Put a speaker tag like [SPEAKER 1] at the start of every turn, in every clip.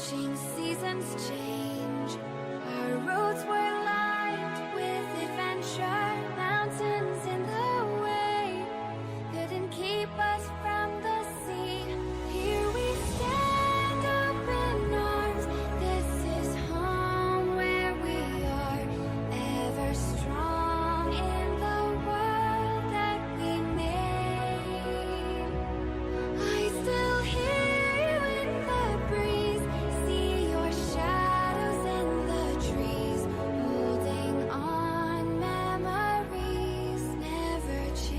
[SPEAKER 1] Watching seasons change, our roads were lined with adventure. Mountains in the way couldn't keep us from the sea. Here we stand, open arms. This is home where we are, ever strong in the world that we made. I still hear you in the breeze, see your shadows in the trees, holding on, memories never change.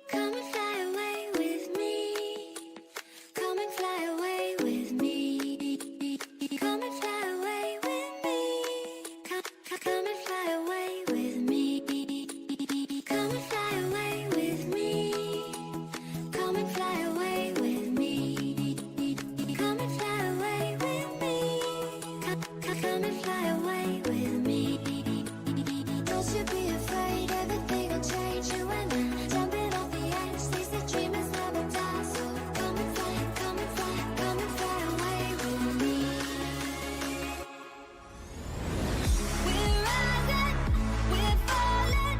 [SPEAKER 1] Come and fly away with me. Come and fly away with me. Come and fly away with me. Come and fly away with me. Come and fly away with me. Come and fly away with me. Come and fly away with me. Come and fly away with me. Don't you be afraid, everything will change. You and I, jumping off the edge. They say dreamers never die, so come and fly, come and fly, come and fly away with me. We're rising, we're falling,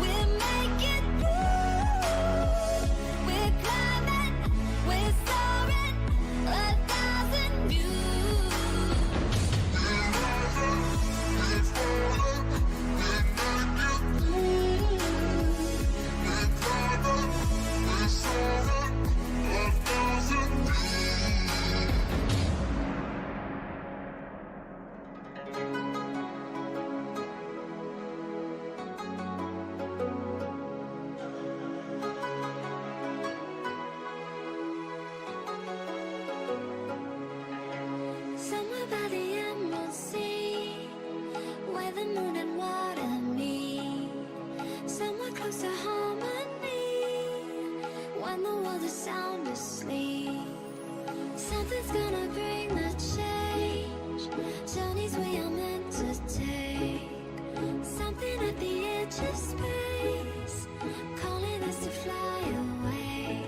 [SPEAKER 1] we're making through. We're climbing, we're soaring, 1,000 views. Somewhere by the emerald sea, where the moon and water meet. Somewhere close to harmony, when the world is sound asleep. Something's gonna bring the change, journeys we are meant to take. Something at the edge of space, calling us to fly away.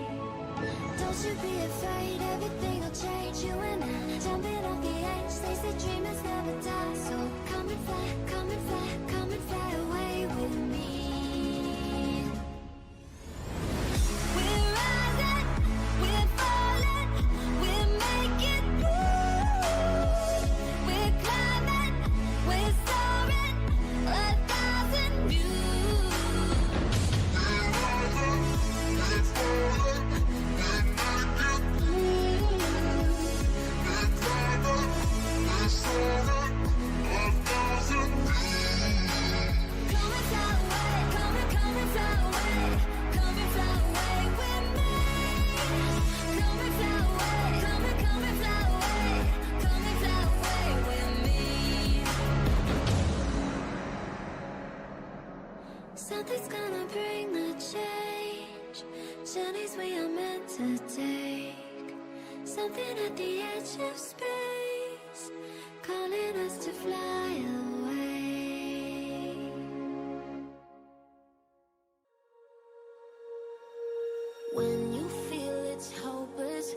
[SPEAKER 1] Don't you be afraid, everything will change. You and I, jumping off the edge. They say dreamers never die, so come and fly, come and fly, come and fly away with me. We're rising, we're falling, we're making through. We're climbing, we're soaring, 1,000 views. Something's gonna bring the change, journeys we are meant to take. Something at the edge of space, calling us to fly away. When you feel it's hopeless,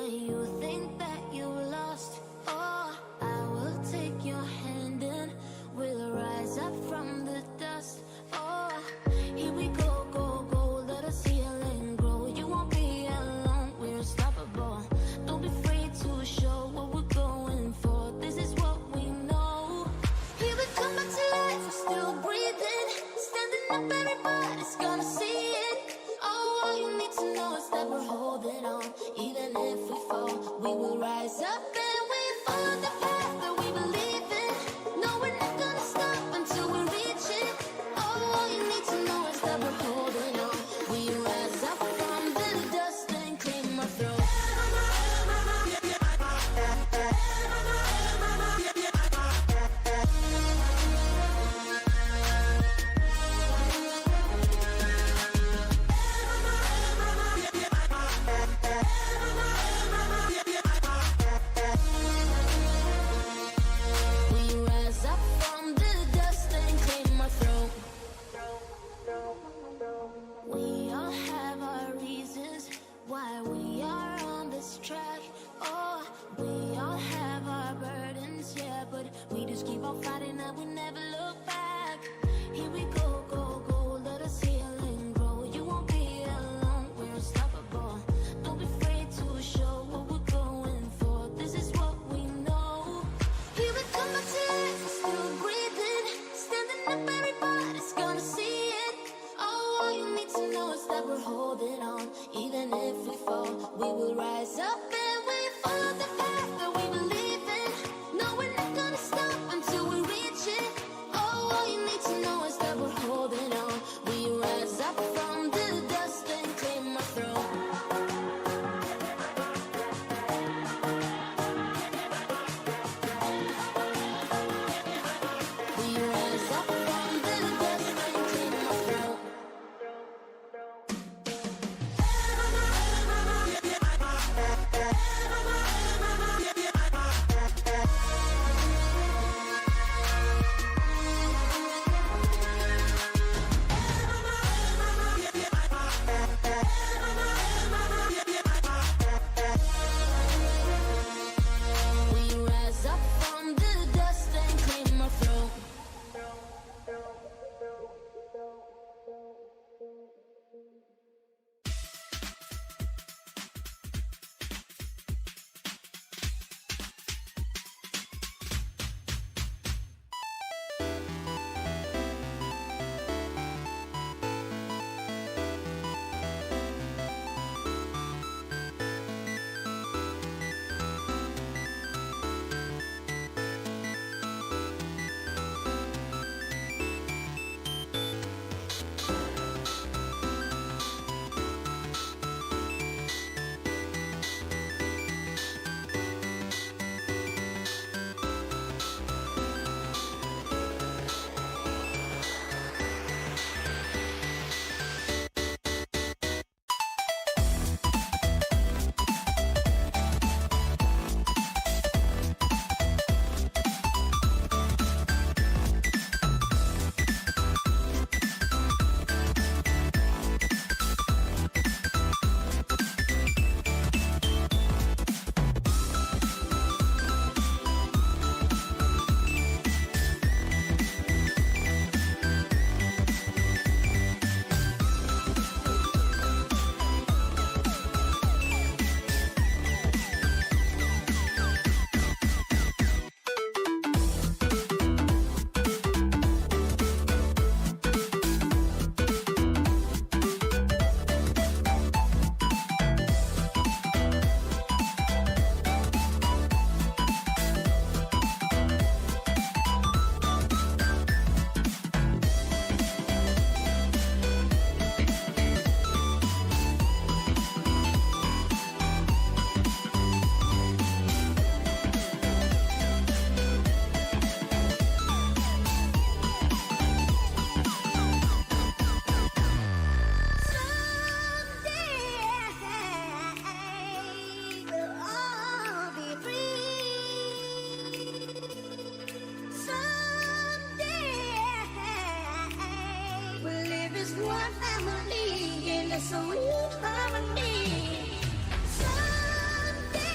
[SPEAKER 1] when you think that you lost. Oh, I will take your hand and we'll rise up from the dust. Oh, here we go, go, go, let us heal and grow. You won't be alone, we're unstoppable. Don't be afraid to show what we're going for. This is what we know. Here we come back to life, we're still breathing. Standing up, everybody's gonna see it. Oh, all you need to know is that we're holding on. Even if we fall, we will rise up and we follow the path that we believe in. No, we're not gonna stop until we reach it. Oh, all you need to know is that we're holding on. We rise up from the dust and claim our throne. We all have our reasons why we are on this track. Oh, we all have our burdens, yeah, but we just keep on fighting and we never look back. Here we go, go, go, let us heal and grow. You won't be alone, we're unstoppable. Don't be afraid to show what we're going for. This is what we know. Here we come back to life, we're still breathing. Standing up, everybody's gonna see it. Oh, all you need to know is that we're holding on. Even if we fall, we will rise up and we follow the path that we believe in. No, we're not gonna stop until we reach it. Oh, all you need to know is that we're holding on. We rise up from the dust and claim our throne. We rise up from the dust and claim our throne. We rise up from the dust and claim our throne. So we harmony. Someday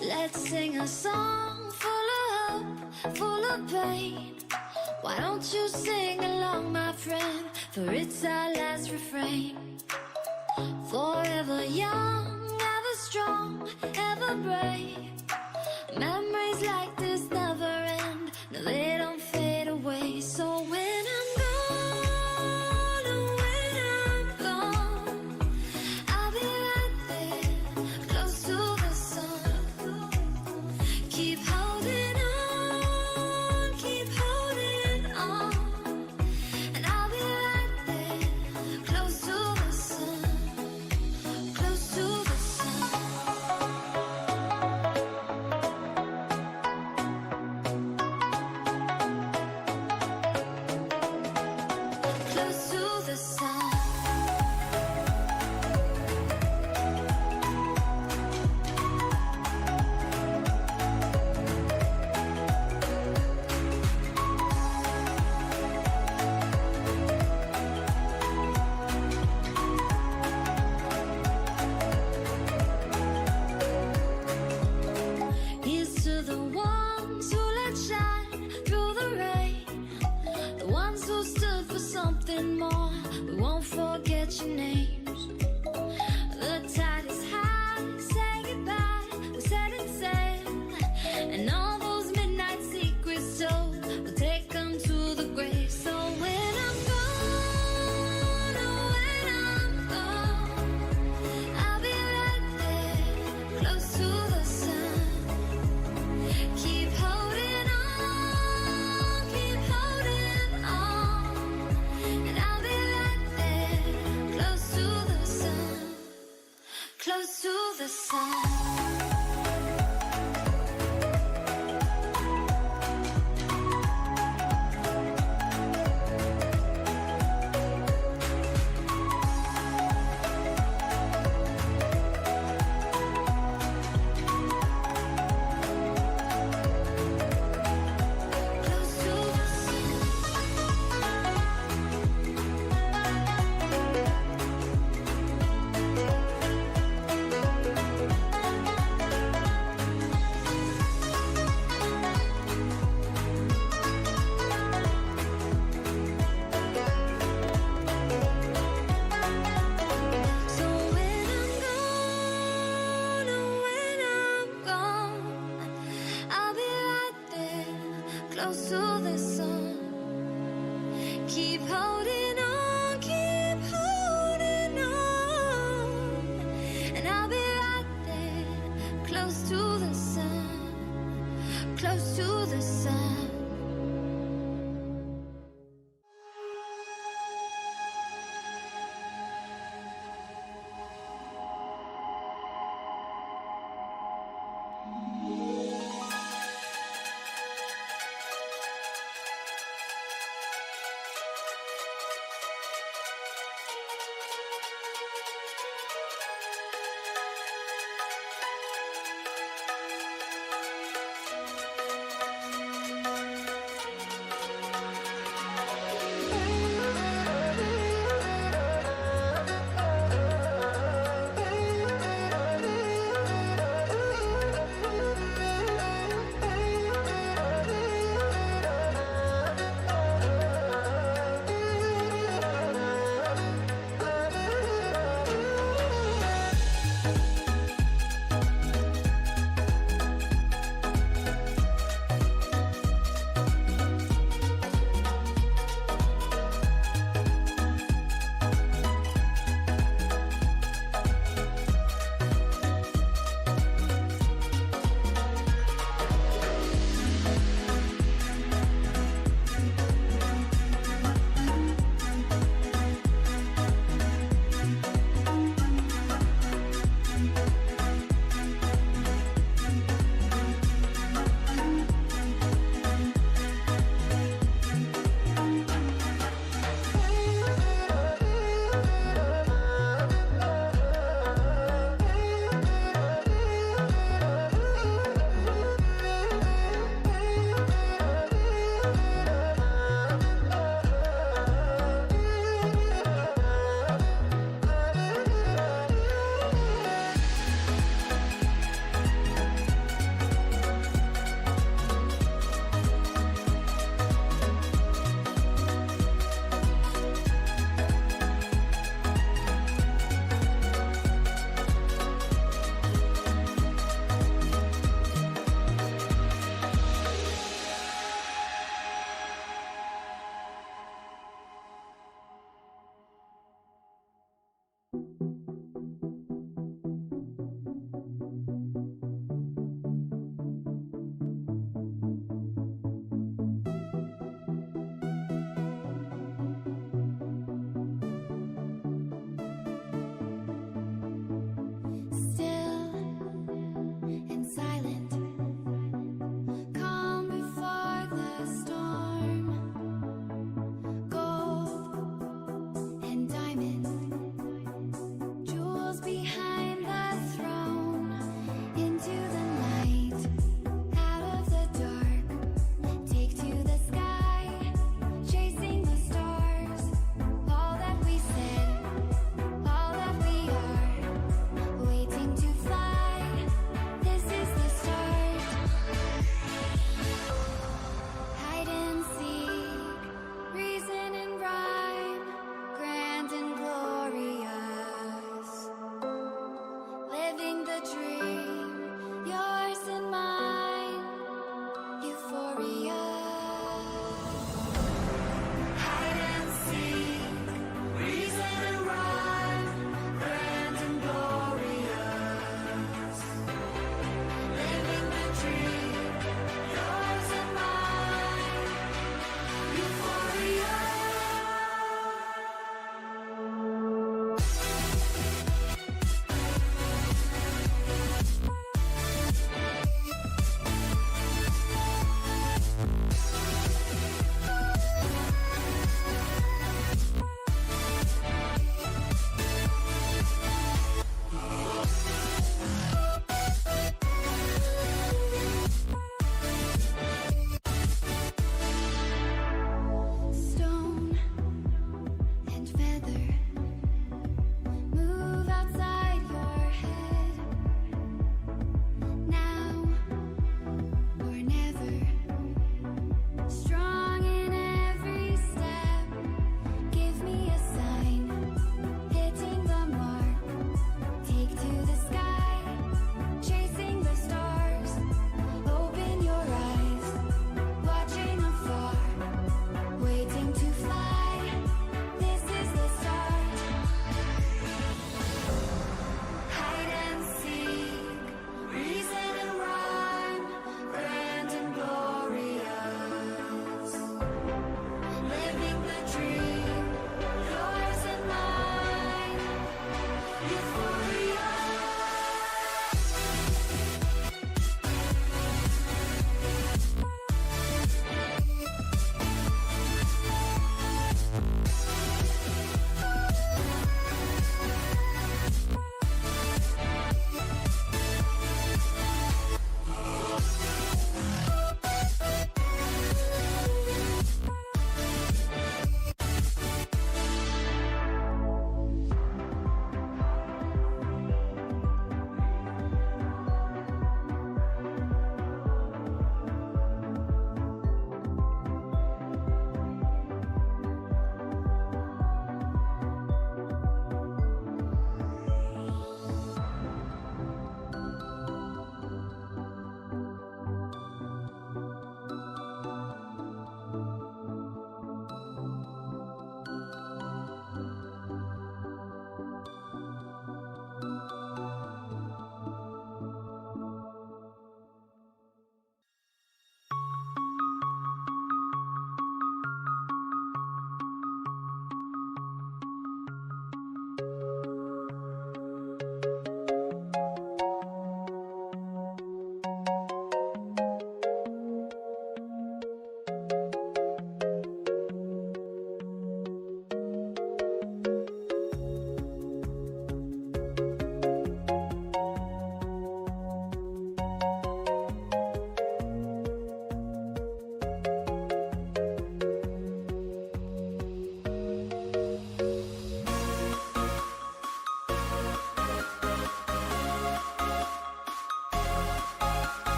[SPEAKER 1] Let's sing a song full of hope, full of pain. Why don't you sing along, my friend? For it's our last refrain. Forever young, ever strong, ever brave. Memories like this never end. No, they don't fade away. So when I'm gone, oh, when I'm gone, I'll be right there, close to the sun. Keep holding on, keep holding on. And I'll be right there, close to the sun, close to the sun. Close to the sun. Here's to the ones who let shine through the rain, the ones who stood for something more. We won't forget your names. The tide is high, say goodbye, we set it sail, and all those midnight secrets told, we'll take them to the grave. So when I'm gone, oh, when I'm gone, I'll be right there, close to the sun. Keep holding on, keep holding on. And I'll be right there, close to the sun, close to the sun. Close to the sun. Close to the sun. Still and silent, calm before the storm. Gold and diamond, jewels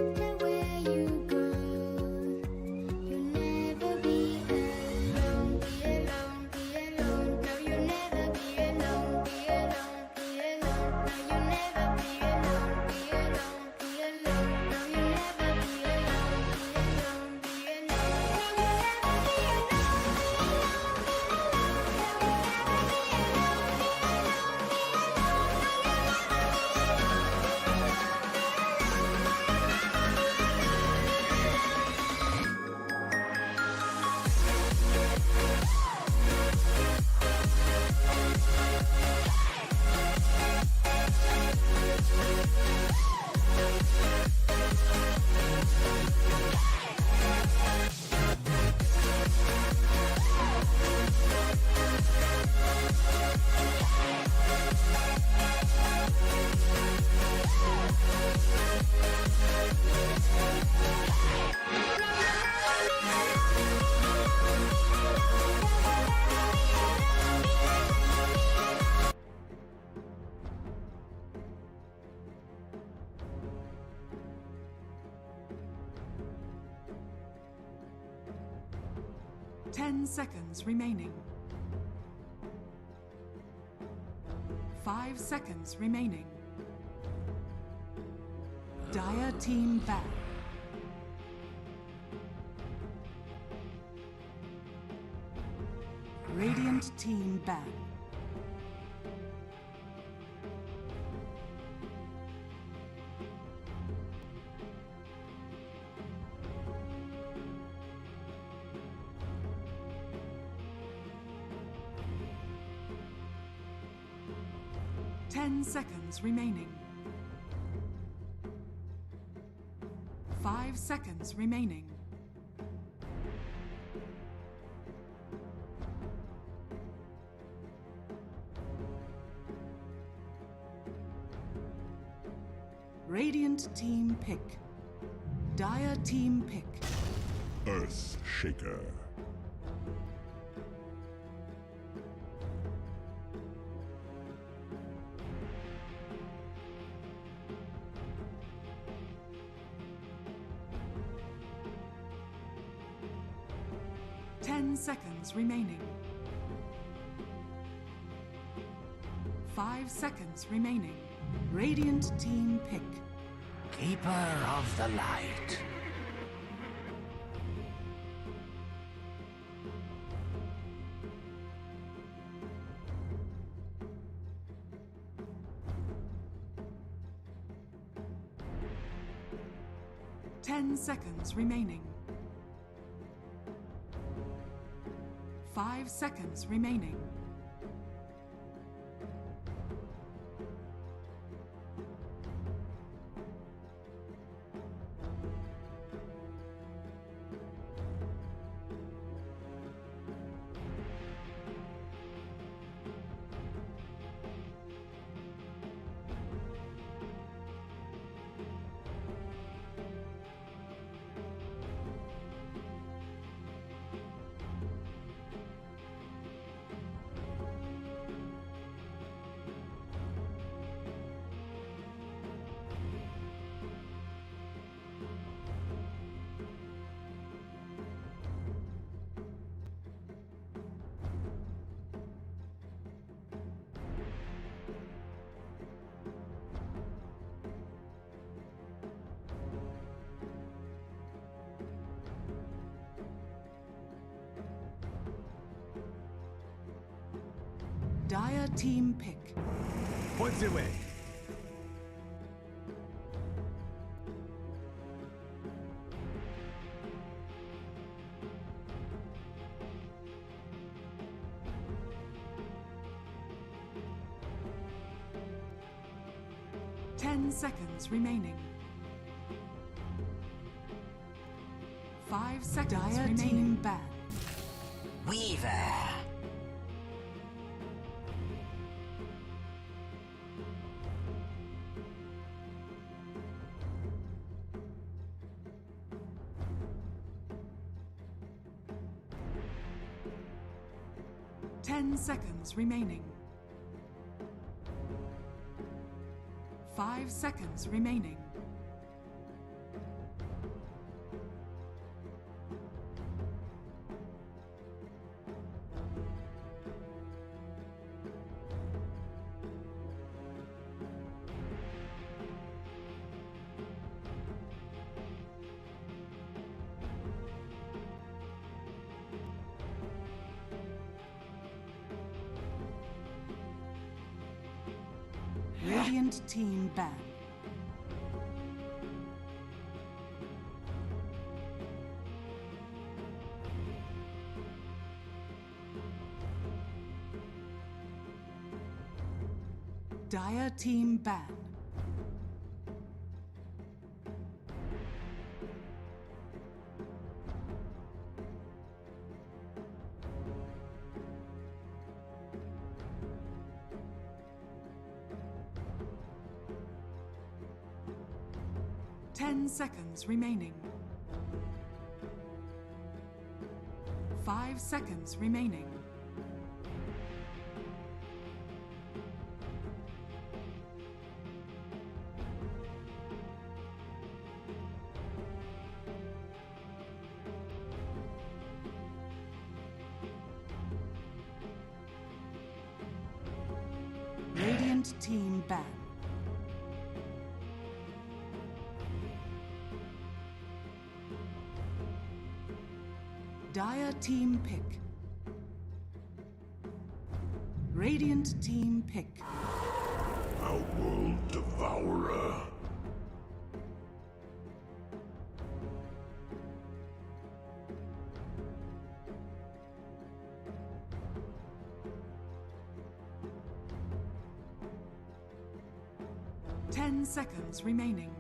[SPEAKER 1] matter where you go, you'll never be alone. Be alone, be alone. No, you'll never be alone. Be alone, be alone. No, you'll never be alone. Be alone, be alone. No, you'll never be alone. Be alone, be alone. No, you'll never be
[SPEAKER 2] Ten seconds remaining. 5 seconds remaining. Dire team back. Radiant team back. Ten seconds remaining. 5 seconds remaining. Radiant team pick. Dire team pick.
[SPEAKER 3] Earth Shaker.
[SPEAKER 2] Ten seconds remaining. 5 seconds remaining. Radiant team pick.
[SPEAKER 4] Keeper of the light.
[SPEAKER 2] Ten seconds remaining. 5 seconds remaining. Dire team pick.
[SPEAKER 4] Points away.
[SPEAKER 2] Ten seconds remaining. 5 seconds
[SPEAKER 4] Dire
[SPEAKER 2] remaining.
[SPEAKER 4] team
[SPEAKER 2] Back.
[SPEAKER 4] Weaver.
[SPEAKER 2] Ten seconds remaining. 5 seconds remaining. Radiant team ban. Dire team ban. Ten seconds remaining. 5 seconds remaining. Radiant team ban. Dire team pick. Radiant team pick.
[SPEAKER 3] Outworld Devourer.
[SPEAKER 2] Ten seconds remaining.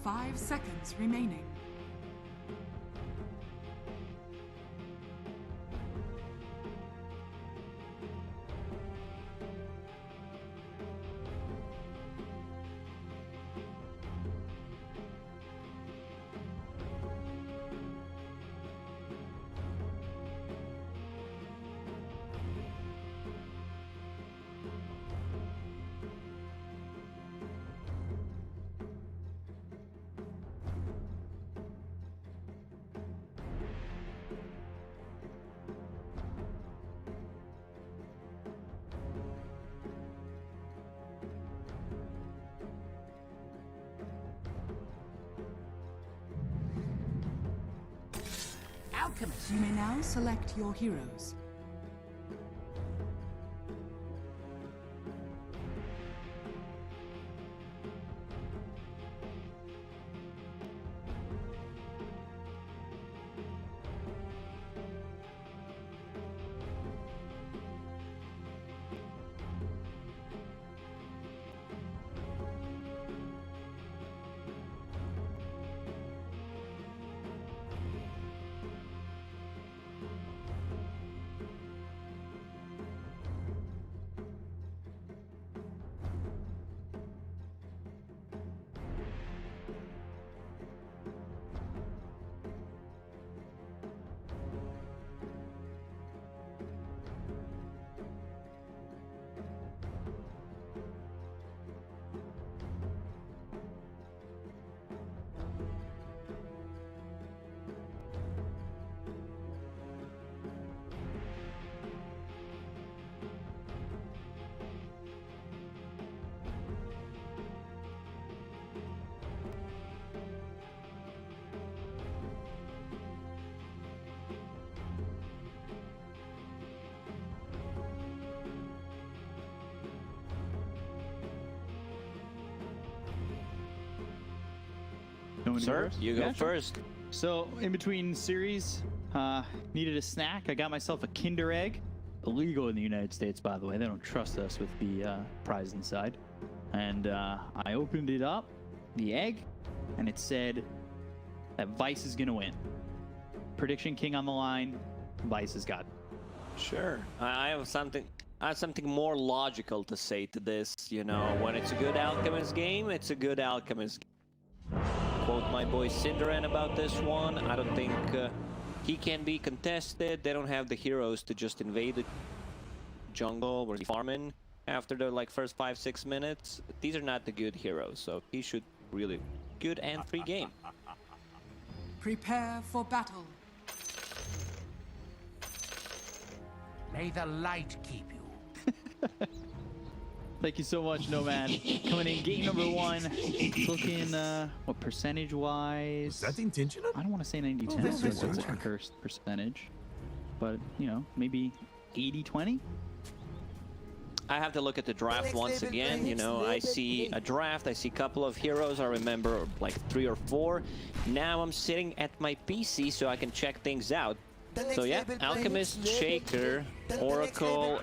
[SPEAKER 2] 5 seconds remaining.
[SPEAKER 4] Alchemist.
[SPEAKER 2] You may now select your heroes.
[SPEAKER 5] Sir, you go
[SPEAKER 6] Yeah, sure.
[SPEAKER 5] first.
[SPEAKER 6] So, in between series, needed a snack. I got myself a Kinder Egg. Illegal in the United States, by the way. They don't trust us with the prize inside. And I opened it up, the egg, and it said that Vice is going to win. Prediction King on the line. Vice has got it.
[SPEAKER 5] Sure. I have something more logical to say to this. You know, when it's a good Alchemist game, it's a good Alchemist game. Quote my boy Cinderan about this one. I don't think he can be contested. They don't have the heroes to just invade the jungle where he's farming after the first 5-6 minutes. These are not the good heroes, so he should really good and free game.
[SPEAKER 2] Prepare for battle.
[SPEAKER 4] May the light keep you.
[SPEAKER 6] Thank you so much, Nomad. Coming in, game number 1. Looking, what, percentage-wise?
[SPEAKER 7] Is that intentional?
[SPEAKER 6] I don't want to say 90-10,
[SPEAKER 7] Oh, that's
[SPEAKER 6] because
[SPEAKER 7] right.
[SPEAKER 6] it's a cursed percentage. But, you know, maybe 80-20?
[SPEAKER 5] I have to look at the draft once again. You know, I see a draft, I see a couple of heroes. I remember like 3 or 4. Now I'm sitting at my PC so I can check things out. So yeah, Alchemist, Shaker, Oracle.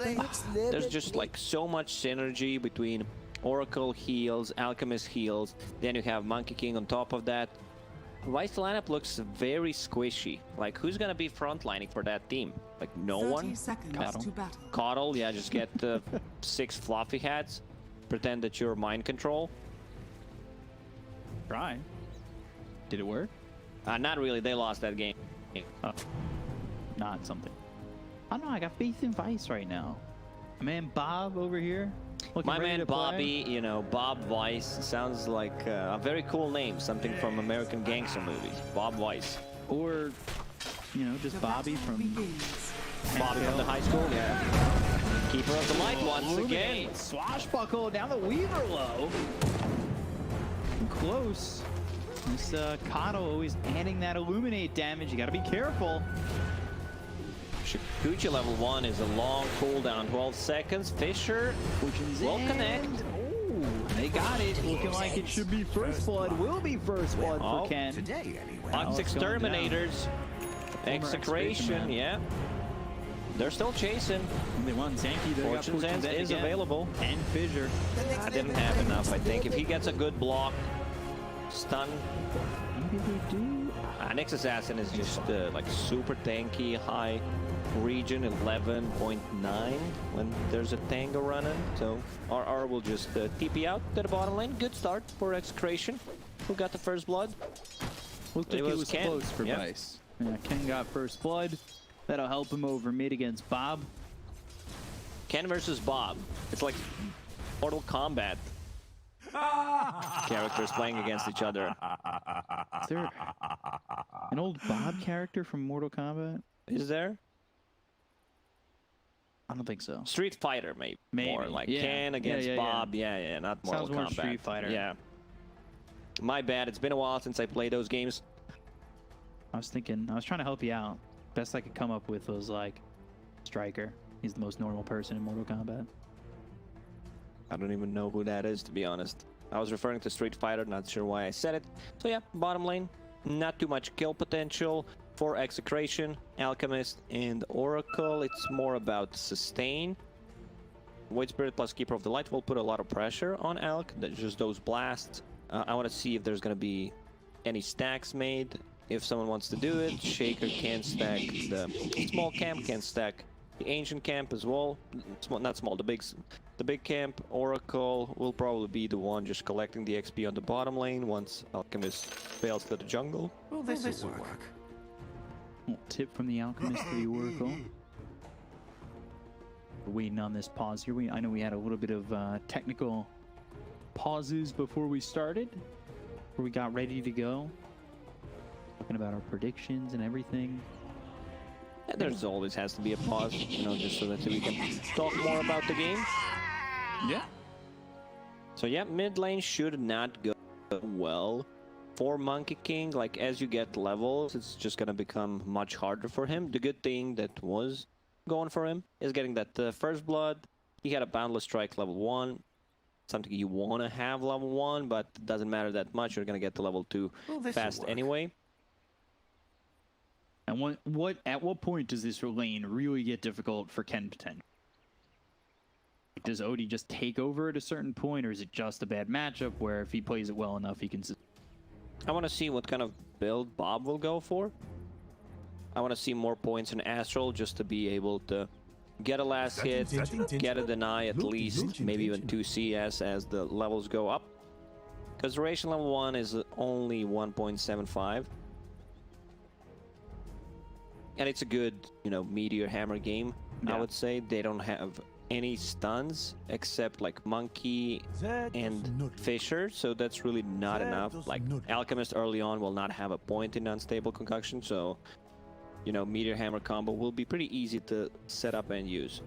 [SPEAKER 5] There's just like so much synergy between Oracle heals, Alchemist heals. Then you have Monkey King on top of that. Vice lineup looks very squishy. Like, who's gonna be frontlining for that team? Like, no
[SPEAKER 2] 30
[SPEAKER 5] one?
[SPEAKER 2] seconds to battle.
[SPEAKER 5] Coddle, yeah, just get 6 fluffy hats. Pretend that you're mind control.
[SPEAKER 6] Try. Did it work?
[SPEAKER 5] Not really, they lost that game.
[SPEAKER 6] Oh. Not something. I don't know, I got faith in Vice right now. My man Bob over here.
[SPEAKER 5] My man Bobby, you know, Bob Weiss, sounds like a very cool name, something from American gangster movies. Bob Weiss.
[SPEAKER 6] Or, you know, just
[SPEAKER 2] The
[SPEAKER 6] Bobby
[SPEAKER 2] battle
[SPEAKER 6] from...
[SPEAKER 2] begins.
[SPEAKER 5] Bobby from the high school, yeah. Keeper of the light once again.
[SPEAKER 6] Swashbuckle down the Weaver low. Close. This Kato always adding that illuminate damage. You gotta be careful.
[SPEAKER 5] Curcuit level 1 is a long cooldown, 12 seconds. Fisher will connect.
[SPEAKER 6] Oh, they got it. Looking like it should be first blood. Will be first blood for Ken.
[SPEAKER 4] Today, anyway.
[SPEAKER 5] Fox
[SPEAKER 6] it's going
[SPEAKER 5] Exterminators. Execration, yeah. They're still chasing.
[SPEAKER 6] They want Zanky.
[SPEAKER 5] Fortune's End is available.
[SPEAKER 6] And Fissure.
[SPEAKER 5] I didn't have enough, I think. If he gets a good block, stun.
[SPEAKER 6] Maybe they do.
[SPEAKER 5] Nyx Assassin is just like super tanky, high region 11.9 when there's a tango running. So RR will just TP out to the bottom lane. Good start for Execration. Who got the first blood?
[SPEAKER 6] Looked like it was
[SPEAKER 5] Ken.
[SPEAKER 6] close for
[SPEAKER 5] Yep.
[SPEAKER 6] Vice. Yeah, Ken got first blood. That'll help him over mid against Bob.
[SPEAKER 5] Ken versus Bob. It's like Mortal Kombat. Characters playing against each other.
[SPEAKER 6] Is there an old Bob character from Mortal Kombat?
[SPEAKER 5] Is there?
[SPEAKER 6] I don't think so.
[SPEAKER 5] Street Fighter, maybe. More
[SPEAKER 6] Maybe,
[SPEAKER 5] like
[SPEAKER 6] yeah.
[SPEAKER 5] Ken against
[SPEAKER 6] Yeah.
[SPEAKER 5] Bob. Yeah, not Mortal
[SPEAKER 6] Sounds more
[SPEAKER 5] Kombat.
[SPEAKER 6] Street Fighter.
[SPEAKER 5] Yeah. My bad. It's been a while since I played those games.
[SPEAKER 6] I was trying to help you out. Best I could come up with was like Striker. He's the most normal person in Mortal Kombat.
[SPEAKER 5] I don't even know who that is, to be honest. I was referring to Street Fighter, not sure why I said it. So yeah, bottom lane, not too much kill potential for Execration, Alchemist, and Oracle. It's more about sustain. Void Spirit plus Keeper of the Light will put a lot of pressure on Alc. Just those blasts. I want to see if there's going to be any stacks made. If someone wants to do it, Shaker can stack the small camp, can stack the ancient camp as well. Not small, the big camp. Oracle will probably be the one just collecting the XP on the bottom lane once Alchemist fails to the jungle.
[SPEAKER 4] Well, this will work.
[SPEAKER 6] Little tip from the Alchemist to the Oracle. We're waiting on this pause here. I know we had a little bit of technical pauses before we started, before we got ready to go. Talking about our predictions and everything.
[SPEAKER 5] Yeah, there's always has to be a pause, you know, just so that we can talk more about the game.
[SPEAKER 6] Yeah.
[SPEAKER 5] So yeah, mid lane should not go well for Monkey King. Like, as you get levels, it's just gonna become much harder for him. The good thing that was going for him is getting that first blood. He had a Boundless Strike level 1. Something you want to have level 1, but it doesn't matter that much. You're gonna get to level 2 fast anyway.
[SPEAKER 6] And at what point does this lane really get difficult for Ken potential? Does Odie just take over at a certain point, or is it just a bad matchup where if he plays it well enough, he can...
[SPEAKER 5] I want to see what kind of build Bob will go for. I want to see more points in Astral just to be able to get a last hit, get a deny at least, maybe even 2 CS as the levels go up. Because duration level 1 is only 1.75. And it's a good, you know, Meteor Hammer game, I would say. They don't have any stuns except like Monkey and Fisher, so that's really not enough. Like, Alchemist early on will not have a point in Unstable Concoction, so, you know, Meteor Hammer combo will be pretty easy to set up and use.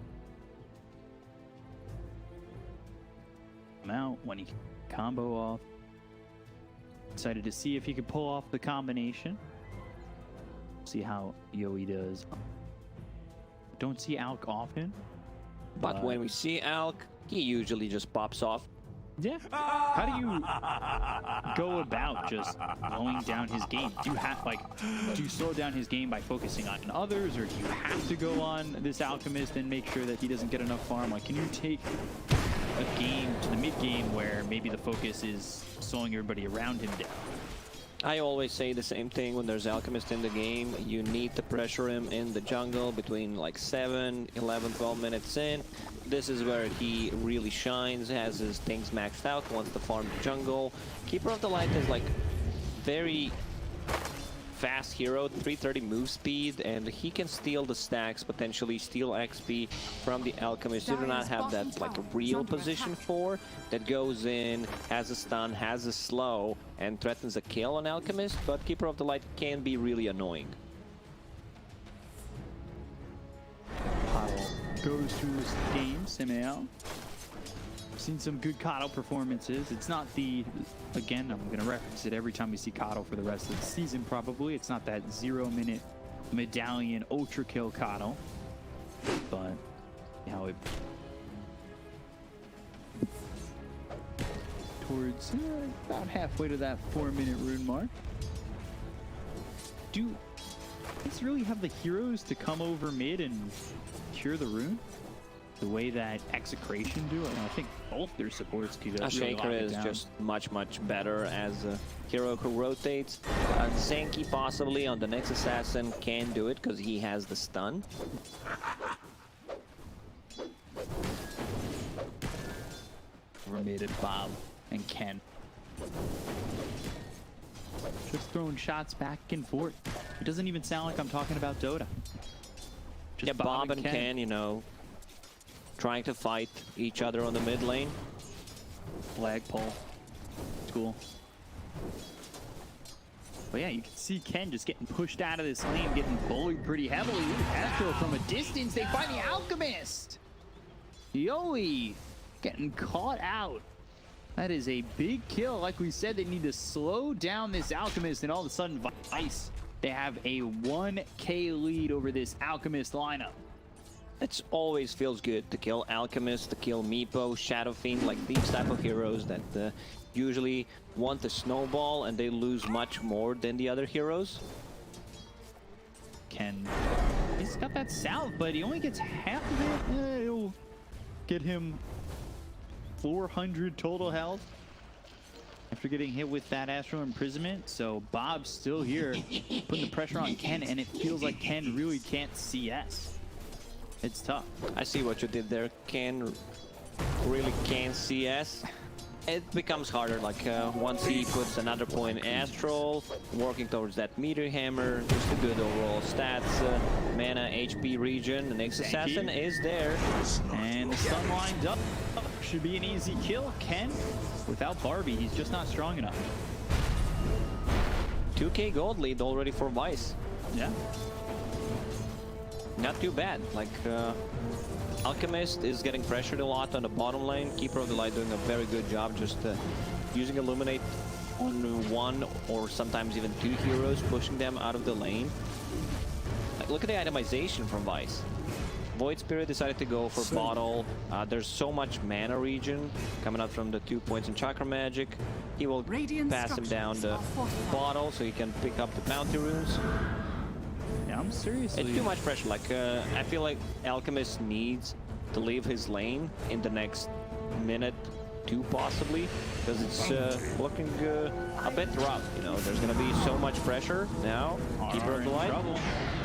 [SPEAKER 6] Out when he combo off. Excited to see if he can pull off the combination. See how Yoi does. Don't see Alk often.
[SPEAKER 5] But when we see Alk, he usually just pops off.
[SPEAKER 6] Yeah. How do you go about just slowing down his game? Do you slow down his game by focusing on others, or do you have to go on this Alchemist and make sure that he doesn't get enough farm? Like, can you take a game to the mid game where maybe the focus is slowing everybody around him down?
[SPEAKER 5] I always say the same thing when there's Alchemist in the game. You need to pressure him in the jungle between like 7, 11, 12 minutes in. This is where he really shines, has his things maxed out, wants to farm the jungle. Keeper of the Light is like very fast hero, 330 move speed, and he can steal the stacks, potentially steal XP from the Alchemist. You do not have that like a real position for that goes in, has a stun, has a slow, and threatens a kill on Alchemist, but Keeper of the Light can be really annoying.
[SPEAKER 6] Goes through this game, Simeao. Seen some good Kato performances. It's not the, again, I'm going to reference it every time we see Kato for the rest of the season probably. It's not that 0-minute medallion ultra kill Kato. But, you know, towards about halfway to that 4-minute rune mark. Do you really have the heroes to come over mid and cure the rune the way that Execration do? I think both their supports could really
[SPEAKER 5] Shaker is just much better as a hero who rotates. Zenki possibly on the next assassin can do it because he has the stun.
[SPEAKER 6] Overmated Bob and Ken. Just throwing shots back and forth. It doesn't even sound like I'm talking about Dota. Just
[SPEAKER 5] yeah, Bob and Ken, you know, trying to fight each other on the mid lane.
[SPEAKER 6] Flagpole. Cool. But yeah, you can see Ken just getting pushed out of this lane, getting bullied pretty heavily. Ooh, Astro from a distance, they find the Alchemist! Yoi getting caught out. That is a big kill. Like we said, they need to slow down this Alchemist, and all of a sudden, Vice, they have a 1K lead over this Alchemist lineup.
[SPEAKER 5] It always feels good to kill Alchemist, to kill Meepo, Shadow Fiend, like these type of heroes that usually want to snowball and they lose much more than the other heroes.
[SPEAKER 6] Ken, he's got that salve, but he only gets half of it. It'll get him 400 total health after getting hit with that Astral Imprisonment. So Bob's still here, putting the pressure on Ken, and it feels like Ken really can't CS. It's tough.
[SPEAKER 5] I see what you did there. Ken really can't CS. It becomes harder, like once he puts another point in Astral, working towards that meter hammer, just a good overall stats, mana, HP regen. The next assassin is there.
[SPEAKER 6] And the stun lined up. Should be an easy kill. Ken, without Barbie, he's just not strong enough.
[SPEAKER 5] 2K gold lead already for Vice.
[SPEAKER 6] Yeah.
[SPEAKER 5] Not too bad. Like, Alchemist is getting pressured a lot on the bottom lane. Keeper of the Light doing a very good job just using Illuminate on one or sometimes even two heroes, pushing them out of the lane. Like, look at the itemization from Vice. Void Spirit decided to go for bottle. There's so much mana regen coming out from the 2 points in Chakra Magic. He will pass him down the bottle so he can pick up the bounty runes.
[SPEAKER 6] Yeah, I'm seriously...
[SPEAKER 5] It's too much pressure. Like, I feel like Alchemist needs to leave his lane in the next minute, 2 possibly, because it's looking a bit rough. You know, there's gonna be so much pressure now. Keeper of the Light.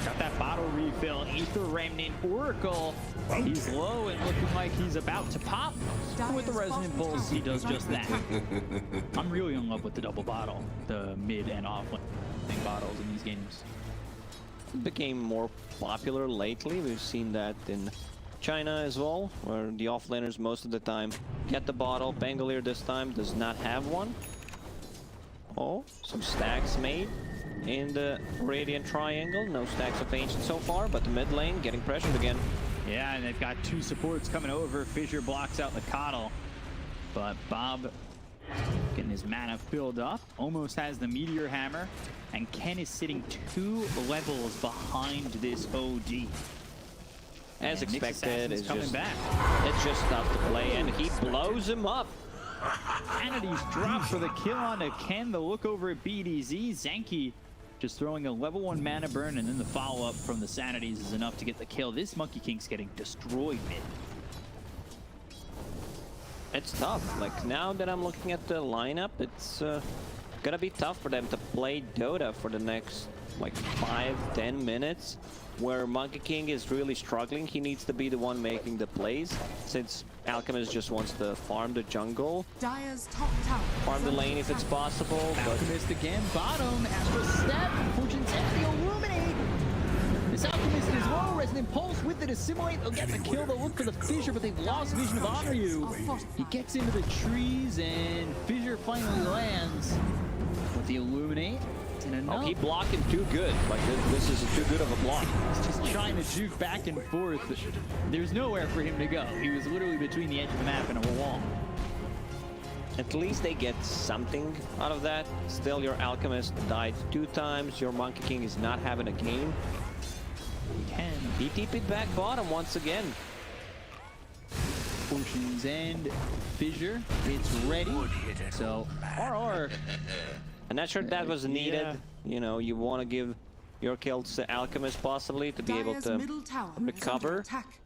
[SPEAKER 6] Got that bottle refill. Aether Remnant Oracle. He's low and looking like he's about to pop. And with the Resonant Pulse, he does just that. I'm really in love with the double bottle, the mid and off lane bottles in these games.
[SPEAKER 5] It became more popular lately. We've seen that in China as well, where the offlaners most of the time get the bottle. Bangalore this time does not have one. Oh, some stacks made in the Radiant Triangle. No stacks of Ancient so far, but the mid lane getting pressured again.
[SPEAKER 6] Yeah, and they've got 2 supports coming over. Fissure blocks out the Coddle, but Bob getting his mana filled up, almost has the Meteor Hammer, and Ken is sitting 2 levels behind this OD.
[SPEAKER 5] as
[SPEAKER 6] And Nick's
[SPEAKER 5] expected.
[SPEAKER 6] Assassin's coming back.
[SPEAKER 5] It's just tough to play, and he blows him up.
[SPEAKER 6] Sanity's drop for the kill onto Ken. The look over at BDZ. Zanky just throwing a level 1 mana burn, and then the follow-up from the Sanities is enough to get the kill. This Monkey King's getting destroyed mid.
[SPEAKER 5] It's tough. Like, now that I'm looking at the lineup, it's gonna be tough for them to play Dota for the next, like, 5-10 minutes, where Monkey King is really struggling. He needs to be the one making the plays, since Alchemist just wants to farm the jungle,
[SPEAKER 2] Dire's top tower.
[SPEAKER 5] farm the lane if it's possible, but
[SPEAKER 6] Alchemist again, bottom, Astral Step, Fortune's End, the Illuminate. This Alchemist is low, Resonant Pulse with it, Assimilate, they'll get the kill, they'll look for the Fissure, but they've lost Vision of Honor you. He gets into the trees, and Fissure finally lands with the Illuminate. And
[SPEAKER 5] oh,
[SPEAKER 6] enough.
[SPEAKER 5] he blocked him too good. Like, this is too good of a block.
[SPEAKER 6] He's just trying to juke back and forth. There's nowhere for him to go. He was literally between the edge of the map and a wall.
[SPEAKER 5] At least they get something out of that. Still, your Alchemist died 2 times. Your Monkey King is not having a game.
[SPEAKER 6] Ken,
[SPEAKER 5] He TP'd back bottom once again.
[SPEAKER 6] Fortune's End, Fissure, it's ready. So, RR.
[SPEAKER 5] I'm not sure that was needed.
[SPEAKER 6] Yeah.
[SPEAKER 5] You know, you want to give your kills to Alchemist possibly to be able
[SPEAKER 2] Dire's
[SPEAKER 5] to
[SPEAKER 2] middle tower is under
[SPEAKER 5] recover.
[SPEAKER 2] attack.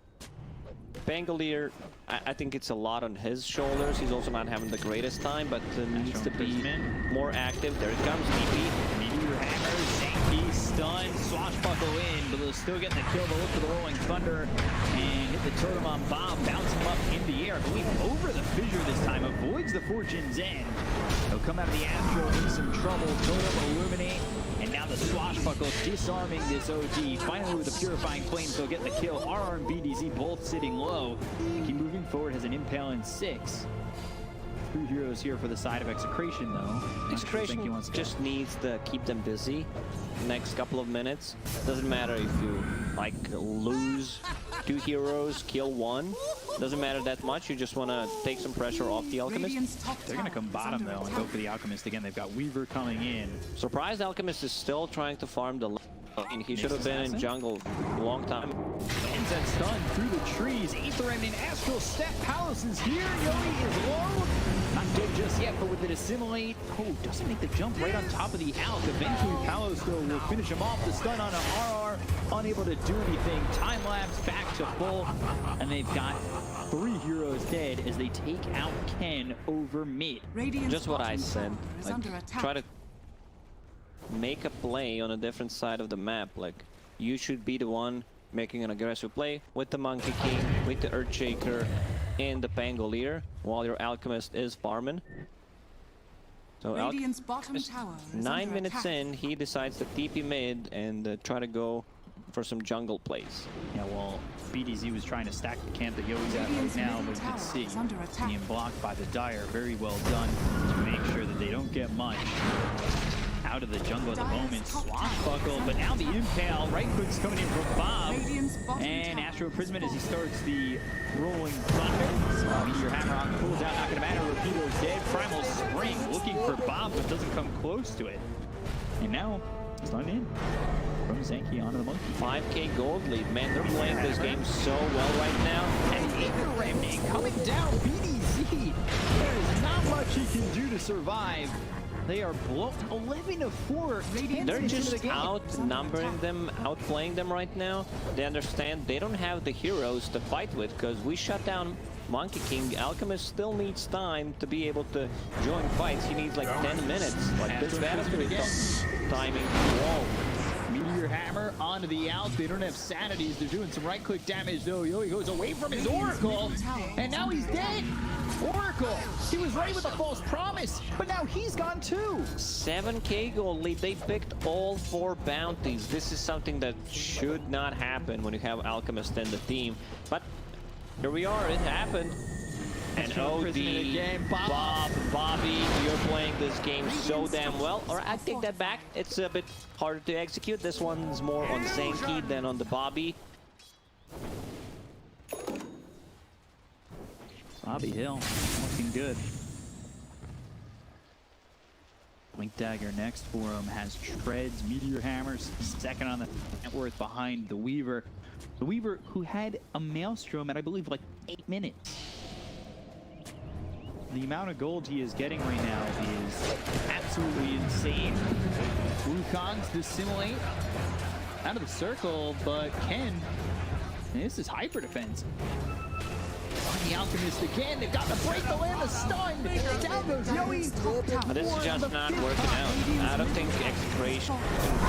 [SPEAKER 5] Pangolier, I think it's a lot on his shoulders. He's also not having the greatest time, but needs to be more active. There it comes, DP.
[SPEAKER 6] Meteor Hammer, Zanky, stun, swashbuckle in, but they'll still get the kill. They'll look for the Rolling Thunder and hit the totem on Bob, bounce him up in the air. I believe over the Fissure this time, avoids the Fortune's End. He'll come out of the Astral in some trouble, totem illuminate, and now the swashbuckle disarming this OG. Finally with the Purifying Flames, they'll get the kill. RR and BDZ both sitting low. Keep moving forward, has an Impale in 6. 2 heroes here for the side of Execration, though. Not sure
[SPEAKER 5] Execration
[SPEAKER 6] Zanky wants to
[SPEAKER 5] just needs to keep them busy next couple of minutes. Doesn't matter if you, like, lose 2 heroes, kill 1. Doesn't matter that much. You just want to take some pressure off the Alchemist.
[SPEAKER 2] Radiant's top
[SPEAKER 6] They're going to
[SPEAKER 2] tower
[SPEAKER 6] come
[SPEAKER 2] is
[SPEAKER 6] bottom,
[SPEAKER 2] under
[SPEAKER 6] though, and
[SPEAKER 2] attack.
[SPEAKER 6] go for the Alchemist again. They've got Weaver coming in.
[SPEAKER 5] Surprised Alchemist is still trying to farm the lane. And he should have been in jungle a long time.
[SPEAKER 6] Lands that stun through the trees. Aether and an Astral Step. Palace is here. Yoi is low. Not dead just yet, but with it assimilate. Oh, doesn't make the jump right on top of the Alch. Eventually, Palos, though, will finish him off. The stun on an RR. Unable to do anything. Time lapse back to full. And they've got 3 heroes dead as they take out Ken over mid.
[SPEAKER 2] Radiant's
[SPEAKER 5] Just what I
[SPEAKER 2] bottom
[SPEAKER 5] said.
[SPEAKER 2] tower is
[SPEAKER 5] Like,
[SPEAKER 2] under attack.
[SPEAKER 5] try to make a play on a different side of the map. Like, you should be the one making an aggressive play with the Monkey King, with the Earthshaker, and the Pangolier, while your Alchemist is farming. So
[SPEAKER 2] Radiant's bottom tower is
[SPEAKER 5] 9
[SPEAKER 2] under
[SPEAKER 5] minutes
[SPEAKER 2] attack.
[SPEAKER 5] in, he decides to TP mid and try to go for some jungle plays.
[SPEAKER 6] Yeah, well, BDZ was trying to stack the camp that Yoi's at right
[SPEAKER 2] Radiant's
[SPEAKER 6] now,
[SPEAKER 2] middle
[SPEAKER 6] but you can
[SPEAKER 2] tower
[SPEAKER 6] see
[SPEAKER 2] is under attack.
[SPEAKER 6] being blocked by the Dire. Very well done to make sure that they don't get much out of the jungle at the
[SPEAKER 2] Dire's
[SPEAKER 6] moment.
[SPEAKER 2] top tower
[SPEAKER 6] Swashbuckle,
[SPEAKER 2] is
[SPEAKER 6] but now the
[SPEAKER 2] under
[SPEAKER 6] Impale. Right click's coming in from Bob.
[SPEAKER 2] Radiant's bottom
[SPEAKER 6] And
[SPEAKER 2] tower
[SPEAKER 6] Astro
[SPEAKER 2] is
[SPEAKER 6] Imprisonment as he
[SPEAKER 2] falling.
[SPEAKER 6] starts the Rolling Thunder. Meteor Hammer on the pulls out, not gonna matter. Rapido's dead. Primal Spring looking for Bob, but doesn't come close to it. And now, stun in from Zanky onto the Monkey.
[SPEAKER 5] 5k gold lead. Man, they're playing this game so well right now.
[SPEAKER 6] And Aether Remnant coming down, BDZ. There is not much he can do to survive. They are blocked 11-4.
[SPEAKER 5] They're just outnumbering them, outplaying them right now. They understand they don't have the heroes to fight with because we shut down Monkey King. Alchemist still needs time to be able to join fights. He needs like 10 minutes. Like this battlefield timing. Whoa.
[SPEAKER 6] Meteor Hammer onto the out. They don't have sanities. They're doing some right-click damage, though. Yoi goes away from his Oracle, and now he's dead. Oracle, he was ready with a false promise, but now he's gone too.
[SPEAKER 5] 7k gold lead. They picked all 4 bounties. This is something that should not happen when you have Alchemist in the team. But here we are. It happened. And OD,
[SPEAKER 6] again.
[SPEAKER 5] Bobby, you're playing this game so damn well. Or I take that back. It's a bit harder to execute. This one's more on Zanky than on the Bobby.
[SPEAKER 6] Bobby Hill, looking good. Blink Dagger next for him has Treads, Meteor Hammers, second on the net worth behind the Weaver. The Weaver who had a Maelstrom at I believe like 8 minutes. The amount of gold he is getting right now is absolutely insane. Wukong's dissimulate out of the circle, but Ken, this is hyper defense. The Alchemist again, they've got to break the land of stun. Down goes Yoey.
[SPEAKER 5] This is just not working out. I don't think Execration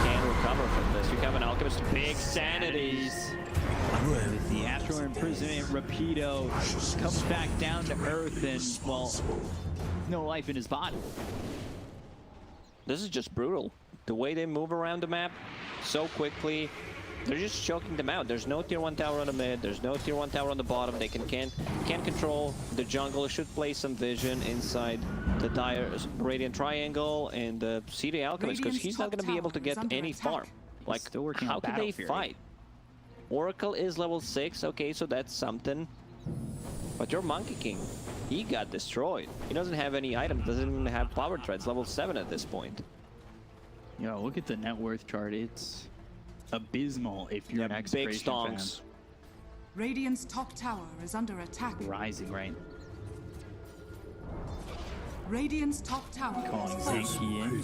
[SPEAKER 5] can recover from this. You have an Alchemist, big sanities.
[SPEAKER 6] With the Astral Imprisonment, Rapido comes back down to Earth and, well, no life in his body.
[SPEAKER 5] This is just brutal. The way they move around the map so quickly, they're just choking them out. There's no tier 1 tower on the mid, there's no tier 1 tower on the bottom. They can't control the jungle. Should play some vision inside the dire Radiant Triangle and see the Alchemist, because he's not going to be able to get any farm. Like,
[SPEAKER 6] still working
[SPEAKER 5] how
[SPEAKER 6] on
[SPEAKER 5] can they
[SPEAKER 6] Battle Fury.
[SPEAKER 5] fight? Oracle is level 6, okay, so that's something. But your Monkey King, he got destroyed. He doesn't have any items, doesn't even have power treads, level 7 at this point.
[SPEAKER 6] Yo, look at the net worth chart. It's abysmal if you're an
[SPEAKER 5] Big
[SPEAKER 6] Execration fan.
[SPEAKER 5] stonks.
[SPEAKER 2] Radiant's top tower is under attack.
[SPEAKER 6] Rising, right?
[SPEAKER 2] Radiant's top tower
[SPEAKER 6] Calling
[SPEAKER 2] is falling.
[SPEAKER 6] Zenki in.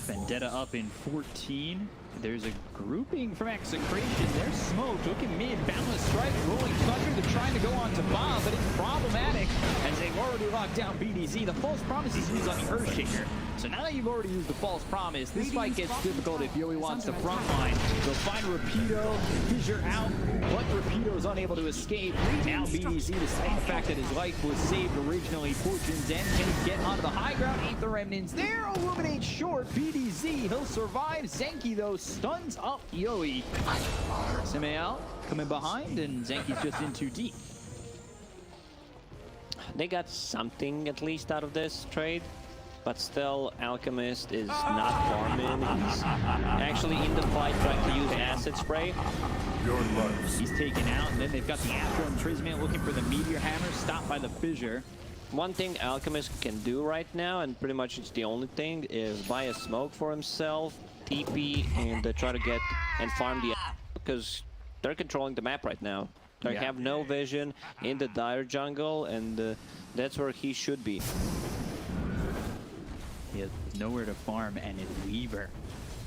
[SPEAKER 6] Vendetta up in 14. There's a grouping from Execration. They're smoked. Look at mid. Boundless Strike. Rolling Thunder. They're trying to go on to Bob, but it's problematic as they've already locked down BDZ. The false promise is used on the Earthshaker. So now that you've already used the false promise, this fight gets difficult if Yoey wants the front line. They'll find Rapido, fissure out, but Rapido is unable to escape. Now BDZ, despite the fact that his life was saved originally, Fortune's End can get onto the high ground. Aether Remnants there, Illuminate short. BDZ, he'll survive. Zenki, though, stuns up Yoey. Simeal coming behind, and Zenki's just in too deep.
[SPEAKER 5] They got something at least out of this trade. But still, Alchemist is not farming. He's actually in the fight trying to use Acid Spray.
[SPEAKER 6] He's taken out, and then they've got the Astral Imprisonment looking for the Meteor Hammer, stopped by the Fissure.
[SPEAKER 5] One thing Alchemist can do right now, and pretty much it's the only thing, is buy a smoke for himself, TP, and try to get and farm the because they're controlling the map right now. They have no vision in the dire jungle, and that's where he should be.
[SPEAKER 6] He has nowhere to farm, and it's Weaver,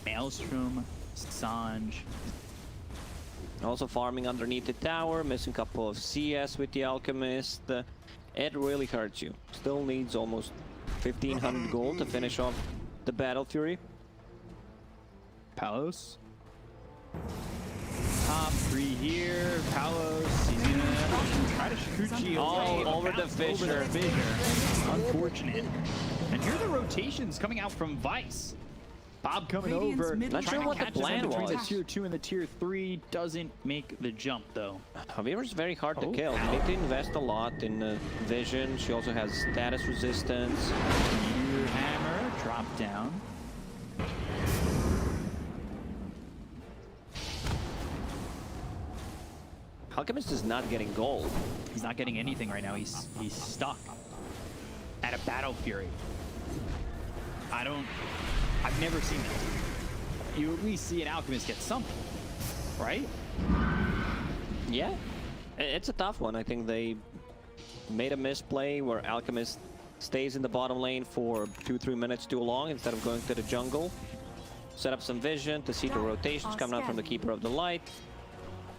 [SPEAKER 6] Maelstrom, Sange.
[SPEAKER 5] Also farming underneath the tower, missing a couple of CS with the Alchemist. It really hurts you. Still needs almost 1500 gold to finish off the Battle Fury.
[SPEAKER 6] Palos. Top 3 here. Palos, he's gonna try to Curcuit away.
[SPEAKER 5] over the Fissure.
[SPEAKER 6] Unfortunate. And here are the rotations coming out from Vice. Bob coming
[SPEAKER 2] Radiant's
[SPEAKER 6] over.
[SPEAKER 2] mid
[SPEAKER 5] Not sure
[SPEAKER 2] tower
[SPEAKER 5] what the
[SPEAKER 2] catches
[SPEAKER 5] plan
[SPEAKER 2] under
[SPEAKER 5] was.
[SPEAKER 6] The
[SPEAKER 2] attack.
[SPEAKER 6] tier 2 and the tier 3 doesn't make the jump, though.
[SPEAKER 5] Javier is very hard to kill.
[SPEAKER 6] Ow.
[SPEAKER 5] You need to invest a lot in vision. She also has status resistance.
[SPEAKER 6] Meteor Hammer, drop down.
[SPEAKER 5] Alchemist is not getting gold.
[SPEAKER 6] He's not getting anything right now. He's stuck at a Battle Fury. I've never seen this. You at least see an Alchemist get something, right?
[SPEAKER 5] Yeah, it's a tough one. I think they made a misplay where Alchemist stays in the bottom lane for 2-3 minutes too long instead of going to the jungle. Set up some vision to see the rotations coming out from the Keeper of the Light.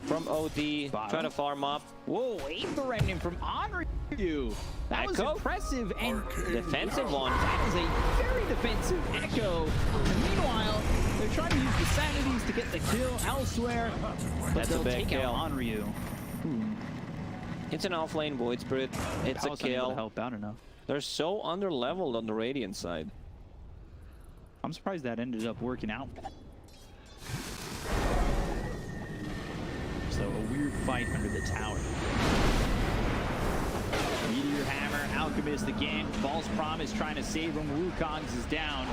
[SPEAKER 5] From OD, try to farm up.
[SPEAKER 6] Whoa, Aether Remnant from Onryu. That was
[SPEAKER 5] Echo?
[SPEAKER 6] impressive and
[SPEAKER 5] Defensive one.
[SPEAKER 6] that is a very defensive Echo. Meanwhile, they're trying to use the Sanities to get the kill elsewhere. But
[SPEAKER 5] That's a
[SPEAKER 6] they'll
[SPEAKER 5] big
[SPEAKER 6] take
[SPEAKER 5] kill.
[SPEAKER 6] out Onryu.
[SPEAKER 5] It's an offlane Void Spirit. It's a
[SPEAKER 6] Palos unable to
[SPEAKER 5] kill.
[SPEAKER 6] help out enough.
[SPEAKER 5] They're so under-leveled on the Radiant side.
[SPEAKER 6] I'm surprised that ended up working out. So a weird fight under the tower. Meteor Hammer, Alchemist again. False Promise trying to save him. Wukong's is down.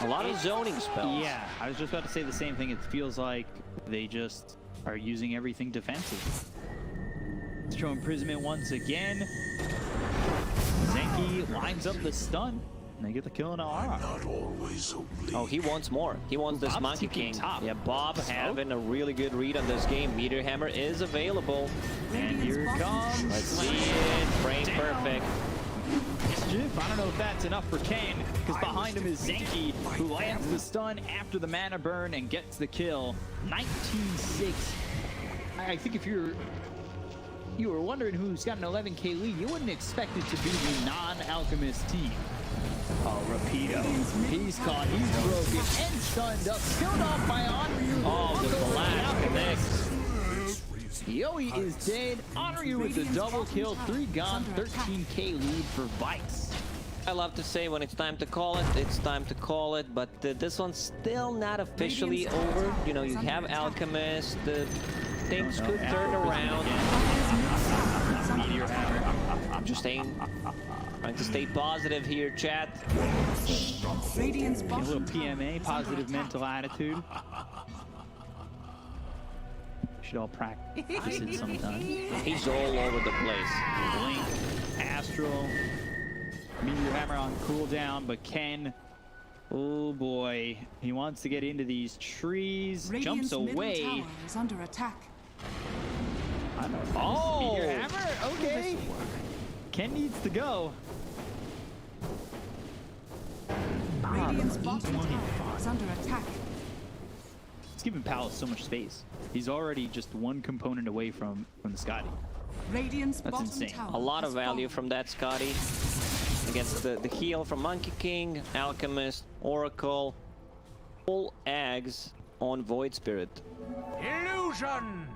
[SPEAKER 5] A lot of zoning spells.
[SPEAKER 6] Yeah, I was just about to say the same thing. It feels like they just are using everything defensive. Astral Imprisonment once again. Zenki lines up the stun. they get the kill on Aura.
[SPEAKER 5] Oh, he wants more. He wants this
[SPEAKER 6] Bob's
[SPEAKER 5] Monkey
[SPEAKER 6] TPing
[SPEAKER 5] King.
[SPEAKER 6] top.
[SPEAKER 5] Yeah, Bob having a really good read on this game. Meteor Hammer is available.
[SPEAKER 6] And here it comes.
[SPEAKER 5] Let's see it. Frame perfect.
[SPEAKER 6] Mischief. I don't know if that's enough for Kane, because behind him is Zenki, who lands the stun after the mana burn and gets the kill. 19-6. I think if you were wondering who's got an 11k lead, you wouldn't expect it to be the non-Alchemist team. Oh, Rapido. He's caught, he's broken, and stunned up, killed off by Onryu.
[SPEAKER 5] Oh, the flash connects.
[SPEAKER 6] Yoi is dead. Onryu with the double kill, 3 gone, 13k lead for Vice.
[SPEAKER 5] I love to say when it's time to call it, it's time to call it, but this one's still not officially over. You know, you have Alchemist, things could turn around.
[SPEAKER 6] Meteor Hammer.
[SPEAKER 5] I'm just trying to stay positive here, chat.
[SPEAKER 2] Radiant's
[SPEAKER 6] A
[SPEAKER 2] bottom
[SPEAKER 6] little
[SPEAKER 2] tower
[SPEAKER 6] PMA,
[SPEAKER 2] is
[SPEAKER 6] positive
[SPEAKER 2] under attack.
[SPEAKER 6] mental attitude. Should all practice it sometime.
[SPEAKER 5] He's all over the place.
[SPEAKER 6] Blink, Astral, Meteor Hammer on cooldown, but Ken, oh boy, he wants to get into these trees,
[SPEAKER 2] Radiant's
[SPEAKER 6] jumps
[SPEAKER 2] middle
[SPEAKER 6] away.
[SPEAKER 2] tower is under attack.
[SPEAKER 6] I don't know.
[SPEAKER 5] Oh!
[SPEAKER 6] Meteor Hammer, okay. Ken needs to go.
[SPEAKER 2] Radiant's bottom tower is under attack.
[SPEAKER 6] It's giving Palace so much space. He's already just one component away from the Scotty.
[SPEAKER 2] Radiant's
[SPEAKER 6] That's
[SPEAKER 2] bottom
[SPEAKER 6] insane.
[SPEAKER 2] tower
[SPEAKER 5] A lot of
[SPEAKER 2] has
[SPEAKER 5] value
[SPEAKER 2] fallen.
[SPEAKER 5] from that Scotty. Against the heal from Monkey King, Alchemist, Oracle. Full eggs on Void Spirit.
[SPEAKER 4] Illusion!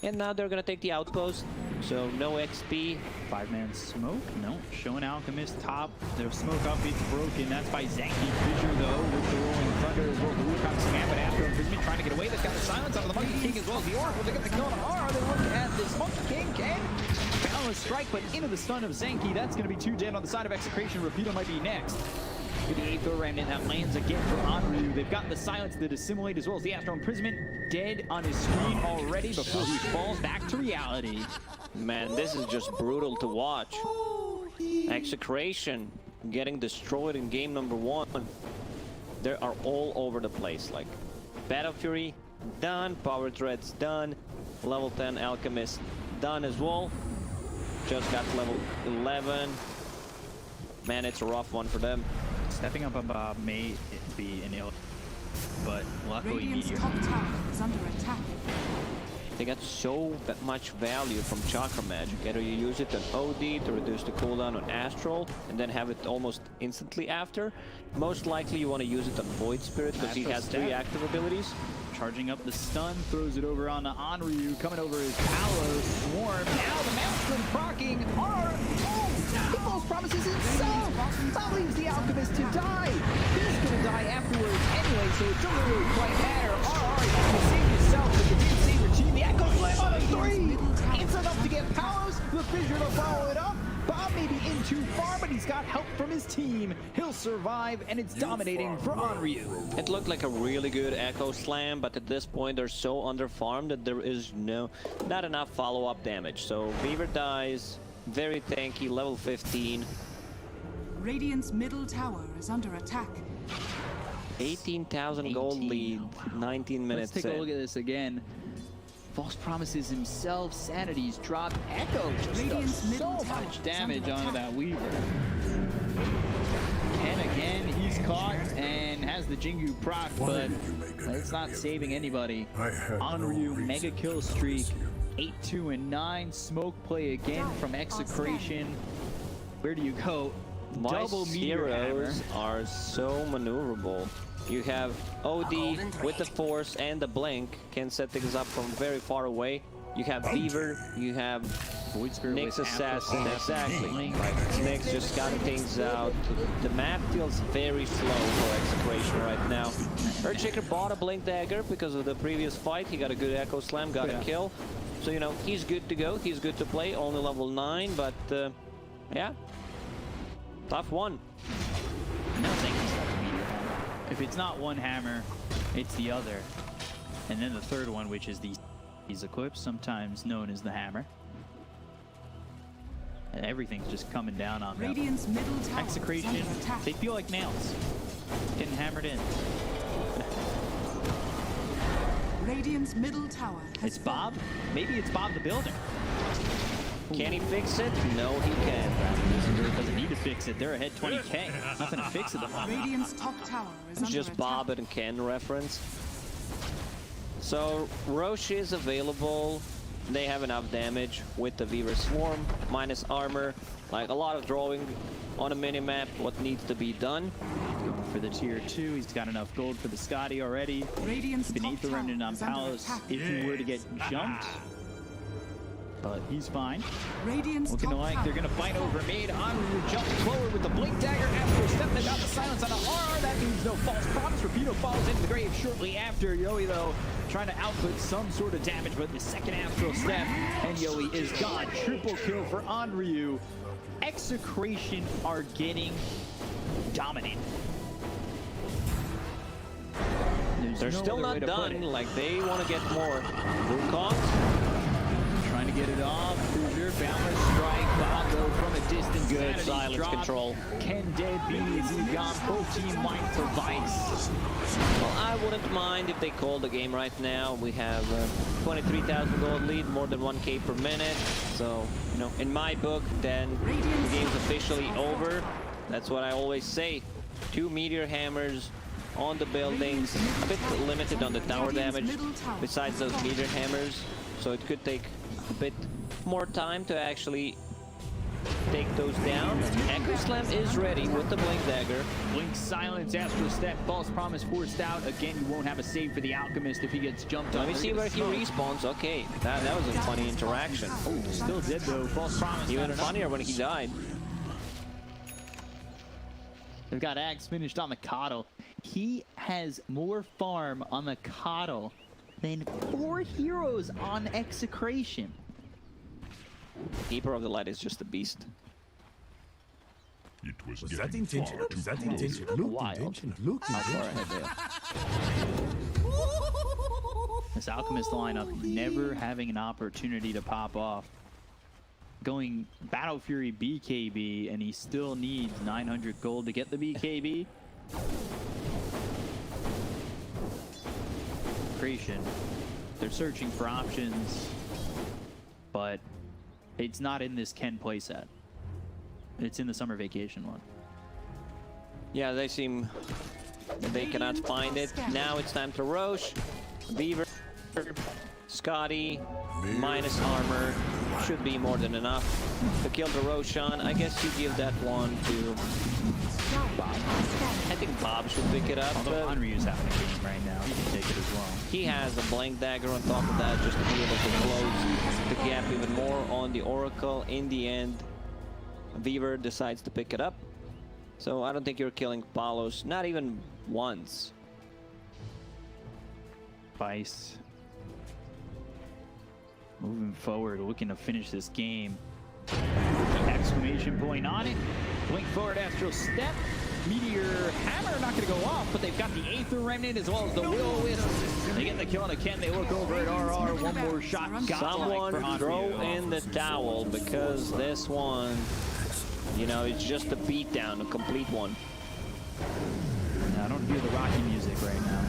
[SPEAKER 5] And now they're gonna take the outpost, so no XP.
[SPEAKER 6] 5-man smoke? No. Showing Alchemist top. Their smoke up, it's broken. That's by Zenki. Fissure though with the rolling thunder as well. Blue comes snapping after him. Prisman trying to get away. They've got the silence out of the Monkey King as well as the Oracle. They get the kill on R. They look at this Monkey King. Can balance strike, but into the stun of Zenki. That's going to be 2 dead on the side of Execration. Rapido might be next. With the 8th remnant that lands again for Onryu. They've got the silence, the dissimulate, as well as the Astral Imprisonment. Dead on his screen already before he falls back to reality.
[SPEAKER 5] Man, this is just brutal to watch. Execration getting destroyed in game number 1. They are all over the place. Like, Battle Fury done, Power Threads done, level 10 Alchemist done as well. Just got level 11. Man, it's a rough one for them.
[SPEAKER 6] Stepping up above may be an ill, but luckily
[SPEAKER 2] Radiant's
[SPEAKER 6] Meteor.
[SPEAKER 2] top tower is under attack.
[SPEAKER 5] They got so much value from Chakra Magic. Either you use it on OD to reduce the cooldown on Astral, and then have it almost instantly after. Most likely you want to use it on Void Spirit, because he
[SPEAKER 6] Astral
[SPEAKER 5] has 3
[SPEAKER 6] step.
[SPEAKER 5] active abilities.
[SPEAKER 6] Charging up the stun, throws it over on the Onryu, coming over his Palos, Swarm. Now the Maelstrom proccing R. Oh, he false promises himself. That leaves the Alchemist to die. He's gonna die afterwards anyway, so it doesn't really quite matter. RR, you can save yourself, but you didn't save your team. The Echo Slam on a 3. It's enough to get Palos. The Fissure to follow it up. Bob may be in too far, but he's got help from his team. He'll survive, and it's dominating for Onryu.
[SPEAKER 5] It looked like a really good Echo Slam, but at this point they're so underfarmed that there is not enough follow-up damage. So Beaver dies, very tanky, level 15.
[SPEAKER 2] Radiant's middle tower is under attack.
[SPEAKER 5] 18,000 gold
[SPEAKER 6] 18.
[SPEAKER 5] lead, 19 minutes
[SPEAKER 6] Let's take a
[SPEAKER 5] in.
[SPEAKER 6] look at this again. False promises himself, sanity's dropped. Echo just
[SPEAKER 2] Radiant's
[SPEAKER 6] does
[SPEAKER 2] middle
[SPEAKER 6] so
[SPEAKER 2] tower
[SPEAKER 6] much
[SPEAKER 2] is
[SPEAKER 6] damage
[SPEAKER 2] under
[SPEAKER 6] onto
[SPEAKER 2] attack.
[SPEAKER 6] that Weaver. And again, he's caught and has the Jingu proc, but it's not saving anybody. Onryu, mega kill streak, 8-2 and 9. Smoke play again from Execration. Where do you go? Double
[SPEAKER 5] Vice
[SPEAKER 6] Meteor Hammer.
[SPEAKER 5] heroes are so maneuverable. You have OD with the Force and the Blink, can set things up from very far away. You have Beaver, you have
[SPEAKER 6] Void Spirit
[SPEAKER 5] Nyx
[SPEAKER 6] with
[SPEAKER 5] Assassin,
[SPEAKER 6] Amplifier.
[SPEAKER 5] exactly.
[SPEAKER 6] Blink.
[SPEAKER 5] Like, Nyx just scouting things out. The map feels very slow for Execration right now. Earthshaker bought a Blink Dagger because of the previous fight. He got a good Echo Slam, got a kill. So, you know, he's good to go. He's good to play. Only level 9, but yeah. Tough one.
[SPEAKER 6] Nothing. If it's not one hammer, it's the other. And then the third one, which is the Eclipse, sometimes known as the hammer. everything's just coming down on them.
[SPEAKER 2] Radiant's middle tower is
[SPEAKER 6] Execration,
[SPEAKER 2] under attack.
[SPEAKER 6] they feel like nails. Getting hammered in.
[SPEAKER 2] Radiant's middle tower has
[SPEAKER 6] It's Bob? Maybe it's Bob the Builder.
[SPEAKER 5] Can he fix it? No, he can't.
[SPEAKER 6] Doesn't need to fix it. They're ahead 20k. Nothing to fix at the moment.
[SPEAKER 2] Radiant's top tower is
[SPEAKER 5] It's
[SPEAKER 2] under
[SPEAKER 5] just
[SPEAKER 2] attack.
[SPEAKER 5] Bob and Ken reference. So Roche is available. They have enough damage with the Weaver Swarm, minus armor. Like a lot of drawing on a minimap, what needs to be done.
[SPEAKER 6] Going for the tier 2. He's got enough gold for the Scotty already.
[SPEAKER 2] Radiant's
[SPEAKER 6] Beneath the
[SPEAKER 2] top
[SPEAKER 6] remnant
[SPEAKER 2] tower
[SPEAKER 6] on
[SPEAKER 2] is under
[SPEAKER 6] Palos
[SPEAKER 2] attack.
[SPEAKER 6] if he were to get jumped. But he's fine.
[SPEAKER 2] Radiant's
[SPEAKER 6] Looking
[SPEAKER 2] top
[SPEAKER 6] like
[SPEAKER 2] tower
[SPEAKER 6] they're going to
[SPEAKER 2] is
[SPEAKER 6] fight
[SPEAKER 2] fallen.
[SPEAKER 6] over mid. Anru jumps forward with the blink dagger after a step. They got the silence on the R. That means no false promise. Rapido falls into the grave shortly after. Yoi, though, trying to output some sort of damage, but the second astral step, and Yoi is gone. Triple kill for Anryu. Execration are getting dominated.
[SPEAKER 5] They're
[SPEAKER 6] no
[SPEAKER 5] still
[SPEAKER 6] other way
[SPEAKER 5] not
[SPEAKER 6] to put
[SPEAKER 5] done.
[SPEAKER 6] it.
[SPEAKER 5] Like they want to get more. Wukong,
[SPEAKER 6] Trying to get it off. Cruiser, balance strike. Bongo from a distance.
[SPEAKER 5] good
[SPEAKER 6] Sanity
[SPEAKER 5] silence
[SPEAKER 6] drop.
[SPEAKER 5] control.
[SPEAKER 6] Ken dead. BZ gone. Full team line for Vice.
[SPEAKER 5] Well, I wouldn't mind if they called the game right now. We have 23,000 gold lead, more than 1k per minute. So, you know, in my book, then the game's officially over. That's what I always say. 2 meteor hammers on the buildings. A bit limited on the tower damage besides those meteor hammers. So it could take a bit more time to actually take those down. Echo Slam is ready with the Blink Dagger.
[SPEAKER 6] Blink silence, astral step, false promise forced out. Again, you won't have a save for the alchemist if he gets jumped on.
[SPEAKER 5] Let me see where he respawns. Okay, that was a funny interaction.
[SPEAKER 6] Oh, still dead though. False promise.
[SPEAKER 5] Even
[SPEAKER 6] not enough.
[SPEAKER 5] funnier when he died.
[SPEAKER 6] They've got Axe finished on the Coddle. He has more farm on the Coddle than 4 heroes on Execration.
[SPEAKER 5] Keeper of the Light is just a beast.
[SPEAKER 3] It was
[SPEAKER 7] Was that
[SPEAKER 3] getting
[SPEAKER 7] intentional?
[SPEAKER 3] far too
[SPEAKER 7] Was that
[SPEAKER 3] close.
[SPEAKER 7] intentional? Looked
[SPEAKER 6] Wild.
[SPEAKER 7] intentional. Looked
[SPEAKER 6] How far
[SPEAKER 7] intentional.
[SPEAKER 6] ahead they are. This Alchemist lineup never having an opportunity to pop off. Going Battle Fury BKB, and he still needs 900 gold to get the BKB. Creation. They're searching for options, but it's not in this Ken playset. It's in the summer vacation one.
[SPEAKER 5] Yeah, they seem they cannot find it. Now it's time to Roche, Beaver, Scotty, minus armor. Should be more than enough to kill the Roshan. I guess you give that one to Bob. I think Bob should pick it up.
[SPEAKER 6] Although Anryu's having a game right now, he can take it as well.
[SPEAKER 5] He has a Blink Dagger on top of that just to be able to close the gap even more on the Oracle. In the end, Beaver decides to pick it up. So I don't think you're killing Palos, not even once.
[SPEAKER 6] Vice. Moving forward, looking to finish this game. Exclamation point on it. Blink forward, astral step. Meteor hammer not going to go off, but they've got the Aether Remnant as well as the Will-O-Wisp. They get the kill on the Ken. They look over at RR. One more shot.
[SPEAKER 5] Someone throw in the towel because this one, you know, it's just a beatdown, a complete one.
[SPEAKER 6] I don't hear the Rocky music right now.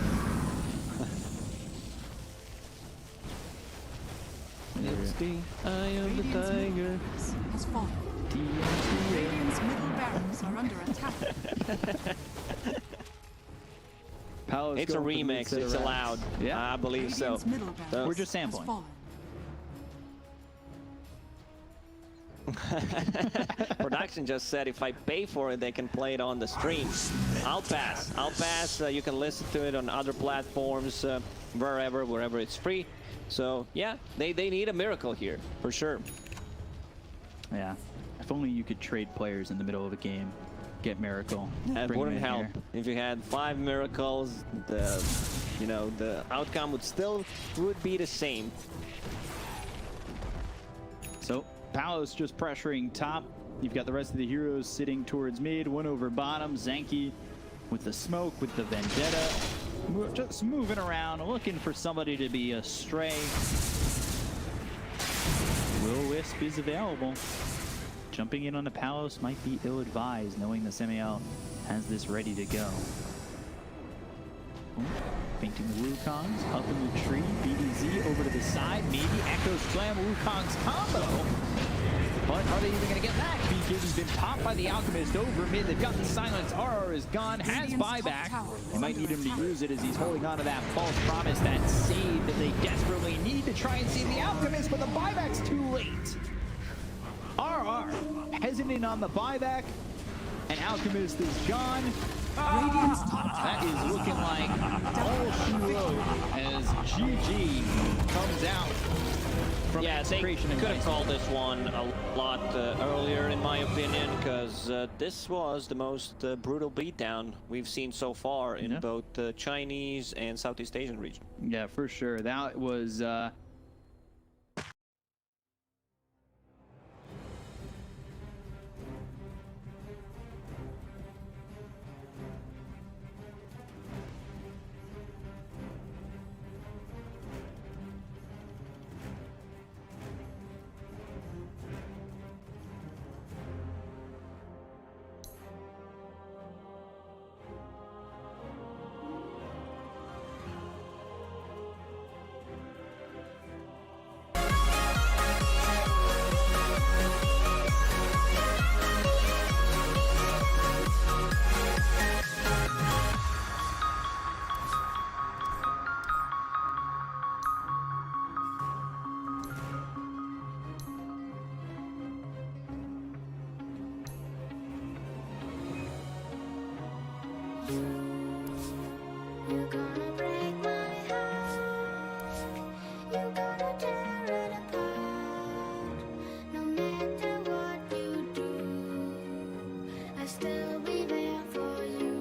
[SPEAKER 5] It's the eye of the tiger.
[SPEAKER 2] Has fallen. Radiant's middle barracks are under attack.
[SPEAKER 6] Palos
[SPEAKER 5] It's a
[SPEAKER 6] going for the
[SPEAKER 5] remix,
[SPEAKER 6] mid-set
[SPEAKER 5] it's
[SPEAKER 6] of
[SPEAKER 5] allowed.
[SPEAKER 6] Yeah.
[SPEAKER 5] I believe so.
[SPEAKER 2] Radiant's middle barracks
[SPEAKER 5] So-
[SPEAKER 6] We're just
[SPEAKER 2] has
[SPEAKER 6] sampling.
[SPEAKER 2] fallen.
[SPEAKER 5] Production just said if I pay for it, they can play it on the stream. I'll pass. I'll pass. You can listen to it on other platforms, wherever it's free. So yeah, they need a miracle here for sure.
[SPEAKER 6] Yeah. If only you could trade players in the middle of a game. Get Miracle.
[SPEAKER 5] That
[SPEAKER 6] bring 'em
[SPEAKER 5] wouldn't
[SPEAKER 6] in
[SPEAKER 5] help.
[SPEAKER 6] here.
[SPEAKER 5] If you had 5 miracles, the outcome would be the same.
[SPEAKER 6] So, Palos just pressuring top. You've got the rest of the heroes sitting towards mid. One over bottom. Zanky with the smoke, with the Vendetta. Just moving around, looking for somebody to be a stray. Will-O-Wisp is available. jumping in on the Palos might be ill-advised, knowing the Semiel has this ready to go. Painting Wukongs up in the tree. BDZ over to the side. Maybe Echo Slam Wukong's combo. But are they even going to get that? BKB's been popped by the Alchemist over mid. They've got the silence. RR is gone. Has buyback. They might need him to use it as he's holding on to that false promise, that save that they desperately need to try and save the Alchemist, but the buyback's too late. RR hesitant on the buyback, and Alchemist is gone. That is looking like all she wrote as GG comes out from
[SPEAKER 5] Yeah, they could
[SPEAKER 6] Execration and
[SPEAKER 5] have
[SPEAKER 6] Vice.
[SPEAKER 5] called this one a lot earlier, in my opinion, because this was the most brutal beatdown we've seen so far in both the Chinese and Southeast Asian region.
[SPEAKER 6] Yeah, for sure. That was
[SPEAKER 1] You're gonna break my heart. You're gonna tear it apart. No matter what you do, I'll still be there for you.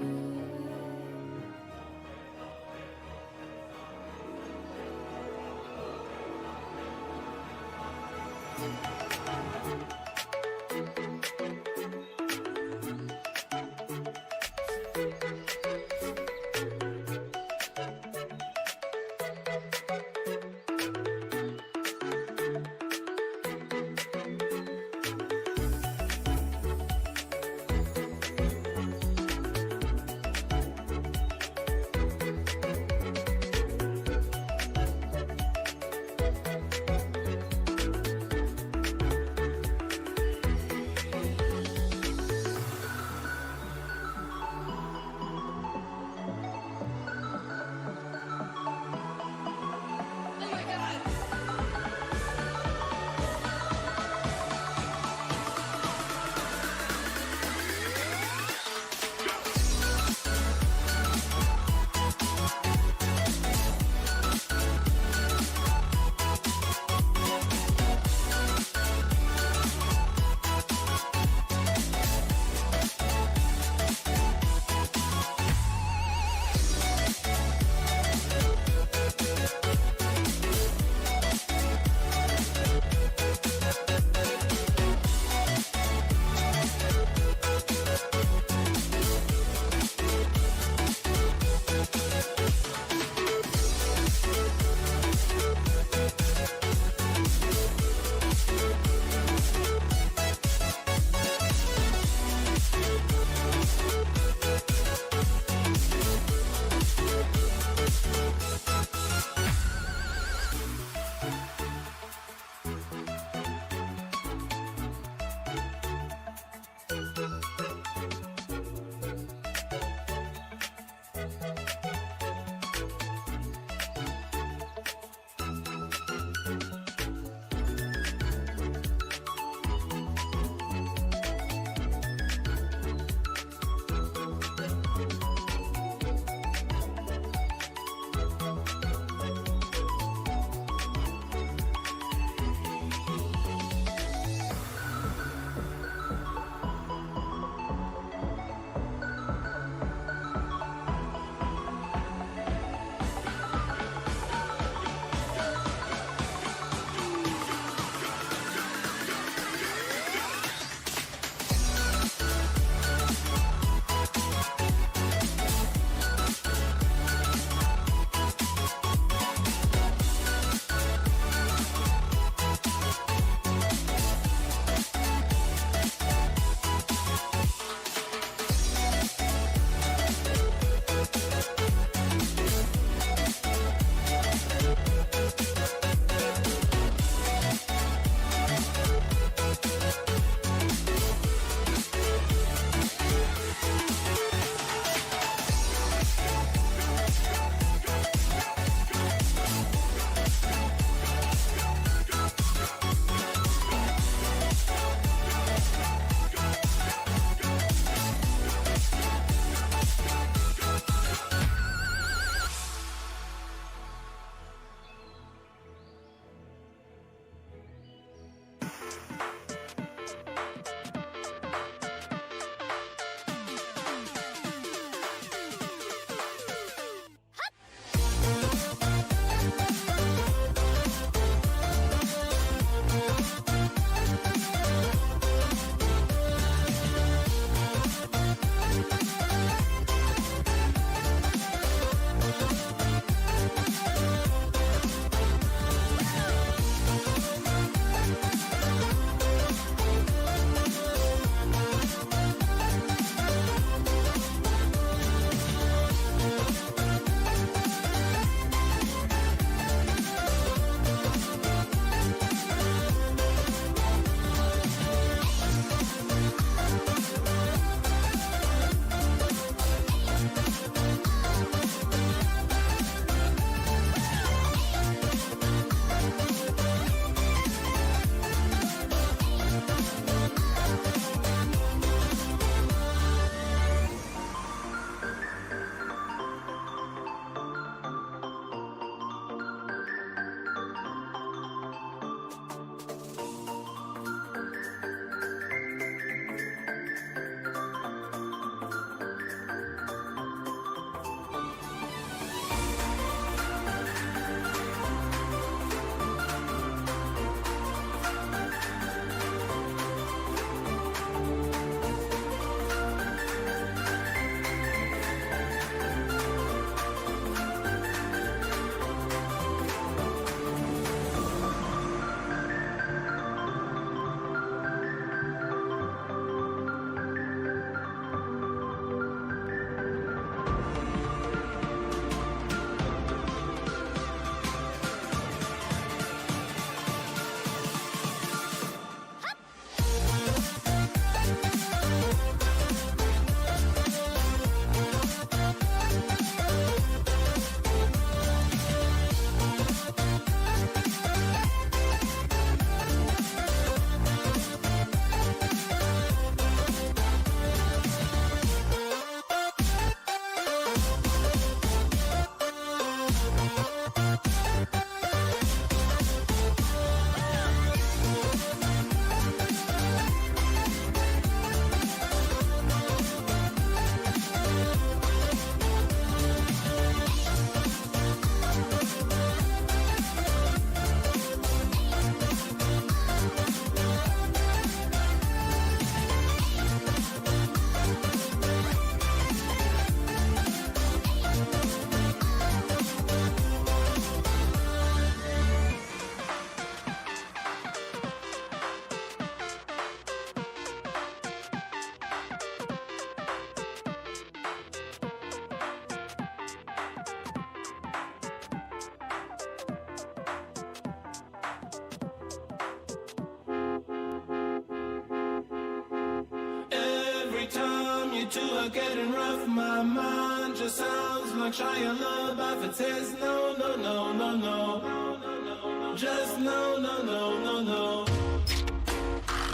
[SPEAKER 7] two are getting rough. My mind just sounds like Shia LaBeouf. It says no, no, no, no, no. Just no, no, no, no, no.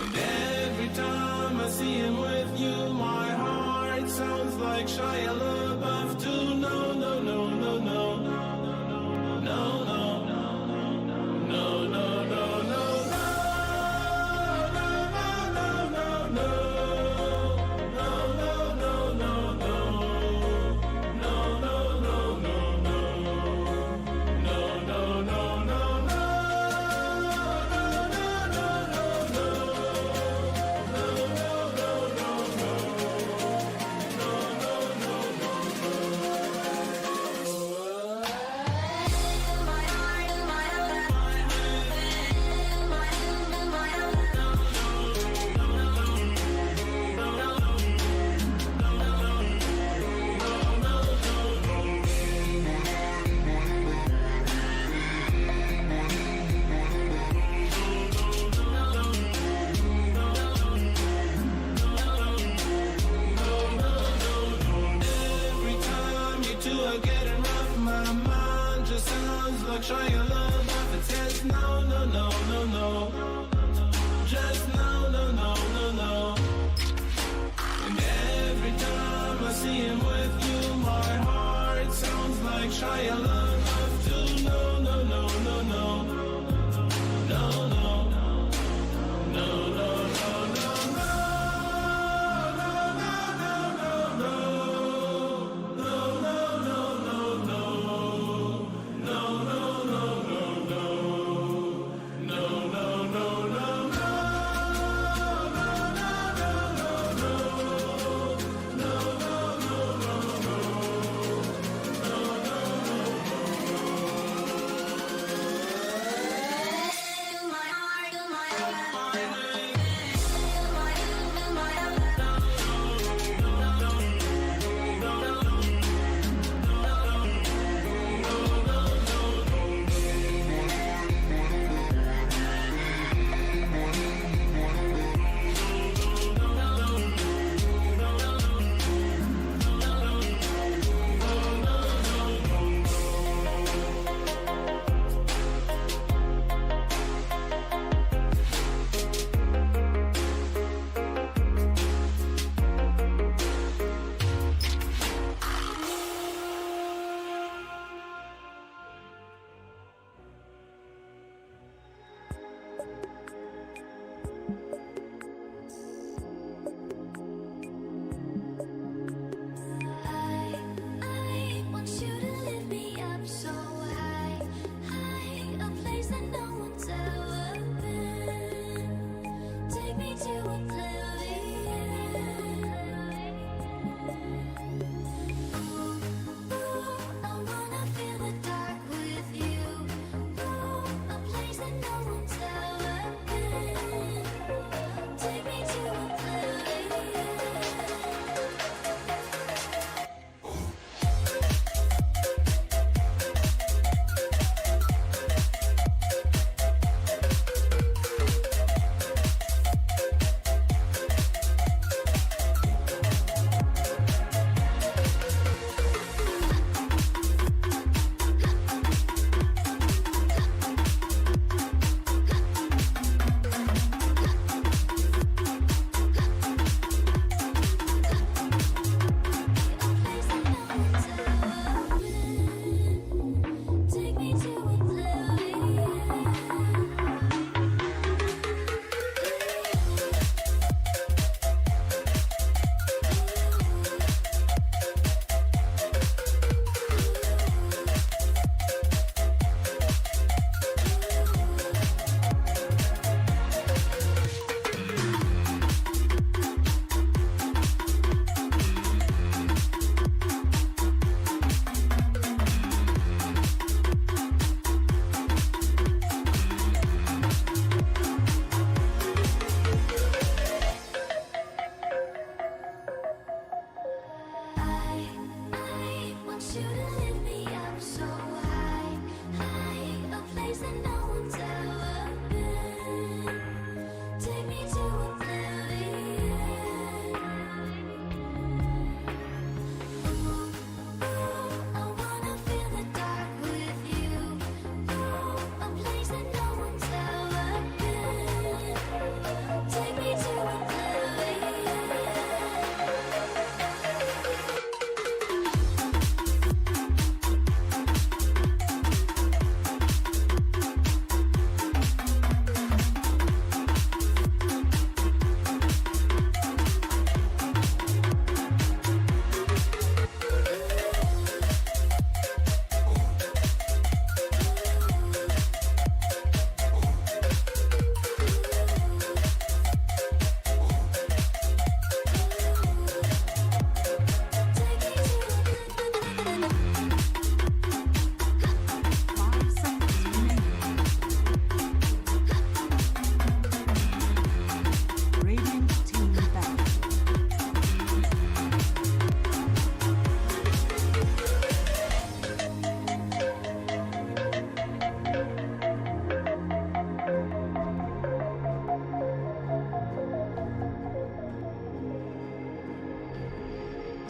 [SPEAKER 7] And every time I see him with you, my heart sounds like Shia LaBeouf too. No, no, no, no, no. No, no. No, no, no, no, no. No, no, no, no, no. No, no, no, no, no. No, no, no, no, no. No, no, no, no, no. Every time you two are getting rough, my mind just sounds like Shia LaBeouf. It says no, no, no, no, no. Just no, no, no, no, no. And every time I see him with you, my heart sounds like Shia LaBeouf too. No, no, no, no, no. No, no. No, no, no, no, no. No, no, no, no, no. No, no, no, no, no. No, no, no, no, no. No, no,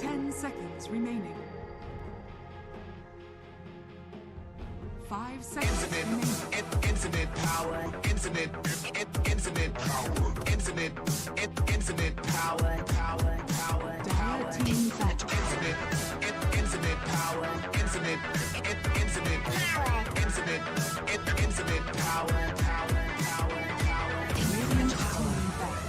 [SPEAKER 2] 10 seconds remaining. 5 seconds remaining.
[SPEAKER 7] Infinite power, infinite power, infinite power,
[SPEAKER 2] Dire team back.
[SPEAKER 7] infinite power, infinite power,
[SPEAKER 2] Radiant team back.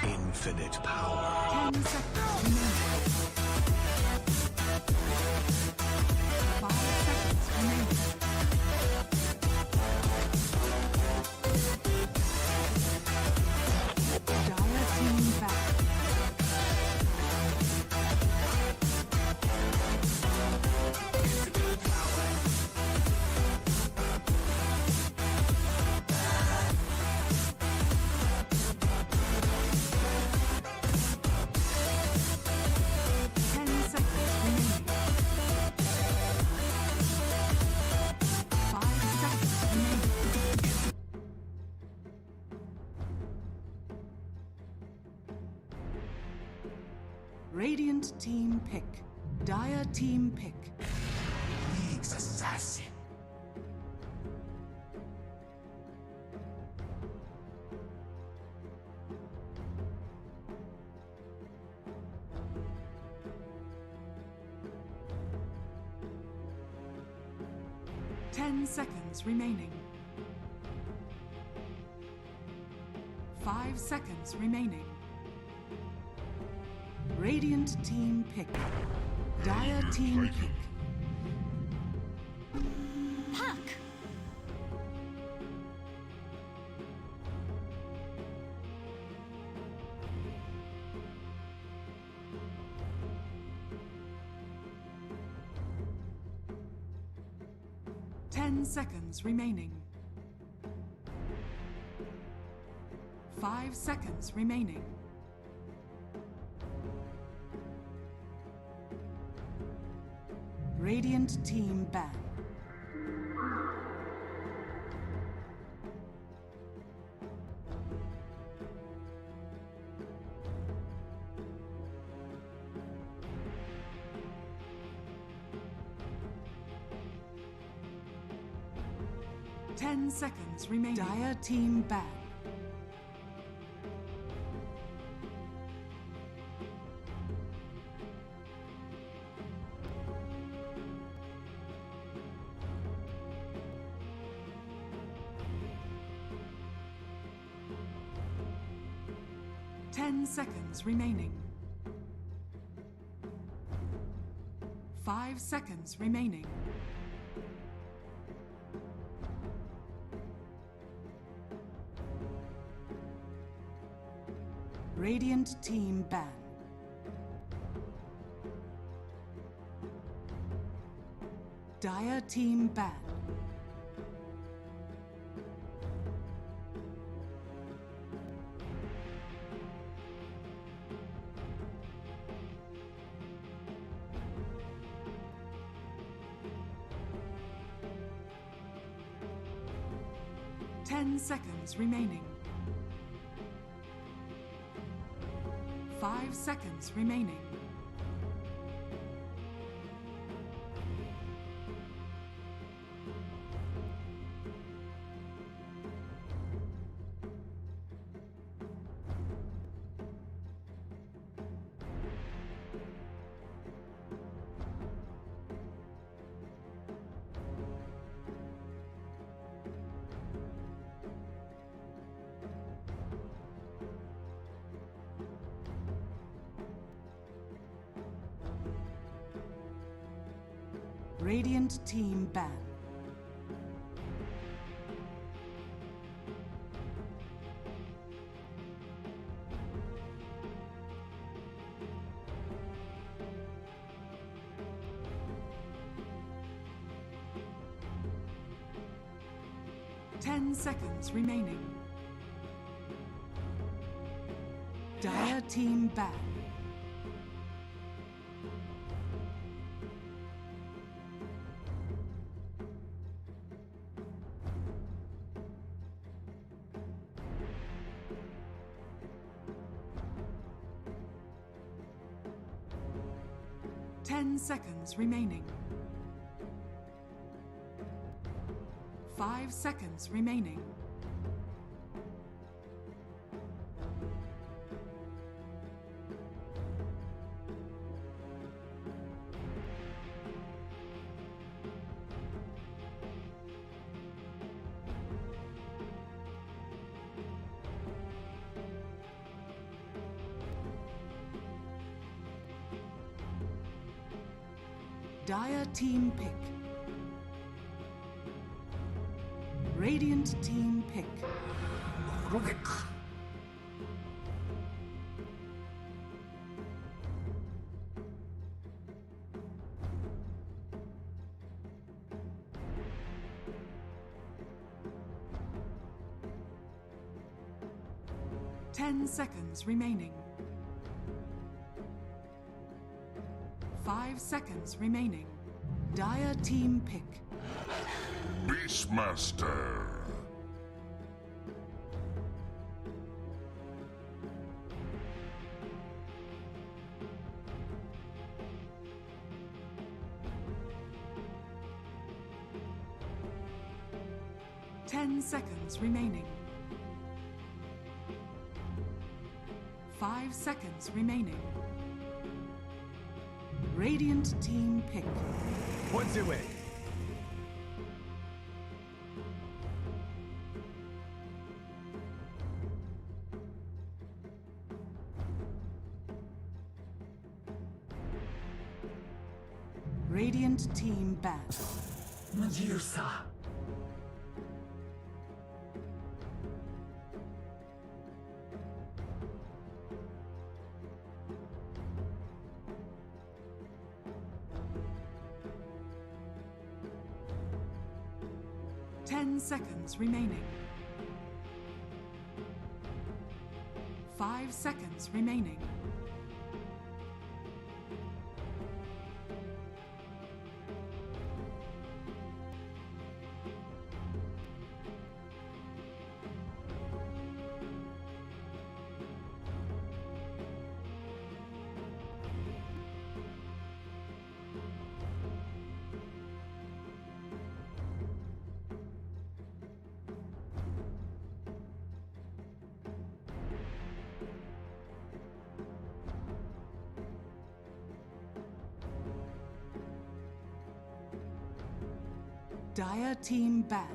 [SPEAKER 7] infinite power.
[SPEAKER 2] 10 seconds remaining. 5 seconds remaining. Dire team back. Radiant team pick. Dire team pick.
[SPEAKER 7] League's assassin.
[SPEAKER 2] Ten seconds remaining. 5 seconds remaining. Radiant team pick. Dire team pick.
[SPEAKER 1] Puck!
[SPEAKER 2] 10 seconds remaining. 5 seconds remaining. Radiant team ban. Ten seconds remaining. Dire team ban. Ten seconds remaining. 5 seconds remaining. Radiant team ban. Dire team ban. Ten seconds remaining. 5 seconds remaining. Radiant team ban. Ten seconds remaining. Dire team ban. 10 seconds remaining. 5 seconds remaining. Dire team pick. Radiant team pick.
[SPEAKER 4] Curcuit.
[SPEAKER 2] 10 seconds remaining. 5 seconds remaining. Dire team pick.
[SPEAKER 3] Beastmaster.
[SPEAKER 2] Ten seconds remaining. 5 seconds remaining. Radiant team pick.
[SPEAKER 4] What's the way?
[SPEAKER 2] Radiant team ban.
[SPEAKER 4] Medusa.
[SPEAKER 2] 10 seconds remaining. 5 seconds remaining. Dire team ban.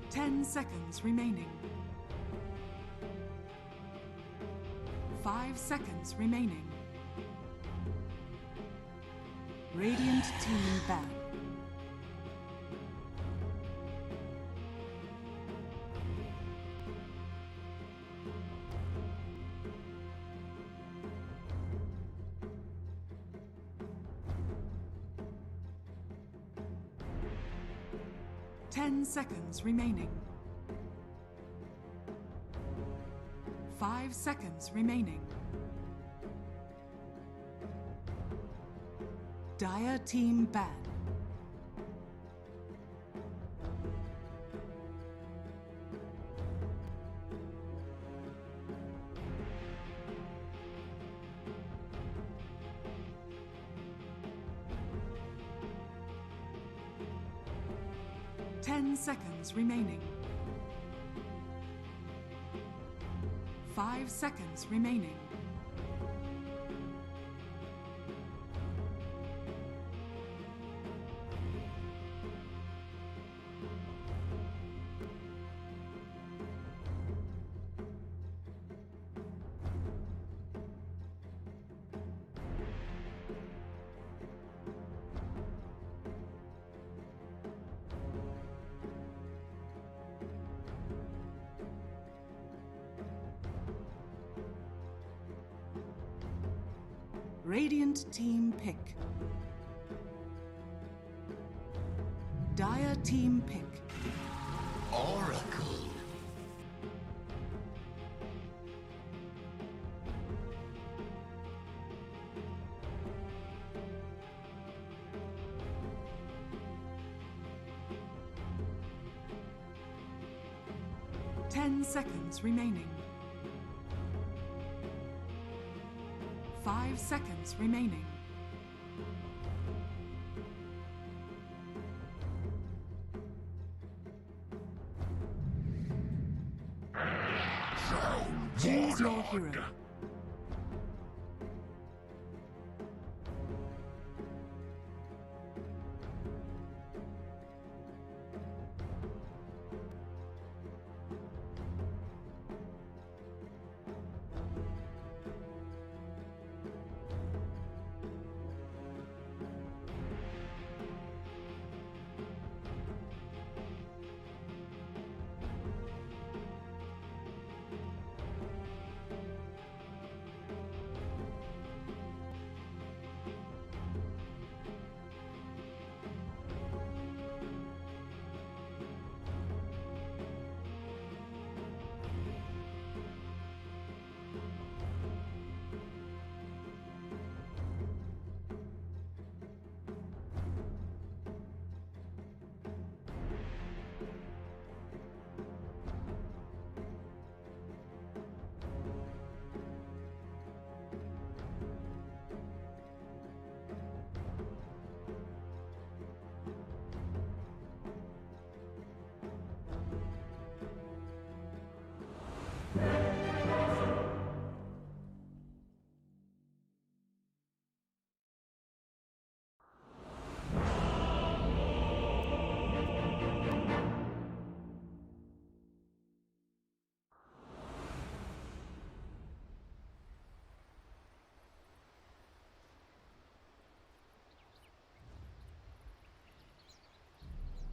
[SPEAKER 2] Ten seconds remaining. 5 seconds remaining. Radiant team ban. Ten seconds remaining. 5 seconds remaining. Dire team ban. Ten seconds remaining. 5 seconds remaining. Radiant team pick. Dire team pick.
[SPEAKER 3] Oracle.
[SPEAKER 2] 10 seconds remaining. 5 seconds remaining. Choose your hero.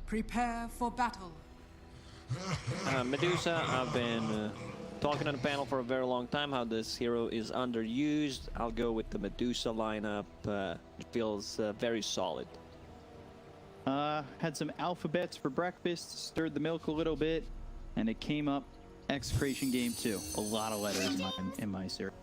[SPEAKER 2] Prepare for battle.
[SPEAKER 5] Medusa, I've been talking on the panel for a very long time how this hero is underused. I'll go with the Medusa lineup. It feels very solid.
[SPEAKER 6] Had some alphabets for breakfast, stirred the milk a little bit, and it came up Execration Game 2. A lot of letters in my series.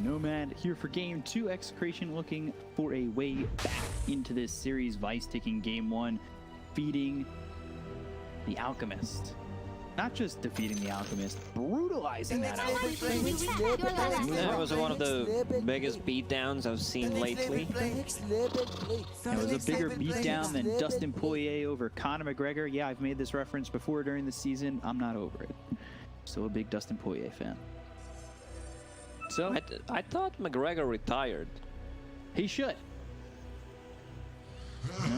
[SPEAKER 6] Nomad here for Game 2. Execration looking for a way back into this series. Vice taking Game 1, feeding the Alchemist. Not just defeating the Alchemist, brutalizing that Alchemist.
[SPEAKER 5] That was one of the biggest beatdowns I've seen lately.
[SPEAKER 6] It was a bigger beatdown than Dustin Poirier over Conor McGregor. Yeah, I've made this reference before during the season. I'm not over it. Still a big Dustin Poirier fan. So
[SPEAKER 5] I thought McGregor retired.
[SPEAKER 6] He should.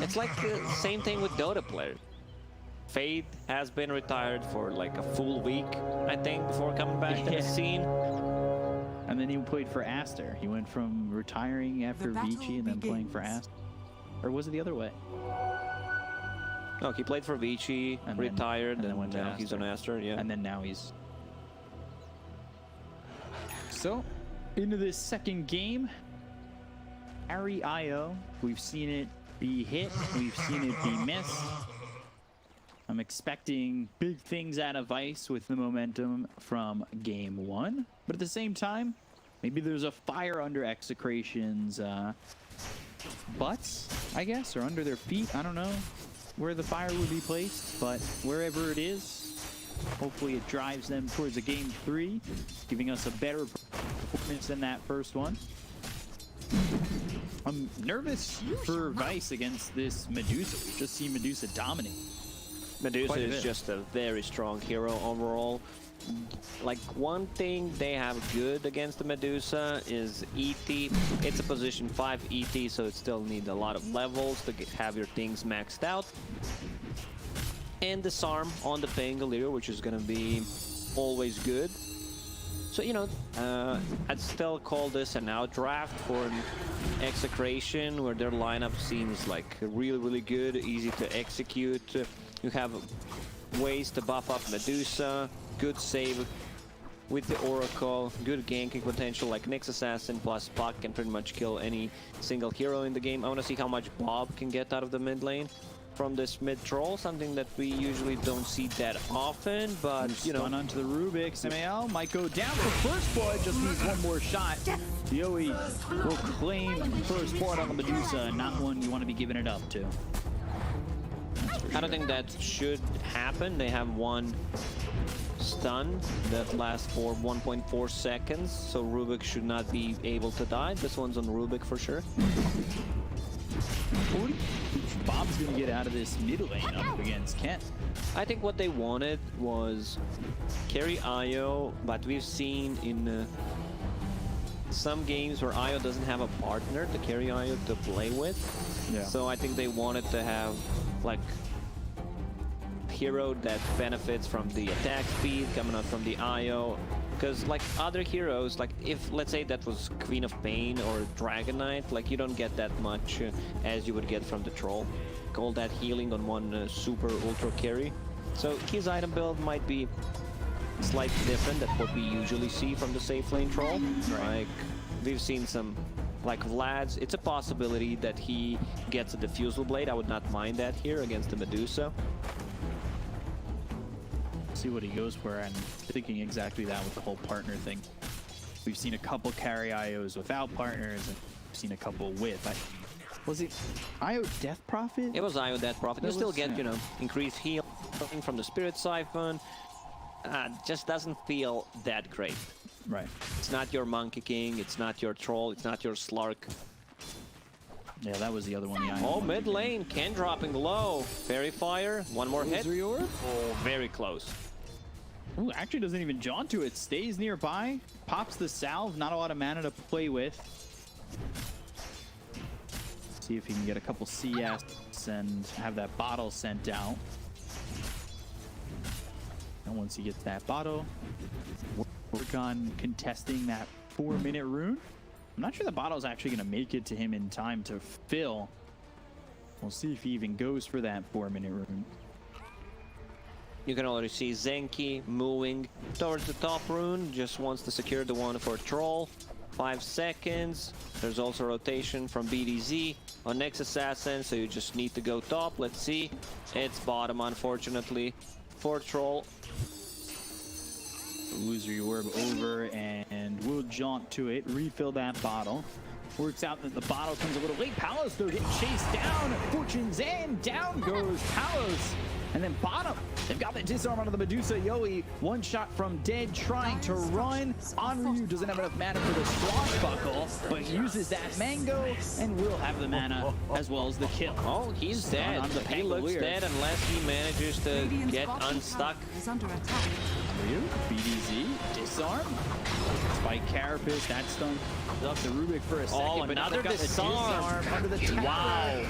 [SPEAKER 5] It's like the same thing with Dota players. Fade has been retired for like a full week, I think, before coming back to the scene.
[SPEAKER 6] And then he played for Aster. He went from retiring after Vici and then playing for Aster. Or was it the other way?
[SPEAKER 5] No, he played for Vici, and retired,
[SPEAKER 6] then went to
[SPEAKER 5] now he's on Aster, yeah.
[SPEAKER 6] And then now he's... So, into this second game, Ari IO. We've seen it be hit, we've seen it be missed. I'm expecting big things out of Vice with the momentum from Game 1. But at the same time, maybe there's a fire under Execration's butts, I guess, or under their feet. I don't know where the fire would be placed, but wherever it is, hopefully it drives them towards a Game 3, giving us a better performance than that first one. I'm nervous for Vice against this Medusa. We've just seen Medusa dominate.
[SPEAKER 5] Medusa is just a very strong hero overall. Like, one thing they have good against the Medusa is ET. It's a position 5 ET, so it still needs a lot of levels to have your things maxed out. And disarm on the Pangolier, which is going to be always good. So, you know, I'd still call this an outdraft for an Execration, where their lineup seems like really, really good, easy to execute. You have ways to buff up Medusa, good save with the Oracle, good ganking potential, like Nyx Assassin plus Puck can pretty much kill any single hero in the game. I want to see how much Bob can get out of the mid lane. from this mid troll, something that we usually don't see that often, but you know.
[SPEAKER 6] Stun onto the Rubik. Samael might go down for first blood, just needs one more shot. Yoey will claim first blood on the Medusa, not one you want to be giving it up to.
[SPEAKER 5] I don't think that should happen. They have one stun that lasts for 1.4 seconds, so Rubik should not be able to die. This one's on Rubik for sure.
[SPEAKER 6] Bob's gonna get out of this mid lane up against Kent.
[SPEAKER 5] I think what they wanted was carry Io, but we've seen in some games where Io doesn't have a partner to carry Io to play with.
[SPEAKER 6] Yeah.
[SPEAKER 5] So I think they wanted to have like hero that benefits from the attack speed coming out from the Io. Because like other heroes, like if let's say that was Queen of Pain or Dragon Knight, like you don't get that much as you would get from the Troll. All that healing on one super ultra carry. So his item build might be slightly different than what we usually see from the safe lane Troll.
[SPEAKER 6] Right.
[SPEAKER 5] Like we've seen some, like Vlad's, it's a possibility that he gets a Diffusal Blade. I would not mind that here against the Medusa.
[SPEAKER 6] See what he goes for, and thinking exactly that with the whole partner thing. We've seen a couple carry IOs without partners, and we've seen a couple with. Was it IO Death Prophet?
[SPEAKER 5] It was IO Death Prophet. You still get, you know, increased heal from the Spirit Siphon. Just doesn't feel that great.
[SPEAKER 6] Right.
[SPEAKER 5] It's not your Monkey King, it's not your Troll, it's not your Slark.
[SPEAKER 6] Yeah, that was the other one. The IO
[SPEAKER 5] Oh,
[SPEAKER 6] one.
[SPEAKER 5] mid lane, Ken dropping low. Fairy Fire, one more hit.
[SPEAKER 6] Illusory Orb?
[SPEAKER 5] Oh, very close.
[SPEAKER 6] Ooh, actually doesn't even jaunt to it. Stays nearby. Pops the salve. Not a lot of mana to play with. See if he can get a couple CS and have that bottle sent out. And once he gets that bottle, work on contesting that 4-minute rune. I'm not sure the bottle's actually going to make it to him in time to fill. We'll see if he even goes for that 4-minute rune.
[SPEAKER 5] You can already see Zenki moving towards the top rune, just wants to secure the one for Troll. 5 seconds. There's also rotation from BDZ on next assassin, so you just need to go top. Let's see. It's bottom, unfortunately, for Troll.
[SPEAKER 6] Illusory Orb over, and we'll jaunt to it, refill that bottle. Works out that the bottle comes a little late. Palos, though, getting chased down. Fortune's in. Down goes Palos. And then bottom, they've got the disarm onto the Medusa. Yoey, one shot from dead, trying to run. Onryu doesn't have enough mana for the swashbuckle, but uses that mango and will have the mana as well as the kill.
[SPEAKER 5] Oh, he's dead. He looks dead unless he manages to
[SPEAKER 2] Radiant's
[SPEAKER 5] get
[SPEAKER 2] bottom
[SPEAKER 5] unstuck.
[SPEAKER 2] tower is under attack.
[SPEAKER 6] BDZ, disarm. Spike Carapace, that stun up the Rubik for a second.
[SPEAKER 5] Oh,
[SPEAKER 6] but now
[SPEAKER 5] another
[SPEAKER 6] they've got the
[SPEAKER 5] disarm.
[SPEAKER 6] under the tower.
[SPEAKER 5] Wow.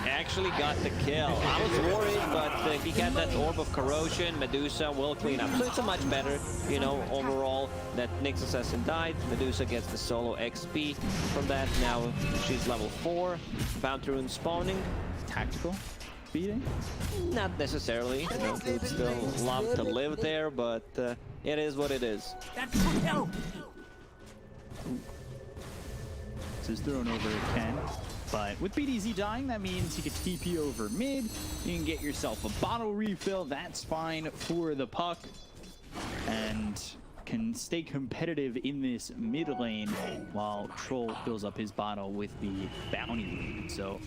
[SPEAKER 5] Actually got the kill. I was worried, but he had that Orb of Corrosion. Medusa will clean up. So it's a much better, you know, overall that Nyx Assassin died. Medusa gets the solo XP from that. Now she's level 4. Bounty Rune spawning.
[SPEAKER 6] Tactical beating?
[SPEAKER 5] Not necessarily. You know, would still love to live there, but it is what it is.
[SPEAKER 2] That should help.
[SPEAKER 6] This is thrown over at Ken. But with BDZ dying, that means he could TP over mid. You can get yourself a bottle refill. That's fine for the puck. And can stay competitive in this mid lane while Troll fills up his bottle with the bounty rune. So,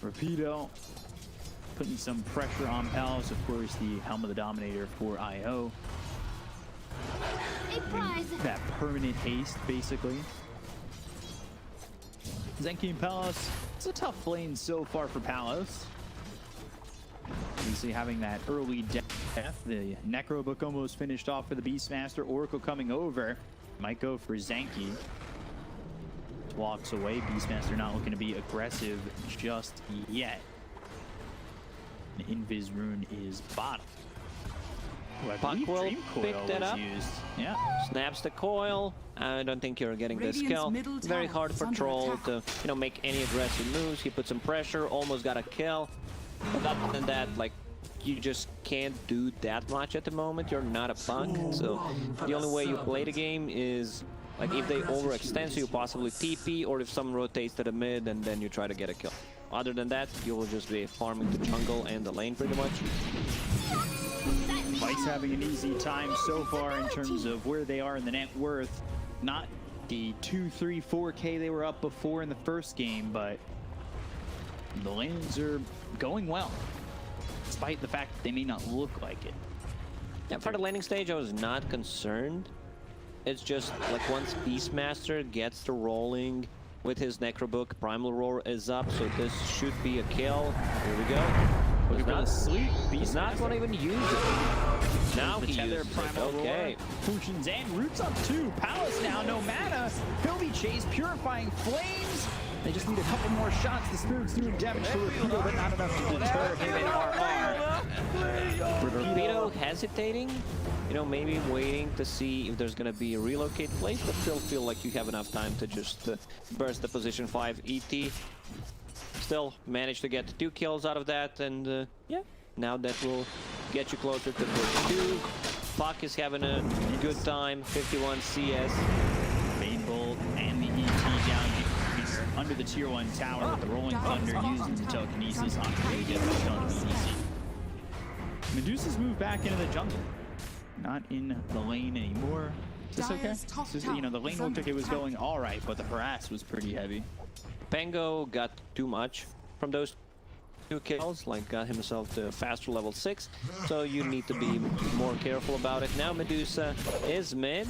[SPEAKER 6] Rapido putting some pressure on Palos. Of course, the Helm of the Dominator for IO.
[SPEAKER 1] A prize.
[SPEAKER 6] That permanent haste, basically. Zenki and Palos, it's a tough lane so far for Palos. Obviously having that early death. The Necro book almost finished off for the Beastmaster. Oracle coming over. Might go for Zenki. Walks away. Beastmaster not looking to be aggressive just yet. And Invis Rune is bottom.
[SPEAKER 5] Puck will pick that up.
[SPEAKER 6] Used. Yeah.
[SPEAKER 5] Snaps the coil. I don't think you're getting this
[SPEAKER 2] Radiant's
[SPEAKER 5] kill.
[SPEAKER 2] middle
[SPEAKER 5] Very
[SPEAKER 2] tower
[SPEAKER 5] hard
[SPEAKER 2] is
[SPEAKER 5] for
[SPEAKER 2] under
[SPEAKER 5] Troll
[SPEAKER 2] attack.
[SPEAKER 5] to, you know, make any aggressive moves. He put some pressure, almost got a kill. But other than that, like, you just can't do that much at the moment. You're not a punk. So the only way you play the game is, like, if they overextend, so you possibly TP, or if someone rotates to the mid, and then you try to get a kill. other than that, you will just be farming the jungle and the lane pretty much.
[SPEAKER 6] Vice having an easy time so far in terms of where they are in the net worth. Not the 2, 3, 4K they were up before in the first game, but the lanes are going well, despite the fact that they may not look like it.
[SPEAKER 5] Yeah, for the laning stage, I was not concerned. It's just like once Beastmaster gets to rolling with his Necrobook, Primal Roar is up, so this should be a kill. Here we go. Was not asleep. He's not going to even use it. Now
[SPEAKER 6] the
[SPEAKER 5] he
[SPEAKER 6] tether,
[SPEAKER 5] uses
[SPEAKER 6] Primal
[SPEAKER 5] it. Okay.
[SPEAKER 6] Roar. Fortune's and Roots up 2. Palace now, no mana. Filthy Chase, Purifying Flames. They just need a couple more shots. The Spirit's doing damage to Rapido, but not enough to deter him in RR.
[SPEAKER 5] Rapido hesitating, you know, maybe waiting to see if there's gonna be a relocate place, but still feel like you have enough time to just burst the position 5 ET. Still managed to get 2 kills out of that, and yeah, now that will get you closer to push 2. Puck is having a good time, 51 CS.
[SPEAKER 6] Bane Bolt and the ET down. He's under the tier 1 tower with the Rolling Thunder using the telekinesis on to get pushed on the easy. Medusa's moved back into the jungle. Not in the lane anymore. Is this okay? You know, the lane looked like it was going all right, but the harass was pretty heavy.
[SPEAKER 5] Pango got too much from those 2 kills, like got himself to faster level 6, so you need to be more careful about it. Now Medusa is mid.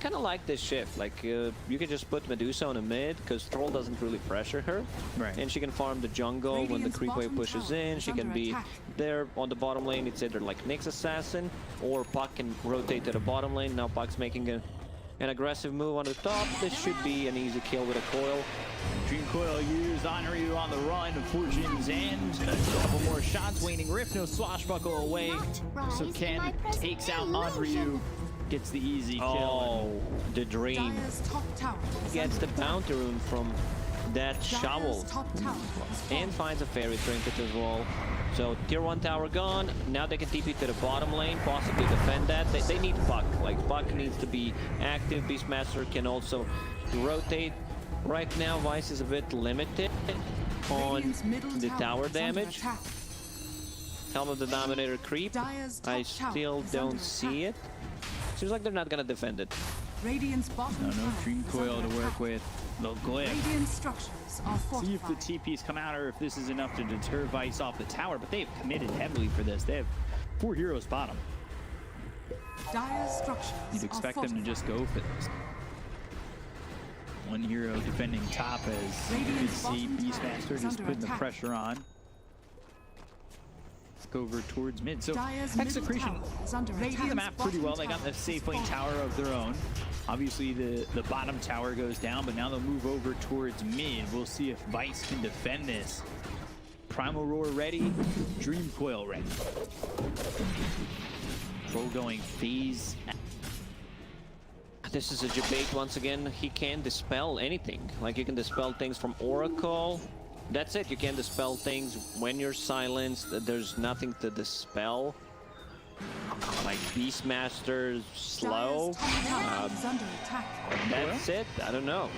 [SPEAKER 5] Kind of like this shift, like you can just put Medusa on a mid because Troll doesn't really pressure her,
[SPEAKER 6] right?
[SPEAKER 5] And she can farm the jungle when the creep wave pushes in. She can be there on the bottom lane. It's either like Nyx Assassin or Puck can rotate to the bottom lane. Now Puck's making an aggressive move on the top. This should be an easy kill with a coil.
[SPEAKER 6] Dream Coil used, Onryu on the run, Fortune's End, a couple more shots, Waning Rift, no swashbuckle away, so Ken takes out Onryu, gets the easy kill.
[SPEAKER 5] Oh, the dream. Gets the bounty rune from that shovel and finds a fairy trinket as well. So tier 1 tower gone. Now they can TP to the bottom lane, possibly defend that. They need Puck. Like Puck needs to be active. Beastmaster can also rotate. Right now Vice is a bit limited on the tower damage. Helm of the Dominator creep. I still don't see it. Seems like they're not gonna defend it.
[SPEAKER 6] No Dream Coil to work with. They'll glyph. See if the TPs come out or if this is enough to deter Vice off the tower, but they've committed heavily for this. They have 4 heroes bottom. You'd expect them to just go for this. 1 hero defending top as you can see Beastmaster just putting the pressure on. Let's go over towards mid. So EXECRATION, they do the map pretty well. They got the safe lane tower of their own. Obviously the bottom tower goes down, but now they'll move over towards mid. We'll see if Vice can defend this. Primal Roar ready, Dream Coil ready. Troll going phase.
[SPEAKER 5] This is a debate once again. He can dispel anything. Like you can dispel things from Oracle. That's it. You can dispel things when you're silenced. There's nothing to dispel. Like Beastmaster slow. That's it. I don't know.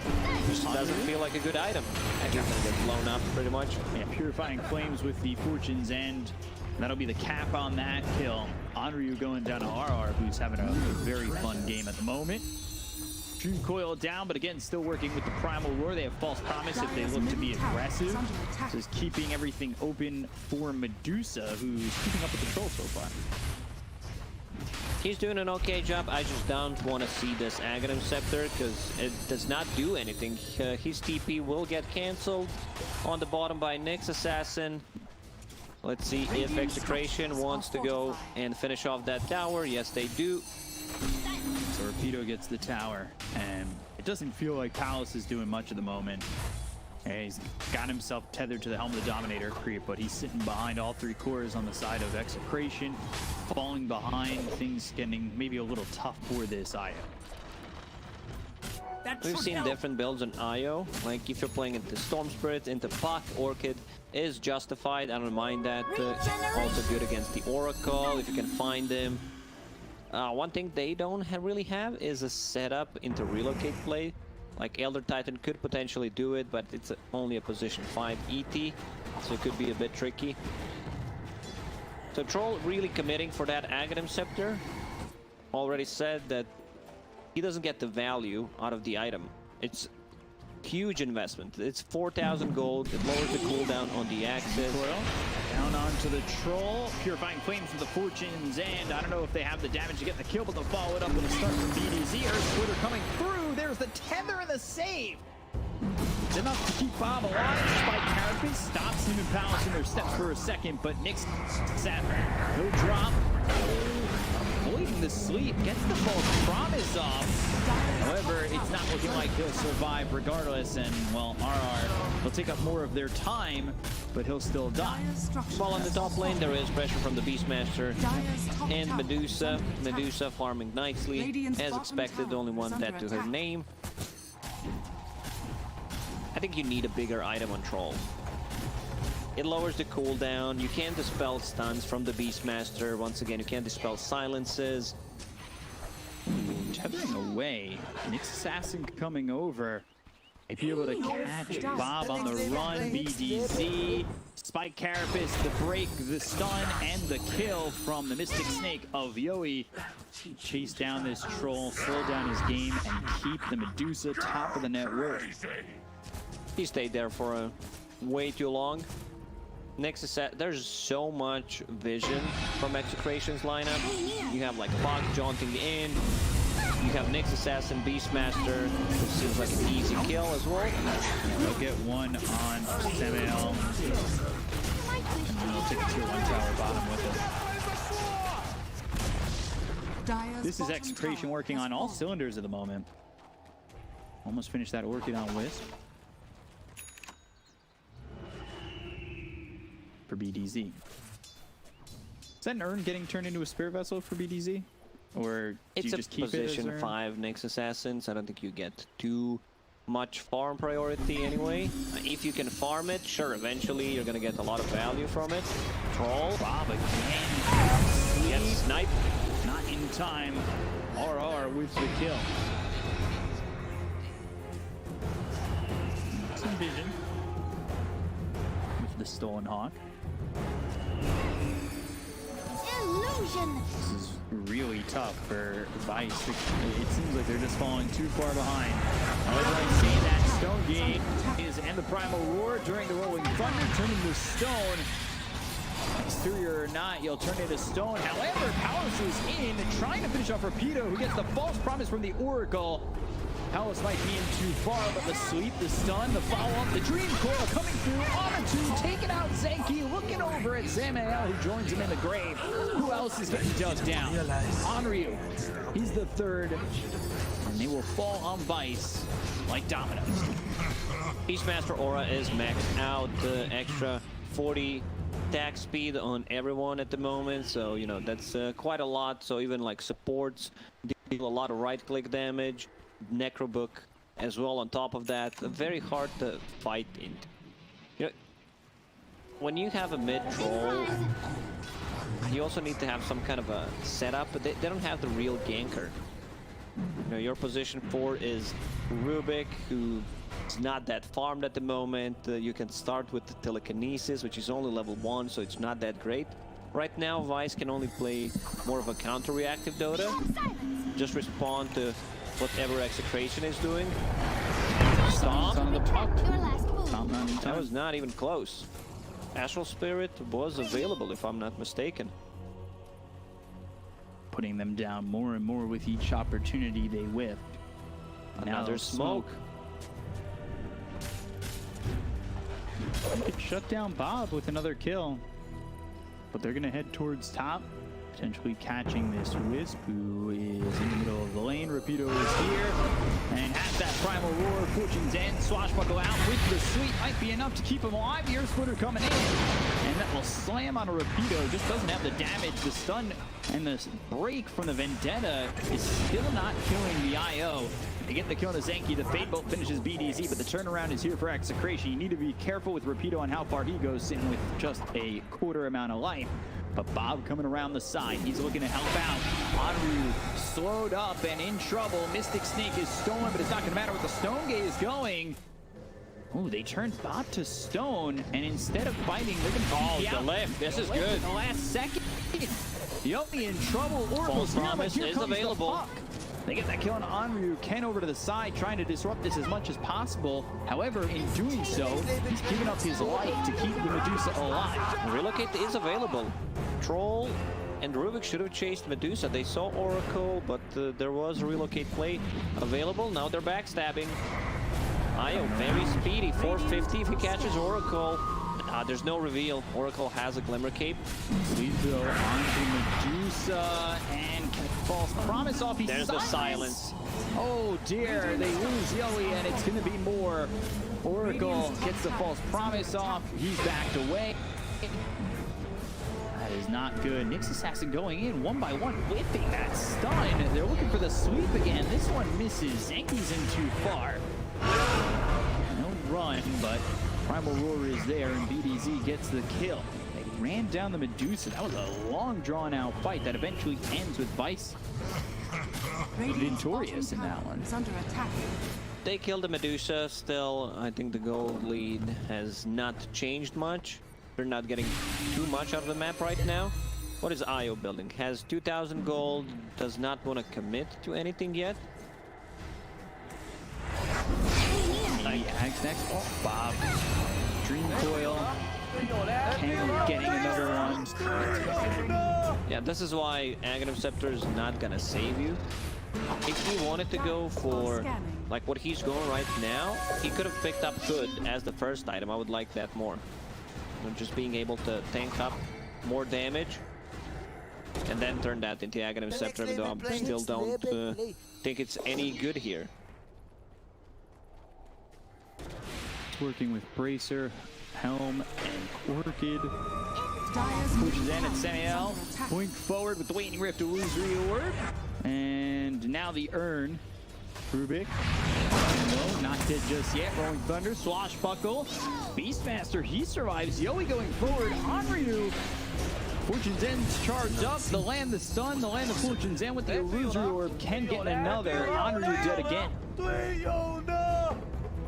[SPEAKER 5] Just doesn't feel like a good item. I think it's gonna get blown up pretty much.
[SPEAKER 6] Yeah, Purifying Flames with the Fortune's End. That'll be the cap on that kill. Onryu going down to RR, who's having a very fun game at the moment. Dream Coil down, but again, still working with the Primal Roar. They have False Promise if they look to be aggressive. Just keeping everything open for Medusa, who's keeping up with the Troll so far.
[SPEAKER 5] He's doing an okay job. I just don't want to see this Aghanim Scepter because it does not do anything. His TP will get cancelled on the bottom by Nyx Assassin. Let's see if EXECRATION wants to go and finish off that tower. Yes, they do.
[SPEAKER 6] So Rapido gets the tower, and it doesn't feel like Palace is doing much at the moment. And he's got himself tethered to the Helm of the Dominator creep, but he's sitting behind all 3 cores on the side of EXECRATION, falling behind, things getting maybe a little tough for this IO.
[SPEAKER 5] We've seen different builds on IO. Like if you're playing into Storm Spirit, into Puck, Orchid is justified. I don't mind that. Also good against the Oracle if you can find them. One thing they don't really have is a setup into relocate play. Like Elder Titan could potentially do it, but it's only a position 5 ET, so it could be a bit tricky. So Troll really committing for that Aghanim Scepter. Already said that he doesn't get the value out of the item. It's huge investment. It's 4,000 gold. It lowers the cooldown on the Axis.
[SPEAKER 6] Down onto the Troll. Purifying Flames from the Fortune's End. I don't know if they have the damage to get the kill, but they'll follow it up with a start from BDZ. Earth Splitter coming through. There's the tether and the save. It's enough to keep Bob alive. Spike Carapace stops him and Palace in their steps for a second, but Nick's set. No drop. Avoiding the sleep. Gets the false promise off. However, it's not looking like he'll survive regardless, and, well, RR will take up more of their time, but he'll still die.
[SPEAKER 5] Well, on the top lane, there is pressure from the Beastmaster and Medusa. Medusa farming nicely. As expected, only one dead to her name. I think you need a bigger item on Troll. It lowers the cooldown. You can't dispel stuns from the Beastmaster. Once again, you can't dispel silences.
[SPEAKER 6] Tethering away. Nick's Assassin coming over. If you're able to catch Bob on the run, BDZ, Spike Carapace, the break, the stun, and the kill from the Mystic Snake of Yoi. Chase down this Troll, slow down his game, and keep the Medusa top of the net worth.
[SPEAKER 5] He stayed there for way too long. Next, there's so much vision from EXECRATION's lineup. You have like Fox jaunting in. You have Nyx Assassin, Beastmaster, which seems like an easy kill as well.
[SPEAKER 6] They'll get one on Samael. And they'll take a tier 1 tower bottom with it. This is EXECRATION working on all cylinders at the moment. Almost finished that Orchid on Wisp. For BDZ. Is that an urn getting turned into a spirit vessel for BDZ? Or do
[SPEAKER 5] it's
[SPEAKER 6] you just keep it as
[SPEAKER 5] position
[SPEAKER 6] urn?
[SPEAKER 5] 5 Nyx Assassins. I don't think you get too much farm priority anyway. If you can farm it, sure, eventually you're gonna get a lot of value from it. Troll.
[SPEAKER 6] Bob again.
[SPEAKER 5] Yes, snipe.
[SPEAKER 6] Not in time. RR with the kill. Some vision. With the Stolen Hawk.
[SPEAKER 1] Illusion.
[SPEAKER 6] This is really tough for Vice. It seems like they're just falling too far behind. However, I see that Stone Gate is and the Primal Roar during the Rolling Thunder, turning to stone. Exterior or not, you'll turn it to stone. However, Palace is in, trying to finish off Rapido, who gets the false promise from the Oracle. Palace might be in too far, but the sweep, the stun, the follow-up, the Dream Coil coming through. Onto taking out Zenki, looking over at Samael, who joins him in the grave. Who else is getting dug down? Onryu. He's the third, and they will fall on Vice like dominoes.
[SPEAKER 5] Beastmaster Aura is maxed out. Extra 40 attack speed on everyone at the moment, so you know that's quite a lot. So even like supports deal a lot of right-click damage. Necrobook as well on top of that. Very hard to fight into. You know, when you have a mid troll, you also need to have some kind of a setup, but they don't have the real ganker. You know, your position 4 is Rubik, who is not that farmed at the moment. You can start with the telekinesis, which is only level 1, so it's not that great. Right now, Vice can only play more of a counter-reactive Dota. Just respond to whatever EXECRATION is doing. Stomp on the puck. That was not even close. Astral Spirit was available, if I'm not mistaken.
[SPEAKER 6] Putting them down more and more with each opportunity they whip.
[SPEAKER 5] Now there's smoke.
[SPEAKER 6] They could shut down Bob with another kill. But they're going to head towards top. Potentially catching this Wisp, who is in the middle of the lane. Rapido is here and has that Primal Roar. Fortune's End, swashbuckle out with the sweep. Might be enough to keep him alive. The Earth Splitter coming in, and that will slam on a Rapido. Just doesn't have the damage. The stun and the break from the Vendetta is still not killing the IO. They get the kill to Zenki. The Fade Bolt finishes BDZ, but the turnaround is here for EXECRATION. You need to be careful with Rapido on how far he goes, sitting with just a quarter amount of life. But Bob coming around the side. He's looking to help out. Anryu slowed up and in trouble. Mystic Snake is stolen, but it's not going to matter what the Stone Gaze is going. Oh, they turned Bob to stone, and instead of fighting, they're going to
[SPEAKER 5] the lift. This is good.
[SPEAKER 6] In the last second. Yomi in trouble. Oracle's here, but here
[SPEAKER 5] is
[SPEAKER 6] comes
[SPEAKER 5] available.
[SPEAKER 6] the puck. They get that kill on Anryu. Ken over to the side, trying to disrupt this as much as possible. However, in doing so, he's giving up his life to keep the Medusa alive.
[SPEAKER 5] Relocate is available. Troll and Rubik should have chased Medusa. They saw Oracle, but there was a relocate play available. Now they're backstabbing. Io, very speedy, 450 if he catches Oracle. There's no reveal. Oracle has a Glimmer Cape.
[SPEAKER 6] Lead though onto Medusa and can false promise off.
[SPEAKER 5] There's the silence.
[SPEAKER 6] Oh dear, they lose Yoey and it's going to be more. Oracle gets the false promise off. He's backed away. That is not good. Nyx Assassin going in one by one, whipping that stun. They're looking for the sweep again. This one misses. Zenki's in too far. No run, but Primal Roar is there, and BDZ gets the kill. They ran down the Medusa. That was a long, drawn-out fight that eventually ends with Vice victorious in that one.
[SPEAKER 2] Is under attack.
[SPEAKER 5] They killed the Medusa. Still, I think the gold lead has not changed much. They're not getting too much out of the map right now. What is Io building? Has 2,000 gold, does not want to commit to anything yet.
[SPEAKER 6] Ags next. Oh, Bob. Dream Coil. Ken getting another one.
[SPEAKER 5] Yeah, this is why Aghanim Scepter is not gonna save you. If he wanted to go for like what he's going right now, he could have picked up Good as the first item. I would like that more. You know, just being able to tank up more damage and then turn that into Aghanim Scepter, though I still don't think it's any good here.
[SPEAKER 6] Working with Bracer, Helm, and Curcuit.
[SPEAKER 2] Dyer's
[SPEAKER 6] Pushes in
[SPEAKER 2] middle
[SPEAKER 6] at
[SPEAKER 2] tower is
[SPEAKER 6] Semiel.
[SPEAKER 2] under attack.
[SPEAKER 6] Point forward with the Waning Rift illusory orb. And now the urn. Rubik. No, not dead just yet. Rolling Thunder, Swashbuckle. Beastmaster, he survives. Yoey going forward. Anryu. Fortune's End's charged up. The land, the stun, the land of Fortune's End with the illusory orb. Ken getting another. Anryu dead again.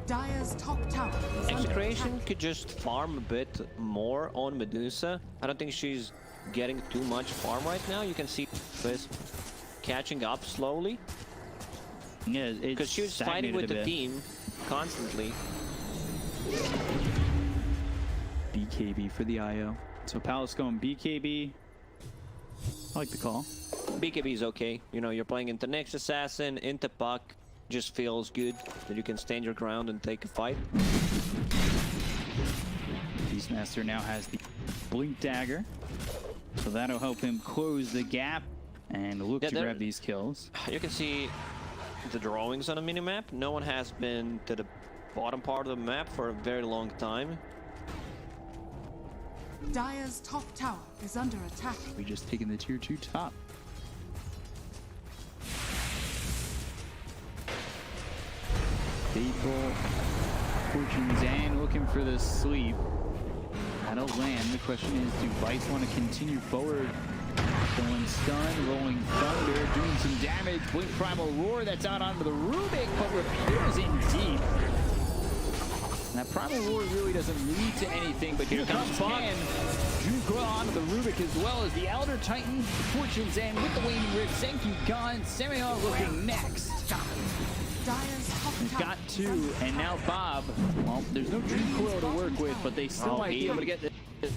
[SPEAKER 2] Dyer's top tower is under
[SPEAKER 5] EXECRATION
[SPEAKER 2] attack.
[SPEAKER 5] could just farm a bit more on Medusa. I don't think she's getting too much farm right now. You can see this catching up slowly.
[SPEAKER 6] Yeah,
[SPEAKER 5] Because she was fighting with the team constantly.
[SPEAKER 6] BKB for the IO. So Palace going BKB. I like the call.
[SPEAKER 5] BKB is okay. You know, you're playing into Nyx Assassin, into Puck. Just feels good that you can stand your ground and take a fight.
[SPEAKER 6] Beastmaster now has the Blink Dagger. So that'll help him close the gap and look to grab these kills.
[SPEAKER 5] You can see the drawings on the minimap. No one has been to the bottom part of the map for a very long time.
[SPEAKER 2] Dyer's top tower is under attack.
[SPEAKER 6] We just taken the tier 2 top. Staple, Fortune's End looking for the sleep. That'll land. The question is, do Vice want to continue forward? Going stun, rolling thunder, doing some damage. Blink Primal Roar, that's out onto the Rubik, but Repeater's in deep. And that Primal Roar really doesn't lead to anything, but here comes Ken. Drew Coil onto the Rubik as well as the Elder Titan. Fortune's End with the Waning Rift. Zenki gone. Semiel looking next.
[SPEAKER 2] Dyer's top
[SPEAKER 6] We've
[SPEAKER 2] tower
[SPEAKER 6] got
[SPEAKER 2] is
[SPEAKER 6] two,
[SPEAKER 2] under
[SPEAKER 6] and now Bob. Well, there's no Dream Coil to work with, but they still might be able to get the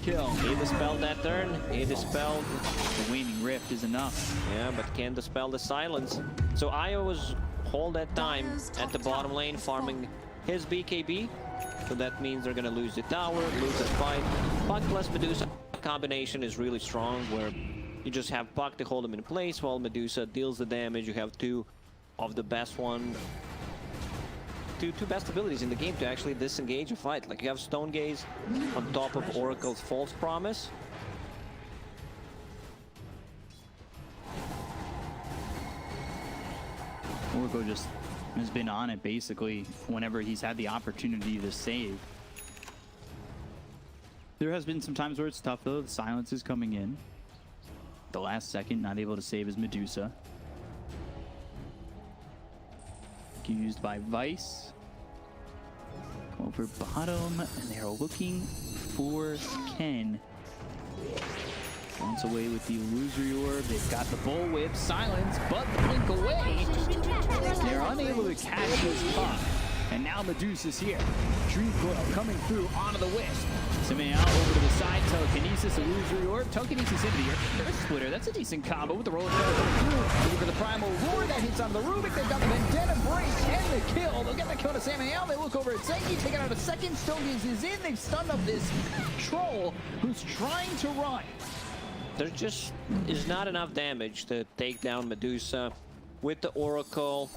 [SPEAKER 6] kill.
[SPEAKER 5] He dispelled that turn. He dispelled.
[SPEAKER 6] The Waning Rift is enough.
[SPEAKER 5] Yeah, but can't dispel the silence. So Io was whole that time at the bottom lane farming his BKB. So that means they're gonna lose the tower, lose the fight. Puck plus Medusa combination is really strong, where you just have Puck to hold him in place while Medusa deals the damage. You have two of the best two best abilities in the game to actually disengage a fight. Like you have Stone Gaze on top of Oracle's False Promise.
[SPEAKER 6] Oracle just has been on it basically whenever he's had the opportunity to save. There has been some times where it's tough though. The silence is coming in. the last second, not able to save his Medusa. Used by Vice. Come over bottom, and they're looking for Ken. Runs away with the illusory orb. They've got the bull whip, silence, but the blink away. They're unable to catch this puck. And now Medusa's here. Dream Coil coming through onto the Wisp. Sameo over to the side, telekinesis, illusory orb, telekinesis into the Earth Splitter. That's a decent combo with the roller coaster coming through. Over to the Primal Roar, that hits onto the Rubik. They've got the Vendetta break and the kill. They'll get the kill to Sameo. They look over at Senki, taking out a second. Stonegaze is in. They've stunned up this troll who's trying to run.
[SPEAKER 5] There just is not enough damage to take down Medusa with the Oracle.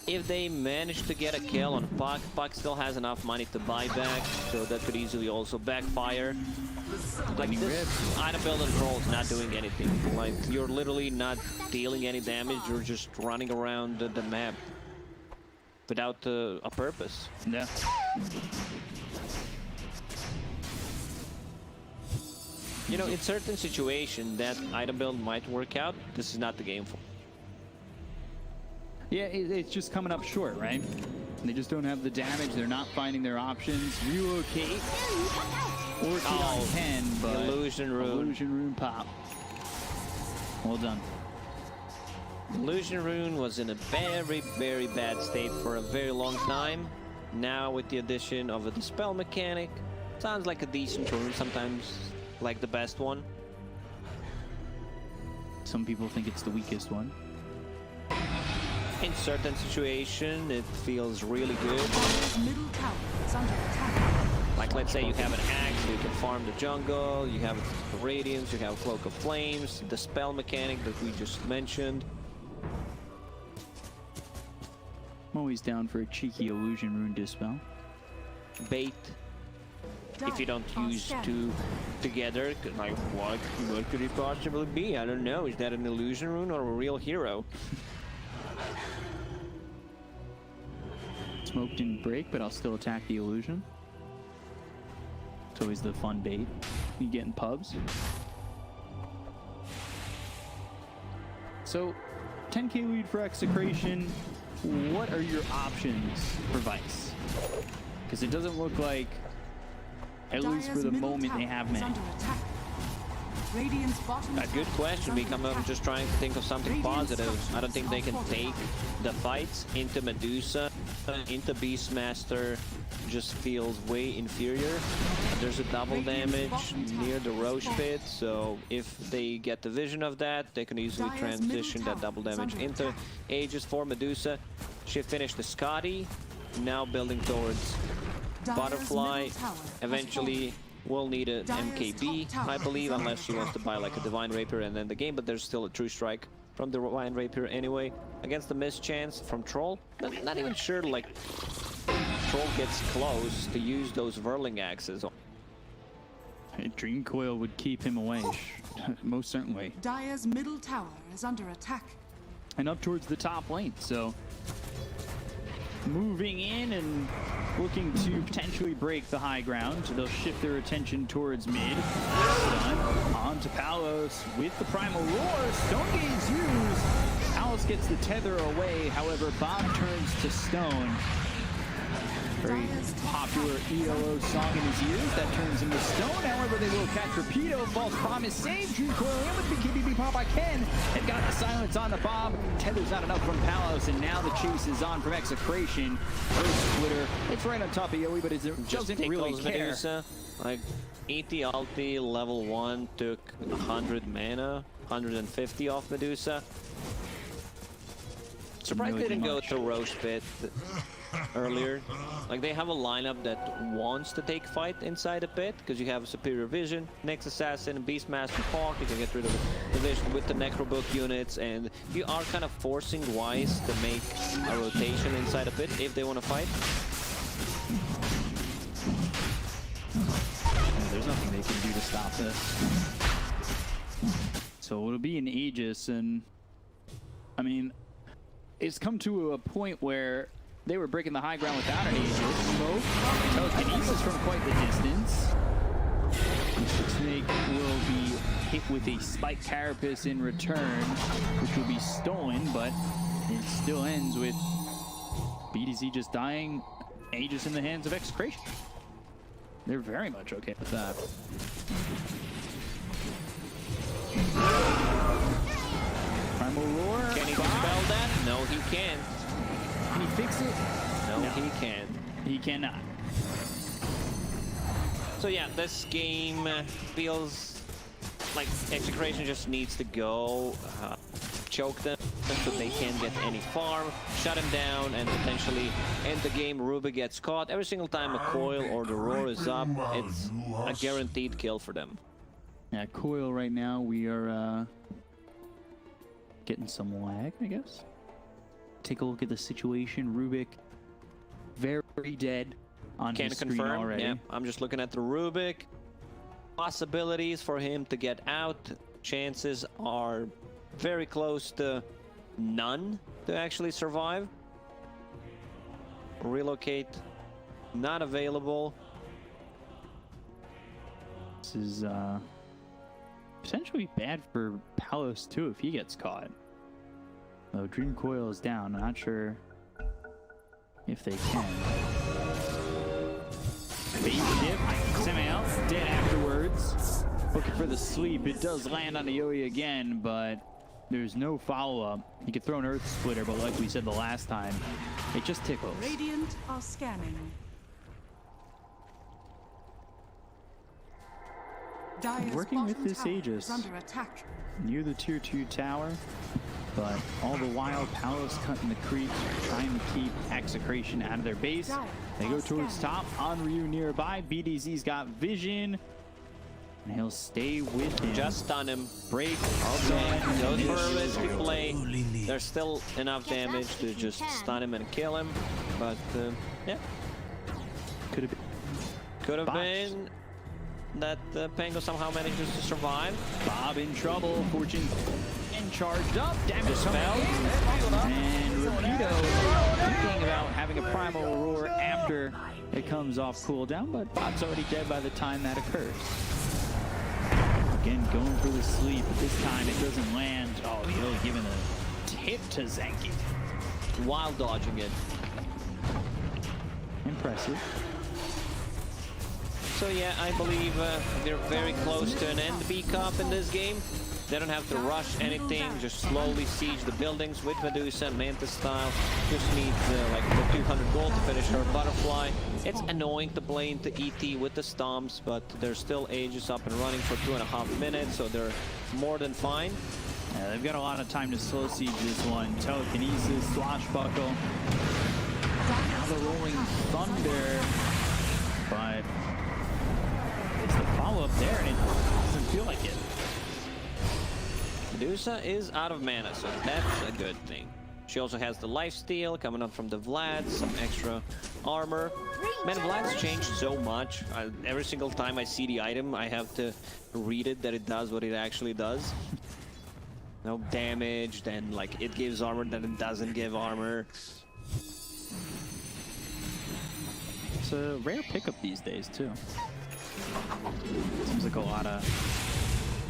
[SPEAKER 5] If they manage to get a kill on Puck, Puck still has enough money to buy back, so that could easily also backfire. Like, this item build and troll is not doing anything. Like, you're literally not dealing any damage, you're just running around the map without a purpose.
[SPEAKER 6] Yeah.
[SPEAKER 5] You know, in certain situations, that item build might work out. This is not the game for.
[SPEAKER 6] Yeah, it's just coming up short, right? They just don't have the damage. They're not finding their options. Relocate. Or on 10, but
[SPEAKER 5] Illusion Rune.
[SPEAKER 6] Illusion Rune pop. Well done.
[SPEAKER 5] Illusion Rune was in a very, very bad state for a very long time. Now with the addition of a Dispel mechanic, sounds like a decent rune, sometimes like the best one.
[SPEAKER 6] Some people think it's the weakest one.
[SPEAKER 5] In certain situations, it feels really good.
[SPEAKER 2] Middle tower is under attack.
[SPEAKER 5] Like, let's say you have an axe, you can farm the jungle, you have the Radiance, you have Cloak of Flames, the spell mechanic that we just mentioned.
[SPEAKER 6] I'm always down for a cheeky Illusion Rune Dispel.
[SPEAKER 5] Bait. If you don't use two together, like, what could it possibly be? I don't know. Is that an Illusion Rune or a real hero?
[SPEAKER 6] Smoke didn't break, but I'll still attack the illusion. It's always the fun bait you get in pubs. So, 10k lead for Execration. What are your options for Vice? Because it doesn't look like, at least for the moment, they have many.
[SPEAKER 5] A good question. I'm just trying to think of something positive. I don't think they can take the fights into Medusa, into Beastmaster. Just feels way inferior. There's a double damage near the Roche pit, so if they get the vision of that, they can easily transition that double damage into Aegis for Medusa. She finished the Scotty, now building towards Butterfly. Eventually we'll need an MKB, I believe, unless she wants to buy like a Divine Rapier and then the game, but there's still a True Strike from the Divine Rapier anyway. Against the mischance from Troll, not even sure like Troll gets close to use those Whirling Axes.
[SPEAKER 6] A Dream Coil would keep him away, most certainly.
[SPEAKER 2] Dire's middle tower is under attack.
[SPEAKER 6] And up towards the top lane, so moving in and looking to potentially break the high ground. They'll shift their attention towards mid. Stun on to Palos with the Primal Roar. Stonegaze used. Palos gets the tether away. However, Bob turns to stone. Very popular ELO song in his ears. That turns into stone. However, they will catch Rapido. False promise save. Dream Coil in with the KBB pop by Ken. They've got the silence on the Bob. Tether's not enough from Palos, and now the chase is on from Execration. First splitter. It's right on top of Yowie, but it doesn't really care.
[SPEAKER 5] Medusa, like, ET ulti level 1 took 100 mana, 150 off Medusa. Surprised they didn't go to Roche Pit earlier. Like, they have a lineup that wants to take fight inside the pit because you have Superior Vision, Next Assassin, Beastmaster, Hawk. You can get rid of the vision with the Necrobook units, and you are kind of forcing Wise to make a rotation inside the pit if they want to fight.
[SPEAKER 6] There's nothing they can do to stop this. So it'll be an Aegis, and I mean, it's come to a point where they were breaking the high ground without an Aegis. Smoke, telekinesis from quite the distance. Snake will be hit with a Spike Carapace in return, which will be stolen, but it still ends with BDC just dying Aegis in the hands of Execration. They're very much okay with that. Primal Roar.
[SPEAKER 5] Can he dispel that? No, he can't.
[SPEAKER 6] Can he fix it?
[SPEAKER 5] No, he can't.
[SPEAKER 6] He cannot.
[SPEAKER 5] So yeah, this game feels like Execration just needs to go, choke them so they can't get any farm, shut him down, and potentially end the game. Ruby gets caught. Every single time a coil or the roar is up, it's a guaranteed kill for them.
[SPEAKER 6] Yeah, coil right now, we are getting some lag, I guess. Take a look at the situation. Rubik, very dead on
[SPEAKER 5] Can
[SPEAKER 6] his screen
[SPEAKER 5] confirm.
[SPEAKER 6] already.
[SPEAKER 5] Yeah, I'm just looking at the Rubik. Possibilities for him to get out. Chances are very close to none to actually survive. Relocate, not available.
[SPEAKER 6] This is potentially bad for Palos too if he gets caught. Though Dream Coil is down, I'm not sure if they can. Bait dip, Samael dead afterwards. Looking for the sleep. It does land on the Yoi again, but there's no follow-up. He could throw an Earth Splitter, but like we said the last time, it just tickles.
[SPEAKER 2] Radiant are scanning. Dire's
[SPEAKER 6] Working with
[SPEAKER 2] bottom
[SPEAKER 6] this
[SPEAKER 2] tower
[SPEAKER 6] Aegis.
[SPEAKER 2] is under attack.
[SPEAKER 6] Near the tier 2 tower, but all the while Palos cutting the creeps, trying to keep Execration out of their base. They go towards top, on Ryu nearby. BDZ's got vision, and he'll stay with him.
[SPEAKER 5] Just stun him.
[SPEAKER 6] Break.
[SPEAKER 5] Okay, goes for a risky play. There's still enough damage to just stun him and kill him, but yeah.
[SPEAKER 6] Could have been.
[SPEAKER 5] Could have
[SPEAKER 6] Botched.
[SPEAKER 5] been that Pango somehow manages to survive.
[SPEAKER 6] Bob in trouble. Fortune and charged up. Damage
[SPEAKER 5] Dispelled.
[SPEAKER 6] and Rapido thinking about having a primal roar after it comes off cooldown, but Bob's already dead by the time that occurs. Again, going for the sleep, but this time it doesn't land. Oh, Hill giving a tip to Zenki.
[SPEAKER 5] While dodging it.
[SPEAKER 6] Impressive.
[SPEAKER 5] So yeah, I believe they're very close to an end B cup in this game. They don't have to rush anything, just slowly siege the buildings with Medusa, Mantis style. Just needs like the 200 gold to finish her butterfly. It's annoying to play into ET with the stomps, but they're still Aegis up and running for 2.5 minutes, so they're more than fine.
[SPEAKER 6] Yeah, they've got a lot of time to slow siege this one. Telekinesis, Swashbuckle. Now the Rolling Thunder, but it's the follow-up there, and it doesn't feel like it.
[SPEAKER 5] Medusa is out of mana, so that's a good thing. She also has the lifesteal coming up from the Vlad, some extra armor. Man, Vlad's changed so much. Every single time I see the item, I have to read it that it does what it actually does. No damage, then like it gives armor, then it doesn't give armor.
[SPEAKER 6] It's a rare pickup these days, too. Seems like a lot of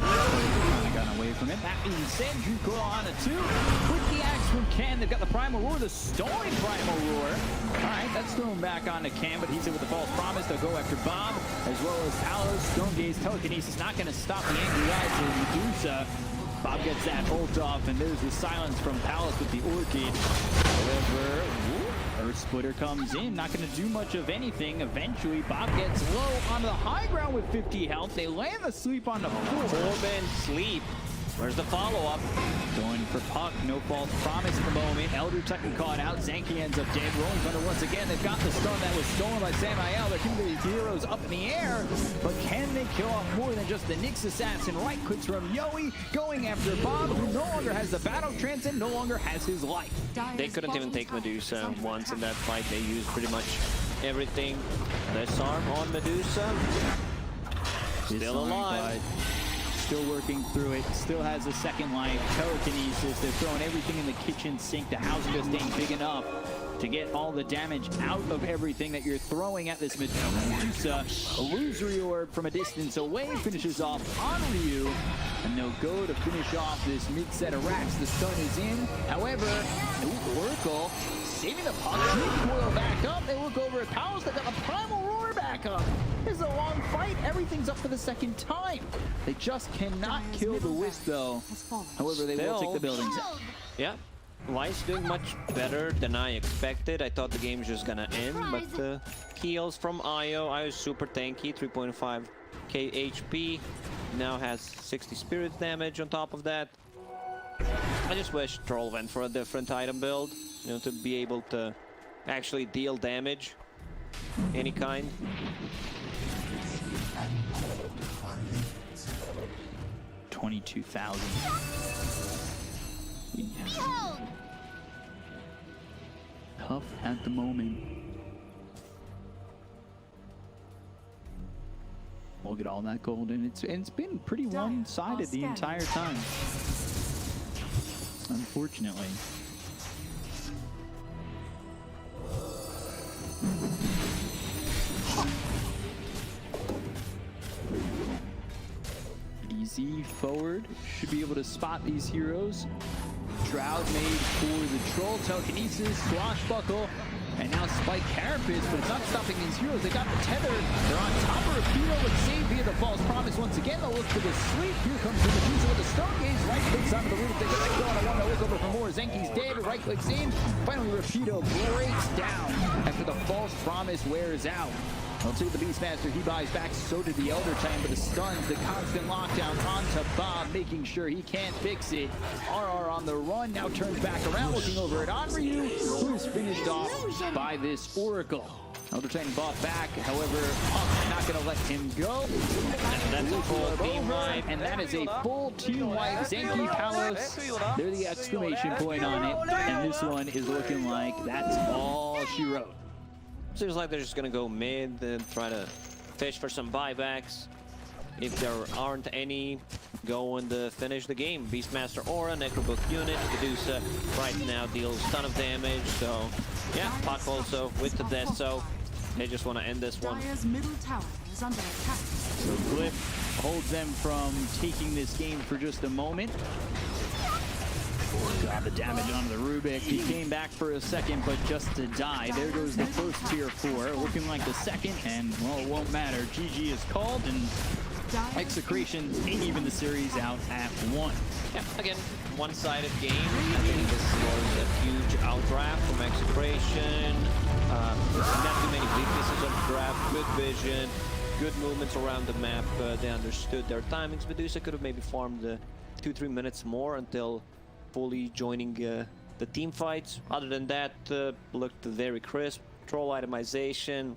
[SPEAKER 6] kind of gotten away from it. That being said, Drew Coil on a 2. With the axe from Ken, they've got the Primal Roar, the stolen Primal Roar. Alright, that's thrown back onto Ken, but he's in with the false promise. They'll go after Bob, as well as Talos. Stone Gaze, Telekinesis, not going to stop the angry eyes of Medusa. Bob gets that ult off, and there's the silence from Palos with the Orchid. However, Earth Splitter comes in, not going to do much of anything. Eventually, Bob gets low onto the high ground with 50 health. They land the sleep on the floor.
[SPEAKER 5] Orban sleep. Where's the follow-up?
[SPEAKER 6] Going for Puck, no false promise at the moment. Elder Tekken caught out. Zanky ends up dead. Rolling Thunder once again. They've got the stun that was stolen by Samael. They're keeping these heroes up in the air. But can they kill off more than just the Nyx assassin? Right clicks from Yoi, going after Bob, who no longer has the battle trance and no longer has his life.
[SPEAKER 5] They couldn't even take Medusa once in that fight. They used pretty much everything. Disarm on Medusa. Still alive.
[SPEAKER 6] Still working through it, still has a second life. Telekinesis, they're throwing everything in the kitchen sink. The house just ain't big enough. to get all the damage out of everything that you're throwing at this Medusa. Illusory Orb from a distance away finishes off on Ryu, and they'll go to finish off this mid-set of racks. The stun is in. However, Oracle saving the puck, recoil back up. They look over at Powers. They got the Primal Roar back up. This is a long fight. Everything's up for the second time. They just cannot kill the Wisp, though. However, they will take the buildings out.
[SPEAKER 5] Yeah. Weiss doing much better than I expected. I thought the game was just gonna end, but the kills from Io. Io's super tanky, 3.5k HP. Now has 60 spirit damage on top of that. I just wish Troll went for a different item build, you know, to be able to actually deal damage, any kind.
[SPEAKER 6] $22,000. Tough at the moment. Look at all that gold, and it's been pretty one-sided the entire time. Unfortunately. DZ forward should be able to spot these heroes. Shroud made for the Troll, Telekinesis, Swashbuckle, and now Spike Carapace, but it's not stopping these heroes. They got the tether. They're on top of Rapido, but saved via the False Promise once again. They'll look for the sweep. Here comes the Medusa with the Stone Gaze. Right clicks onto the roof. They get let go, and I want to look over for more. Zenki's dead. Right clicks in. Finally, Rapido breaks down after the False Promise wears out. They'll take the Beastmaster, he buys back, so did the Elder Titan, but the stuns, the constant lockdown onto Bob, making sure he can't fix it. RR on the run, now turns back around, looking over at Onryu, who is finished off by this Oracle. Elder Titan bought back, however, Punk's not going to let him go.
[SPEAKER 5] That's a full team wipe.
[SPEAKER 6] And that is a full team wipe. Zenki Palos, they're the exclamation point on it, and this one is looking like that's all she wrote.
[SPEAKER 5] Seems like they're just gonna go mid and try to fish for some buybacks. If there aren't any, go and finish the game. Beastmaster Aura, Necrobook unit, Medusa right now deals a ton of damage. So yeah, Puck also with the death. So they just want to end this one.
[SPEAKER 2] Dire's middle tower is under attack.
[SPEAKER 6] So Glyph holds them from taking this game for just a moment. Got the damage onto the Rubik. He came back for a second, but just to die. There goes the first tier 4, looking like the second, and well, it won't matter. GG is called, and Execration even the series out at 1.
[SPEAKER 5] Yeah, again, one-sided game. I think this was a huge outdraft from Execration. Not too many weaknesses of the draft. Good vision, good movements around the map. They understood their timings. Medusa could have maybe farmed 2-3 minutes more until fully joining the team fights. Other than that, looked very crisp. Troll itemization,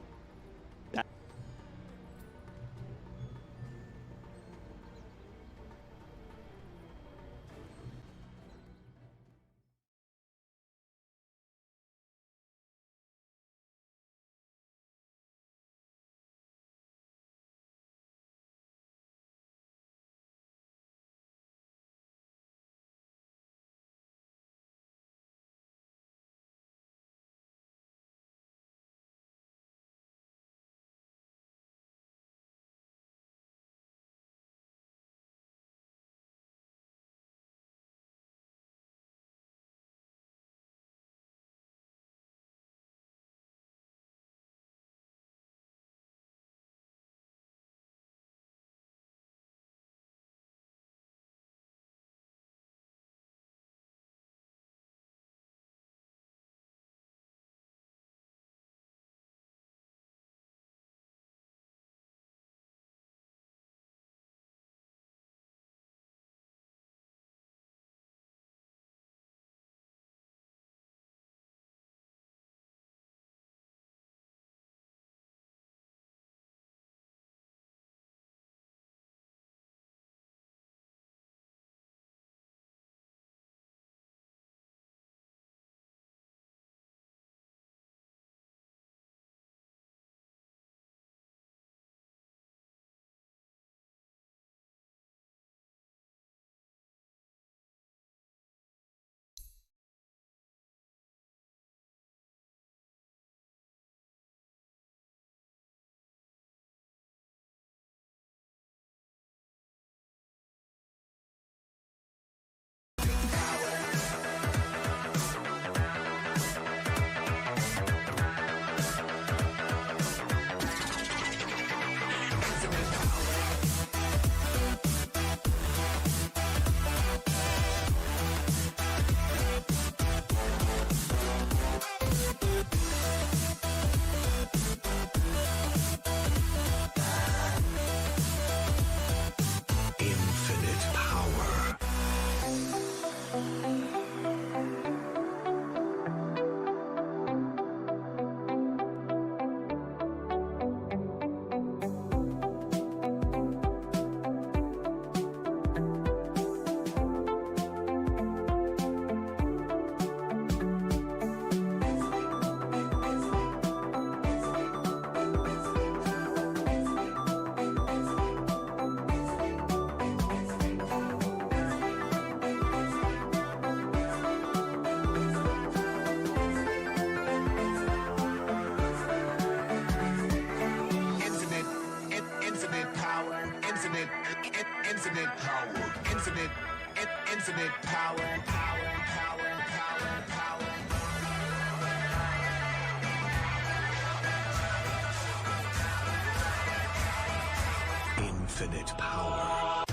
[SPEAKER 8] infinite power, infinite power, power. Infinite power.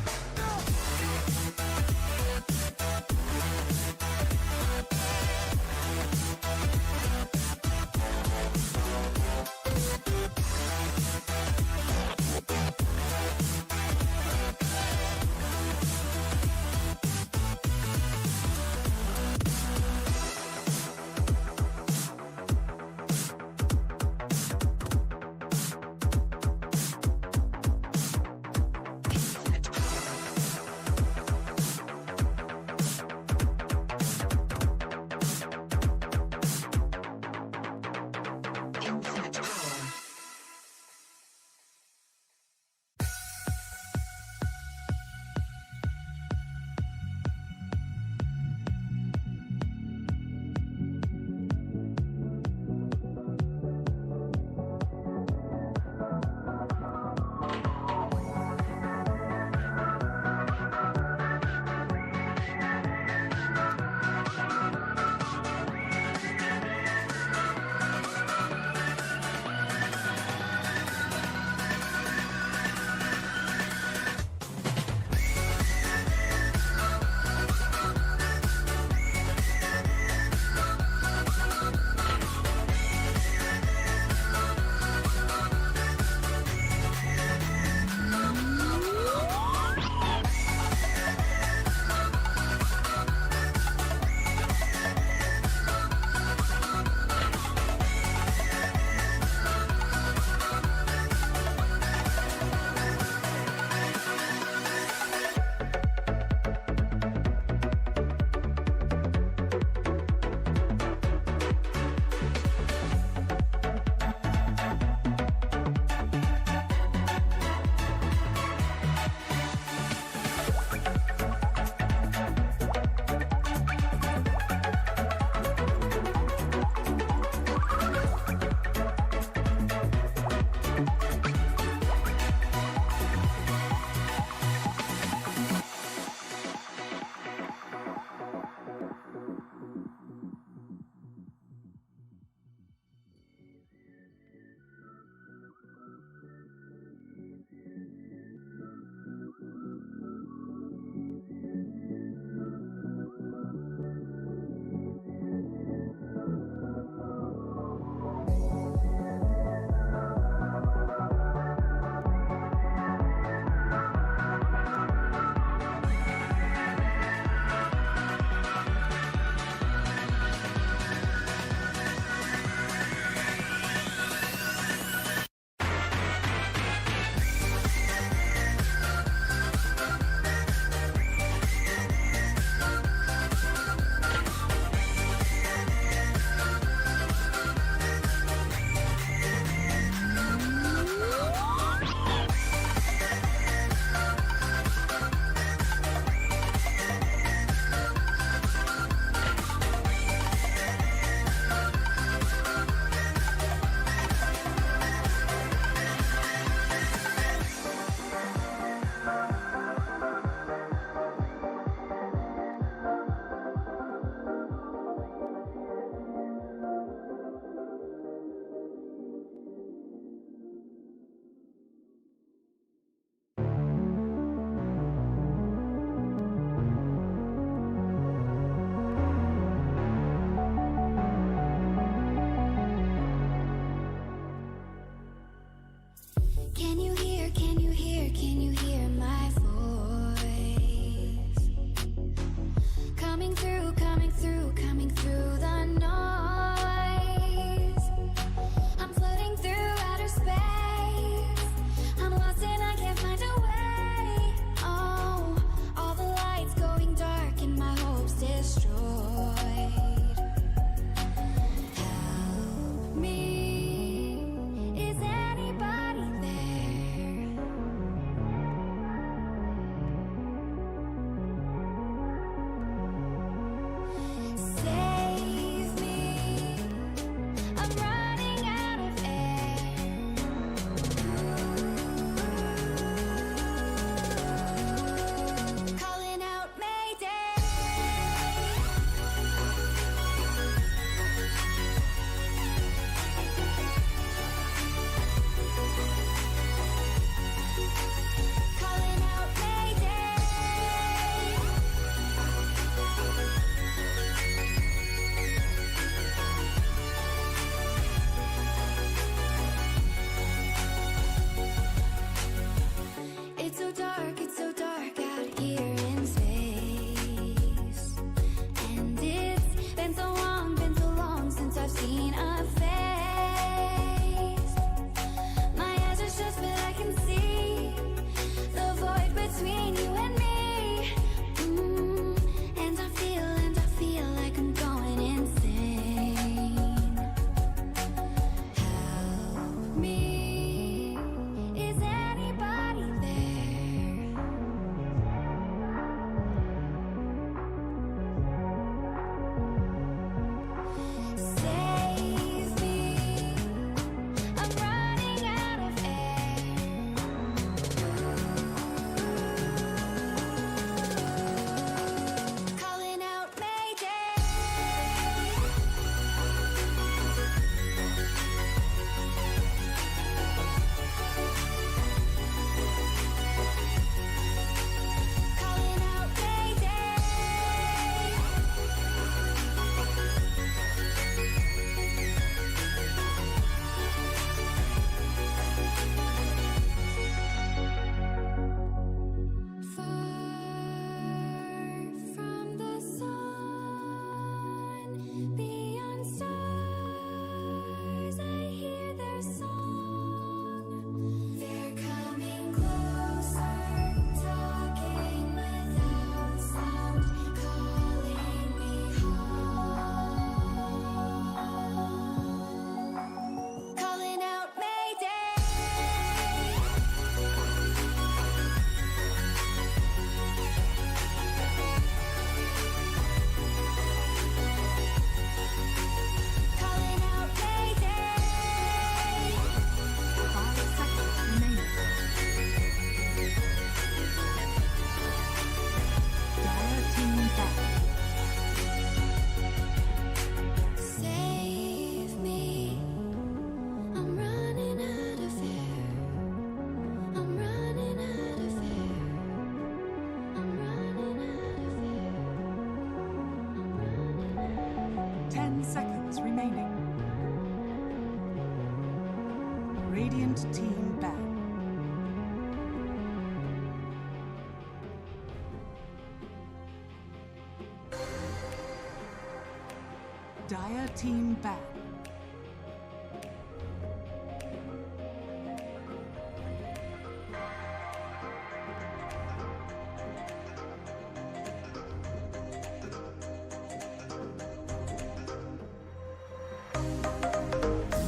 [SPEAKER 2] Dire team ban.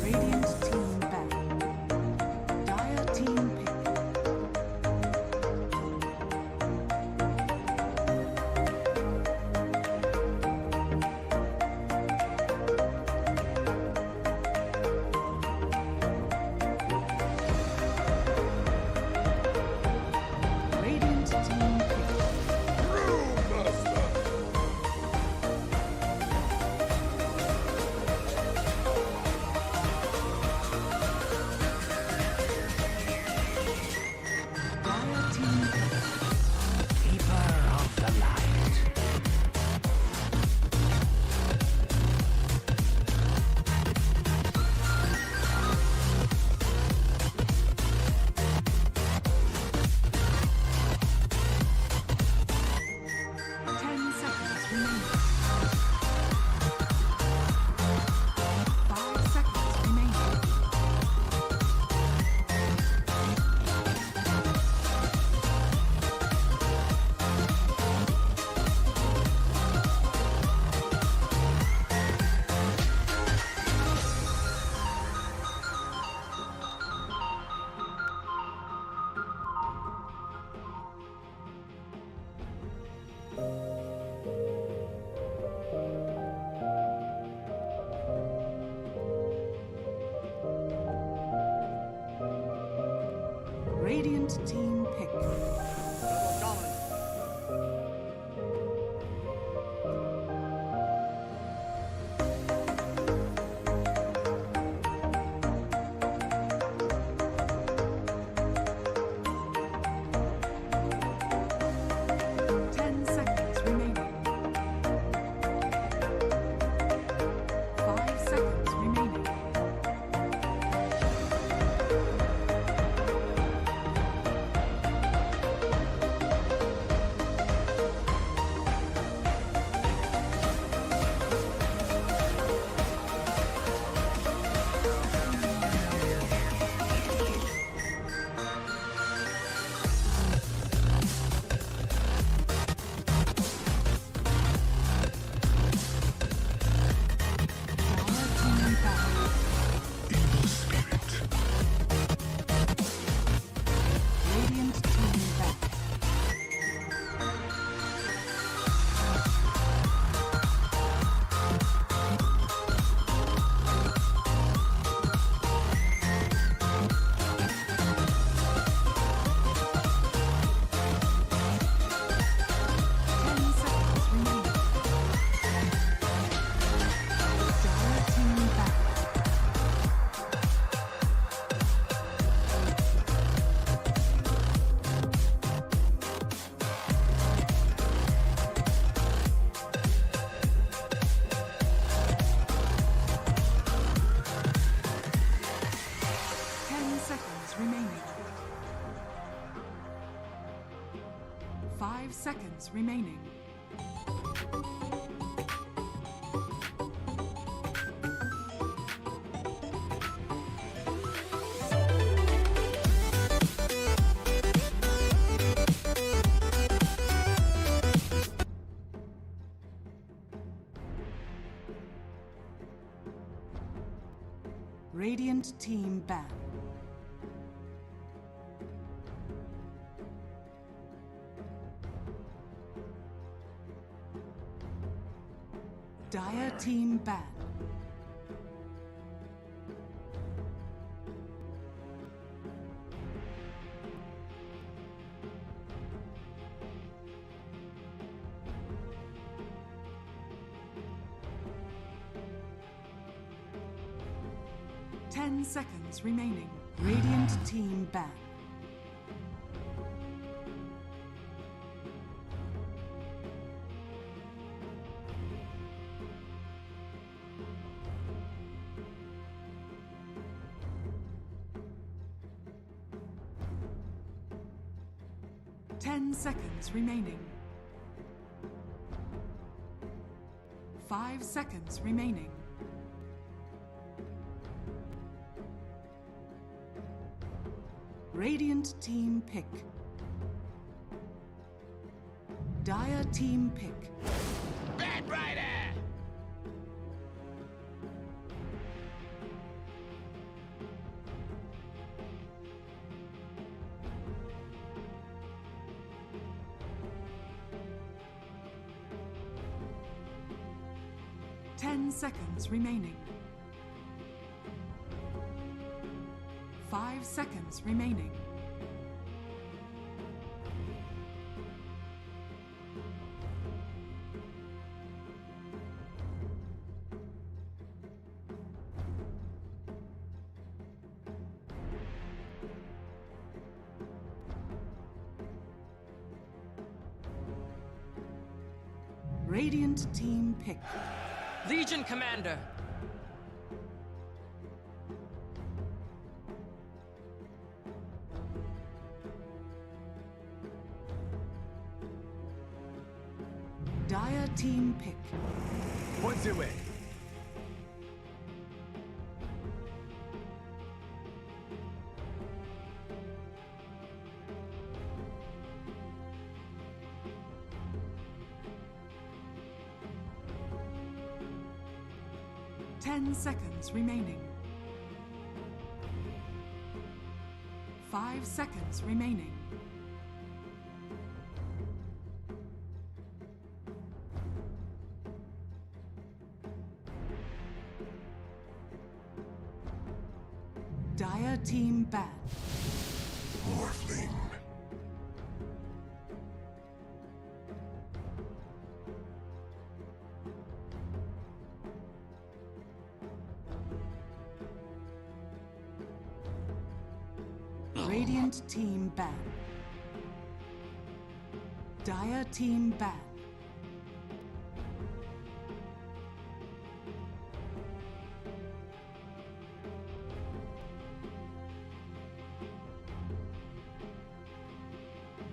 [SPEAKER 2] Radiant team ban. Dire team pick. Radiant team pick. Dire team pick.
[SPEAKER 4] Keeper of the light.
[SPEAKER 2] Ten seconds remaining. 5 seconds remaining. Radiant team pick. Ten seconds remaining. 5 seconds remaining. Dire team ban.
[SPEAKER 3] Evil spirit.
[SPEAKER 2] Radiant team ban. Ten seconds remaining. Dire team ban. Ten seconds remaining. 5 seconds remaining. Radiant team ban. Dire team ban. Ten seconds remaining. Radiant team ban. Ten seconds remaining. 5 seconds remaining. Radiant team pick. Dire team pick.
[SPEAKER 8] Bad Rider!
[SPEAKER 2] 10 seconds remaining. 5 seconds remaining. Radiant team pick.
[SPEAKER 9] Legion Commander.
[SPEAKER 2] Dire team pick.
[SPEAKER 8] Points away.
[SPEAKER 2] Ten seconds remaining. 5 seconds remaining. Dire team ban.
[SPEAKER 3] Morphling.
[SPEAKER 2] Radiant team ban. Dire team ban.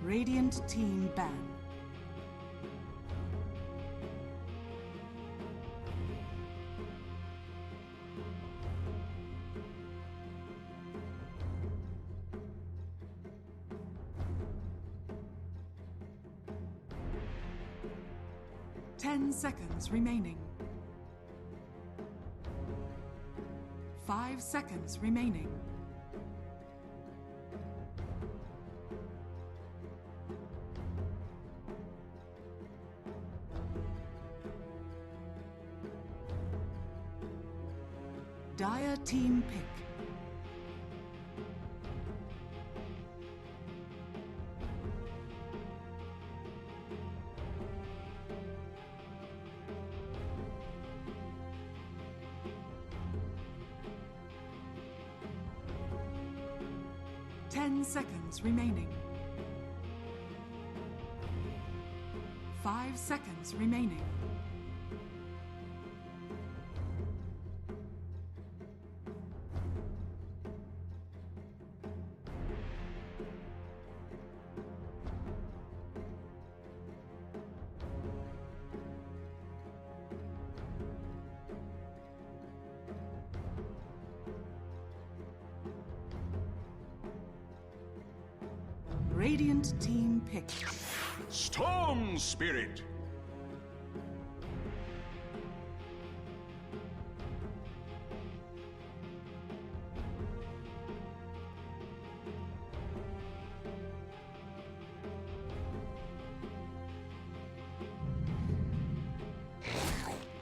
[SPEAKER 2] Radiant team ban. Ten seconds remaining. 5 seconds remaining. Dire team pick. Ten seconds remaining. 5 seconds remaining. Radiant team pick.
[SPEAKER 3] Storm Spirit.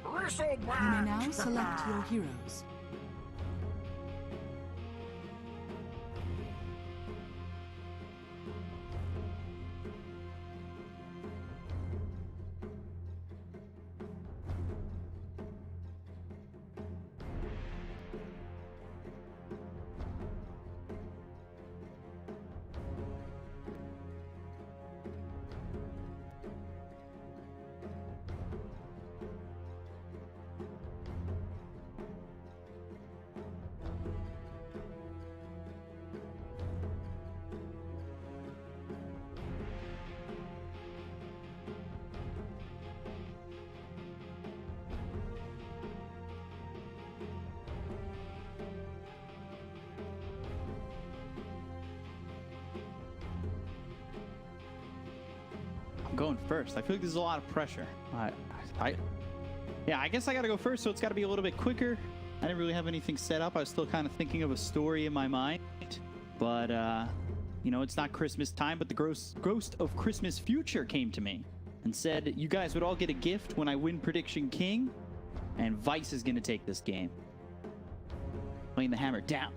[SPEAKER 8] Bristle
[SPEAKER 2] You may now select your heroes.
[SPEAKER 6] going first. I feel like there's a lot of pressure. Yeah, I guess I gotta go first, so it's gotta be a little bit quicker. I didn't really have anything set up. I was still kind of thinking of a story in my mind. But, you know, it's not Christmas time, but the Ghost of Christmas Future came to me and said, you guys would all get a gift when I win Prediction King, and Vice is gonna take this game. Laying the hammer down.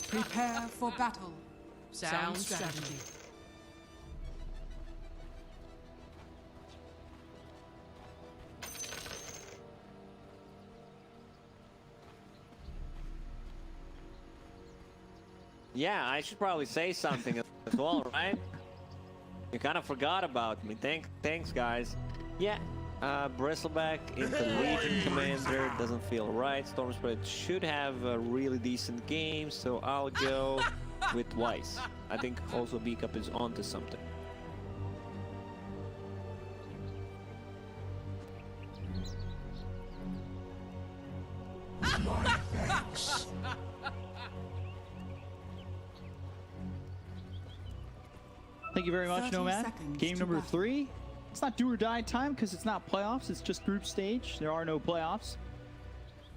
[SPEAKER 2] Prepare for battle. Sound strategy.
[SPEAKER 5] Yeah, I should probably say something as well, right? You kind of forgot about me. Thanks, guys. Yeah, Bristleback into Legion Commander doesn't feel right. Storm Spirit should have a really decent game, so I'll go with Weiss. I think also B-Cup is onto something.
[SPEAKER 3] Thanks.
[SPEAKER 6] Thank you very much,
[SPEAKER 2] 30
[SPEAKER 6] Nomad.
[SPEAKER 2] seconds
[SPEAKER 6] Game
[SPEAKER 2] to
[SPEAKER 6] number
[SPEAKER 2] battle.
[SPEAKER 6] 3. It's not do or die time because it's not playoffs. It's just group stage. There are no playoffs.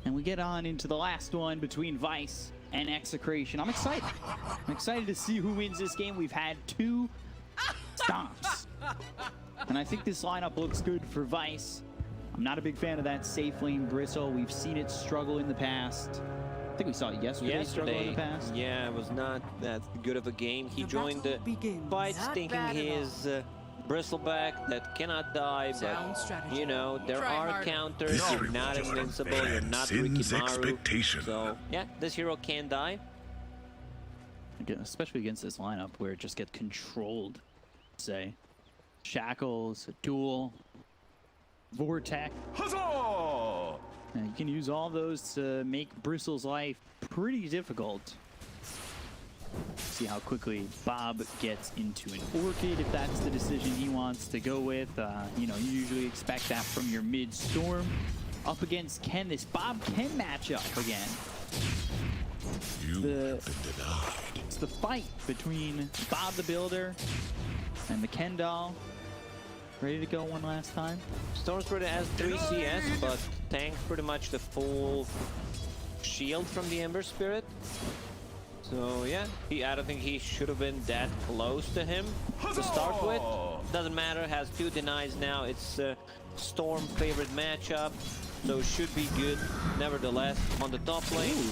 [SPEAKER 6] And we get on into the last one between Vice and Execration. I'm excited. I'm excited to see who wins this game. We've had 2 stomps. And I think this lineup looks good for Vice. I'm not a big fan of that safe lane Bristle. We've seen it struggle in the past. I think we saw it yesterday struggle in the past.
[SPEAKER 5] Yeah, it was not that good of a game. He
[SPEAKER 2] The
[SPEAKER 5] joined the
[SPEAKER 2] battle begins.
[SPEAKER 5] fights
[SPEAKER 2] Not
[SPEAKER 5] thinking
[SPEAKER 2] bad at
[SPEAKER 5] his Bristleback that cannot die,
[SPEAKER 2] Sound
[SPEAKER 5] but
[SPEAKER 2] strategy.
[SPEAKER 5] you know, there
[SPEAKER 9] Try
[SPEAKER 5] are
[SPEAKER 9] hard.
[SPEAKER 5] counters,
[SPEAKER 3] This
[SPEAKER 5] you're not
[SPEAKER 3] report
[SPEAKER 5] invincible, you're not
[SPEAKER 3] transcends
[SPEAKER 5] Rikimaru.
[SPEAKER 3] expectation.
[SPEAKER 5] So, yeah, this hero can die.
[SPEAKER 6] Again, especially against this lineup where it just gets controlled. Say, Shackles, a Duel, Vortex.
[SPEAKER 3] Huzzah!
[SPEAKER 6] And you can use all those to make Bristle's life pretty difficult. See how quickly Bob gets into an Orchid if that's the decision he wants to go with. You know, you usually expect that from your mid-storm. Up against Ken, this Bob-Ken matchup again.
[SPEAKER 3] You have been denied.
[SPEAKER 6] It's the fight between Bob the Builder and the Ken doll. Ready to go one last time?
[SPEAKER 5] Storm Spirit has 3 CS, but tanks pretty much the full shield from the Ember Spirit. So yeah, I don't think he should have been that close to him to start with. Doesn't matter, has 2 denies now. It's Storm favorite matchup, so should be good. Nevertheless, on the top lane.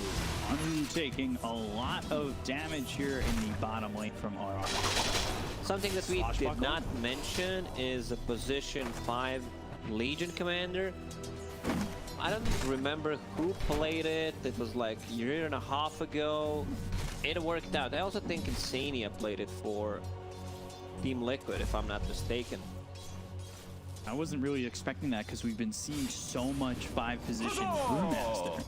[SPEAKER 6] Anu taking a lot of damage here in the bottom lane from RR.
[SPEAKER 5] Something that we did
[SPEAKER 6] Swashbuckle.
[SPEAKER 5] not mention is a position 5 Legion Commander. I don't remember who played it. It was like a year and a half ago. It worked out. I also think Insania played it for Team Liquid, if I'm not mistaken.
[SPEAKER 6] I wasn't really expecting that because we've been seeing so much 5 position Brewmaster.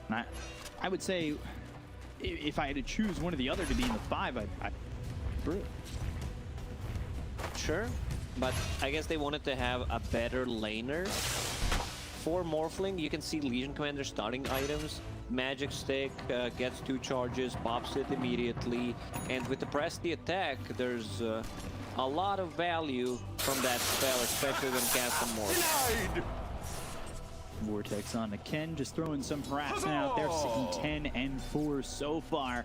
[SPEAKER 6] And I would say if I had to choose one or the other to be in the 5, I'd Brew.
[SPEAKER 5] Sure, but I guess they wanted to have a better laner. For Morphling, you can see Legion Commander starting items. Magic Stick gets 2 charges, pops it immediately, and with the press the attack, there's a lot of value from that spell, especially when cast on Morphling.
[SPEAKER 6] Vortex on to Ken, just throwing some harassment out there, sitting 10 and 4 so far.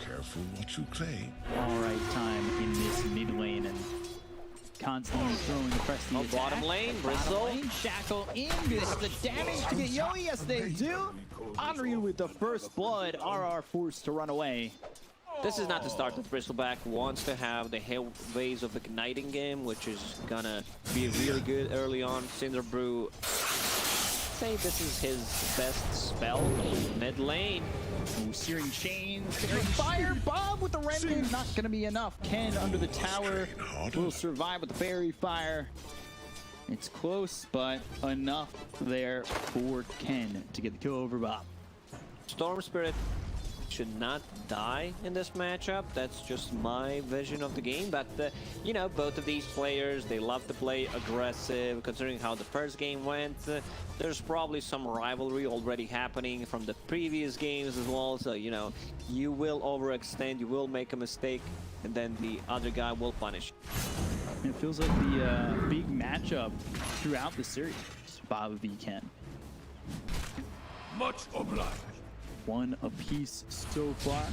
[SPEAKER 3] Careful what you claim.
[SPEAKER 6] All right time in this mid lane and constantly throwing the press the attack.
[SPEAKER 5] Bottom lane,
[SPEAKER 6] Bottom
[SPEAKER 5] Bristle.
[SPEAKER 6] lane, Shackle in, gets the damage to get Yo, yes they do. Onryu with the first blood, RR forced to run away.
[SPEAKER 5] This is not the start that Bristleback wants to have the ways of igniting game, which is gonna be really good early on. Cinderbrew say this is his best spell. Mid lane.
[SPEAKER 6] Ooh, Searing Chains, Fairy Fire, Bob with the Remnant, not gonna be enough. Ken under the tower will survive with the Fairy Fire. It's close, but enough there for Ken to get the kill over Bob.
[SPEAKER 5] Storm Spirit should not die in this matchup. That's just my vision of the game. But, you know, both of these players, they love to play aggressive. Considering how the first game went, there's probably some rivalry already happening from the previous games as well. So, you know, you will overextend, you will make a mistake, and then the other guy will punish.
[SPEAKER 6] It feels like the big matchup throughout the series. Bob v Ken.
[SPEAKER 8] Much obliged.
[SPEAKER 6] One apiece so far.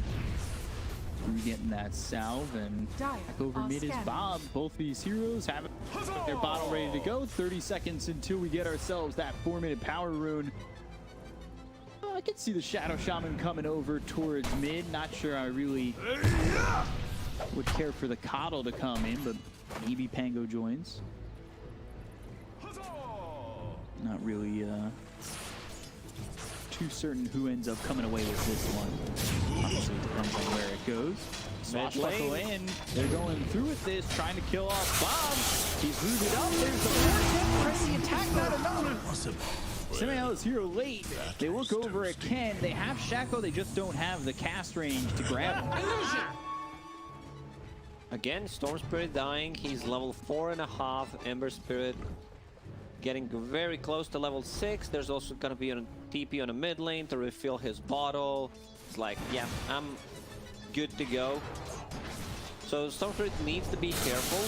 [SPEAKER 6] We're getting that salve and back over mid is Bob. Both these heroes have their bottle ready to go. 30 seconds until we get ourselves that 4-minute power rune. I can see the Shadow Shaman coming over towards mid. Not sure I really would care for the Coddle to come in, but maybe Pango joins. Not really too certain who ends up coming away with this one. Obviously, it depends on where it goes. Swashbuckle in. They're going through with this, trying to kill off Bob. He's rooted up. There's the vortex. Press the attack, not enough. Samael is here late. They look over at Ken. They have Shackle. They just don't have the cast range to grab him.
[SPEAKER 5] Again, Storm Spirit dying. He's level 4.5. Ember Spirit getting very close to level 6. There's also going to be a TP on the mid lane to refill his bottle. It's like, yeah, I'm good to go. So Storm Spirit needs to be careful.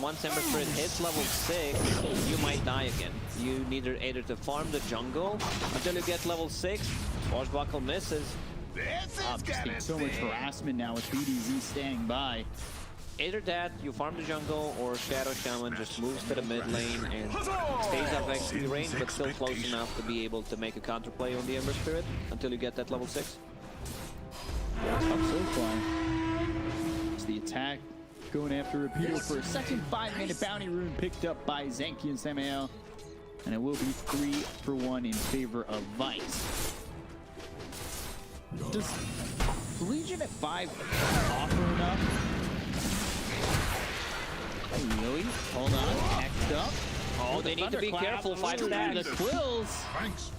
[SPEAKER 5] Once Ember Spirit hits level 6, you might die again. You need either to farm the jungle until you get level 6. Swashbuckle misses.
[SPEAKER 6] I'm just getting so much harassment now with BDZ staying by.
[SPEAKER 5] Either that, you farm the jungle, or Shadow Shaman just moves to the mid lane and stays up XP range, but still close enough to be able to make a counterplay on the Ember Spirit until you get that level 6.
[SPEAKER 6] Up so far. It's the attack going after Rapido for a second 5-minute bounty rune picked up by Zenki and Samael. And it will be 3-for-1 in favor of Vice. Does Legion at 5 offer enough? Really? Hold on. Next up.
[SPEAKER 5] Oh, they need to be careful. 5 stacks.
[SPEAKER 6] The Quills.
[SPEAKER 3] Thanks.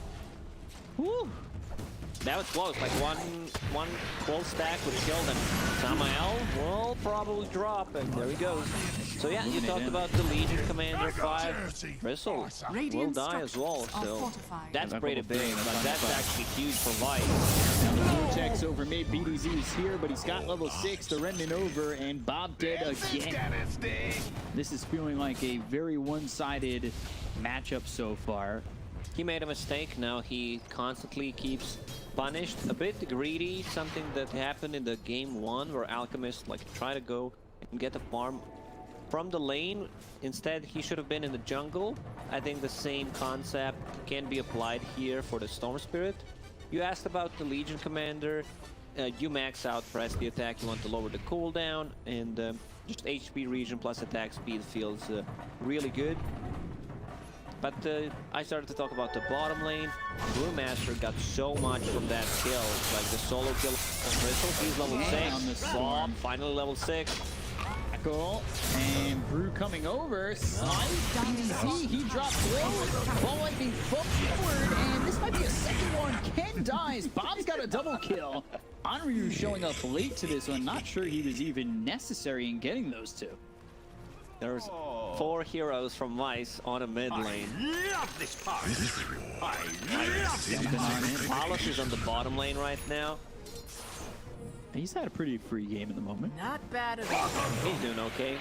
[SPEAKER 6] Woo.
[SPEAKER 5] That was close. Like one quill stack would kill them. Samael will probably drop, and there he goes. So yeah, you talked about the Legion Commander 5. Bristle will die as well, so that's pretty big, but that's actually huge for Vice.
[SPEAKER 6] Now the Vortex over mid. BDZ is here, but he's got level 6. The Remnant over, and Bob dead again. This is feeling like a very one-sided matchup so far.
[SPEAKER 5] He made a mistake. Now he constantly keeps punished. A bit greedy, something that happened in the game 1 where Alchemist like tried to go and get a farm from the lane. Instead, he should have been in the jungle. I think the same concept can be applied here for the Storm Spirit. You asked about the Legion Commander. You max out, press the attack. You want to lower the cooldown, and just HP regen plus attack speed feels really good. But I started to talk about the bottom lane. Brewmaster got so much from that kill, like the solo kill on Bristle. He's level 6. Bob, finally level 6.
[SPEAKER 6] Cool. And Brew coming over. BDZ, he drops low. Ball lightning forward, and this might be a second one. Ken dies. Bob's got a double kill. Onryu showing up late to this one. Not sure he was even necessary in getting those two.
[SPEAKER 5] There's 4 heroes from Vice on a mid lane. Paulus is on the bottom lane right now.
[SPEAKER 6] He's had a pretty free game at the moment.
[SPEAKER 9] Not bad at all.
[SPEAKER 5] He's doing okay.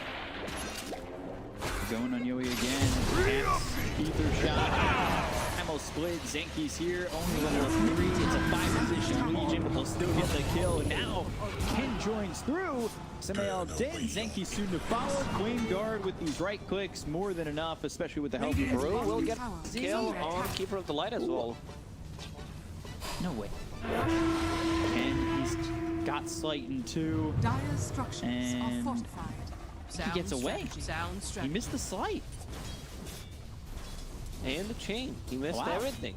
[SPEAKER 6] Going on Yoi again. Ether shot. Ammo split. Zenki's here. Only level 3. It's a 5-position Legion, but they'll still get the kill. Now Ken joins through. Samael dead. Zenki soon to follow. Flame Guard with these right clicks. More than enough, especially with the help of Bro.
[SPEAKER 5] We'll get a kill on Keeper of the Light as well.
[SPEAKER 6] No way. Ken, he's got Slighten too.
[SPEAKER 2] Dire's structures
[SPEAKER 6] And
[SPEAKER 2] are fortified.
[SPEAKER 6] He gets away. He missed the Slight.
[SPEAKER 5] And the chain. He missed
[SPEAKER 6] Wow.
[SPEAKER 5] everything.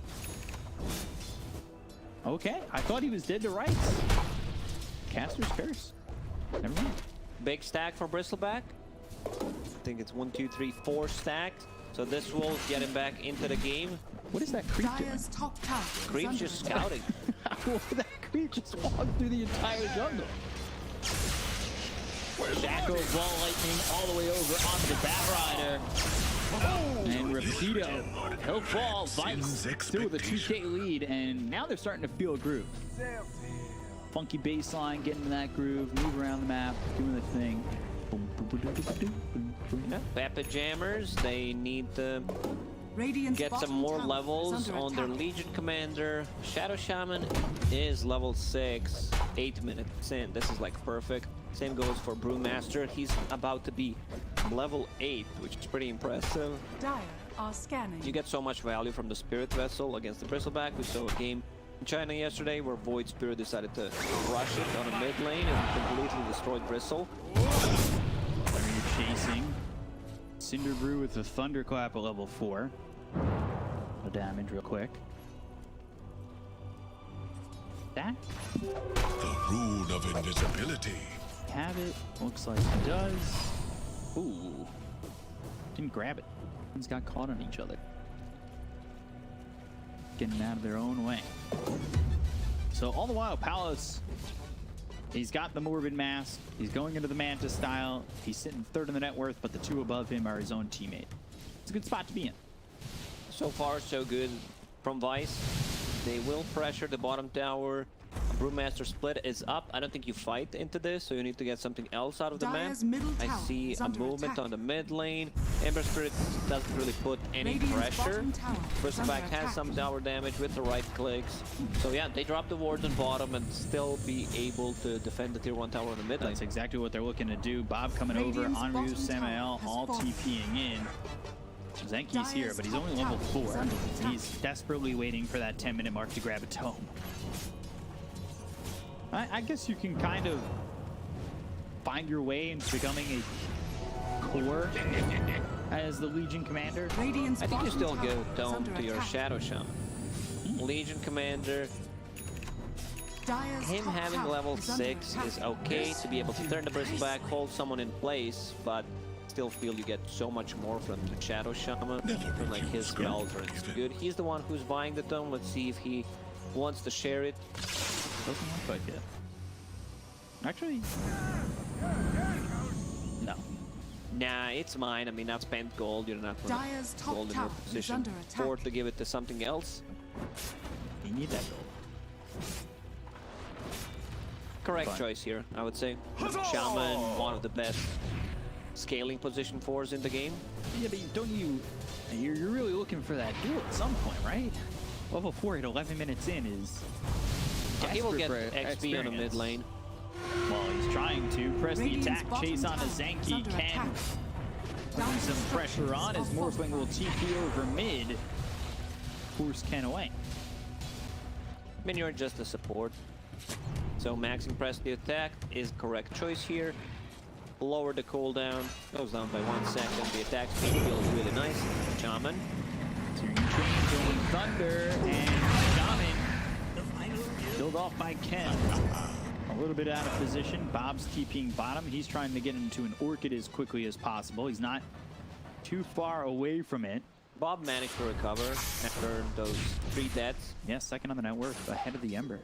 [SPEAKER 6] Okay, I thought he was dead to rights. Caster's curse. Never mind.
[SPEAKER 5] Big stack for Bristleback. I think it's 1, 2, 3, 4 stacks. So this will get him back into the game.
[SPEAKER 6] What is that creep doing?
[SPEAKER 2] Dire's top tower is
[SPEAKER 5] Creep's
[SPEAKER 2] under
[SPEAKER 5] just
[SPEAKER 2] attack.
[SPEAKER 5] scouting.
[SPEAKER 6] How that creep just walked through the entire jungle? Shaco ball lightning all the way over onto the Batrider. And Rapido, he'll fall. Vice still with a 2K lead, and now they're starting to feel a groove. Funky baseline, getting to that groove, move around the map, doing the thing. Boom, boom, boom, boom, boom, boom, boom, boom.
[SPEAKER 5] Yeah, Peppa Jammers, they need to
[SPEAKER 2] Radiant's
[SPEAKER 5] get some
[SPEAKER 2] bottom
[SPEAKER 5] more
[SPEAKER 2] tower
[SPEAKER 5] levels
[SPEAKER 2] is under
[SPEAKER 5] on their
[SPEAKER 2] attack.
[SPEAKER 5] Legion Commander. Shadow Shaman is level 6, 8 minutes in. This is like perfect. Same goes for Brewmaster. He's about to be level 8, which is pretty impressive.
[SPEAKER 2] Dire are scanning.
[SPEAKER 5] You get so much value from the Spirit Vessel against the Bristleback. We saw a game in China yesterday where Void Spirit decided to rush it on a mid lane and completely destroyed Bristle.
[SPEAKER 6] What are you chasing? Cinder Brew with the Thunderclap at level 4. No damage real quick. That
[SPEAKER 3] The rune of invisibility.
[SPEAKER 6] have it. Looks like he does. Ooh. Didn't grab it. One's got caught on each other. Getting out of their own way. So all the while, Palos, he's got the Morbid Mask. He's going into the Manta style. He's sitting third in the net worth, but the two above him are his own teammate. It's a good spot to be in.
[SPEAKER 5] So far, so good from Vice. They will pressure the bottom tower. Brewmaster split is up. I don't think you fight into this, so you need to get something else out of the map.
[SPEAKER 2] Dire's middle
[SPEAKER 5] I
[SPEAKER 2] tower
[SPEAKER 5] see
[SPEAKER 2] is
[SPEAKER 5] a
[SPEAKER 2] under
[SPEAKER 5] movement
[SPEAKER 2] attack.
[SPEAKER 5] on the mid lane. Ember Spirit doesn't really put any
[SPEAKER 2] Radiant's
[SPEAKER 5] pressure.
[SPEAKER 2] bottom tower is under
[SPEAKER 5] Bristleback has
[SPEAKER 2] attack.
[SPEAKER 5] some tower damage with the right clicks. So yeah, they drop the wards on bottom and still be able to defend the tier 1 tower on the mid lane.
[SPEAKER 6] That's exactly what they're looking to do. Bob coming over,
[SPEAKER 2] Radiant's
[SPEAKER 6] Enryu,
[SPEAKER 2] bottom
[SPEAKER 6] Samael,
[SPEAKER 2] tower has
[SPEAKER 6] all
[SPEAKER 2] fallen.
[SPEAKER 6] TPing in. Zenki's here,
[SPEAKER 2] Dire's
[SPEAKER 6] but he's
[SPEAKER 2] top
[SPEAKER 6] only level
[SPEAKER 2] tower is
[SPEAKER 6] 4.
[SPEAKER 2] under attack.
[SPEAKER 6] He's desperately waiting for that 10-minute mark to grab a tome. I guess you can kind of find your way into becoming a core as the Legion Commander.
[SPEAKER 2] Radiant's
[SPEAKER 5] I think you
[SPEAKER 2] bottom
[SPEAKER 5] still
[SPEAKER 2] tower
[SPEAKER 5] go
[SPEAKER 2] is
[SPEAKER 5] Tome
[SPEAKER 2] under
[SPEAKER 5] to your
[SPEAKER 2] attack.
[SPEAKER 5] Shadow Shaman. Legion Commander,
[SPEAKER 2] Dire's
[SPEAKER 5] him
[SPEAKER 2] top
[SPEAKER 5] having
[SPEAKER 2] tower
[SPEAKER 5] level
[SPEAKER 2] is under
[SPEAKER 5] 6
[SPEAKER 2] attack.
[SPEAKER 5] is okay to be able to turn the Bristleback, hold someone in place, but still feel you get so much more from the Shadow Shaman. And like his spells are just good. He's the one who's buying the tome. Let's see if he wants to share it.
[SPEAKER 6] Doesn't look like it. Actually, no.
[SPEAKER 5] Nah, it's mine. I mean, not spent gold. You're not gonna
[SPEAKER 2] Dire's top
[SPEAKER 5] gold in
[SPEAKER 2] tower
[SPEAKER 5] your
[SPEAKER 2] is
[SPEAKER 5] position
[SPEAKER 2] under
[SPEAKER 5] for
[SPEAKER 2] attack.
[SPEAKER 5] to give it to something else.
[SPEAKER 6] You need that gold.
[SPEAKER 5] Correct
[SPEAKER 6] Fine.
[SPEAKER 5] choice here, I would say. Shaman, one of the best scaling position 4s in the game.
[SPEAKER 6] Yeah, but don't you... You're really looking for that duel at some point, right? Level 4 at 11 minutes in is...
[SPEAKER 5] He will
[SPEAKER 6] desperate
[SPEAKER 5] get
[SPEAKER 6] for
[SPEAKER 5] XP on the mid
[SPEAKER 6] experience.
[SPEAKER 5] lane.
[SPEAKER 6] Well, he's trying to press the
[SPEAKER 2] Radiant's
[SPEAKER 6] attack,
[SPEAKER 2] bottom
[SPEAKER 6] chase on a
[SPEAKER 2] tower is
[SPEAKER 6] Zenki,
[SPEAKER 2] under
[SPEAKER 6] can
[SPEAKER 2] attack.
[SPEAKER 6] put some pressure on as Morphling will TP over mid, force Ken away.
[SPEAKER 5] I mean, you're just a support. So maxing press the attack is correct choice here. Lower the cooldown, goes down by 1 second. The attack speed feels really nice. Shaman.
[SPEAKER 6] Tyrion Train going Thunder, and Shaman killed off by Ken. A little bit out of position. Bob's TPing bottom. He's trying to get into an Orchid as quickly as possible. He's not too far away from it.
[SPEAKER 5] Bob managed to recover after those 3 deaths.
[SPEAKER 6] Yeah, second on the net worth, ahead of the Ember.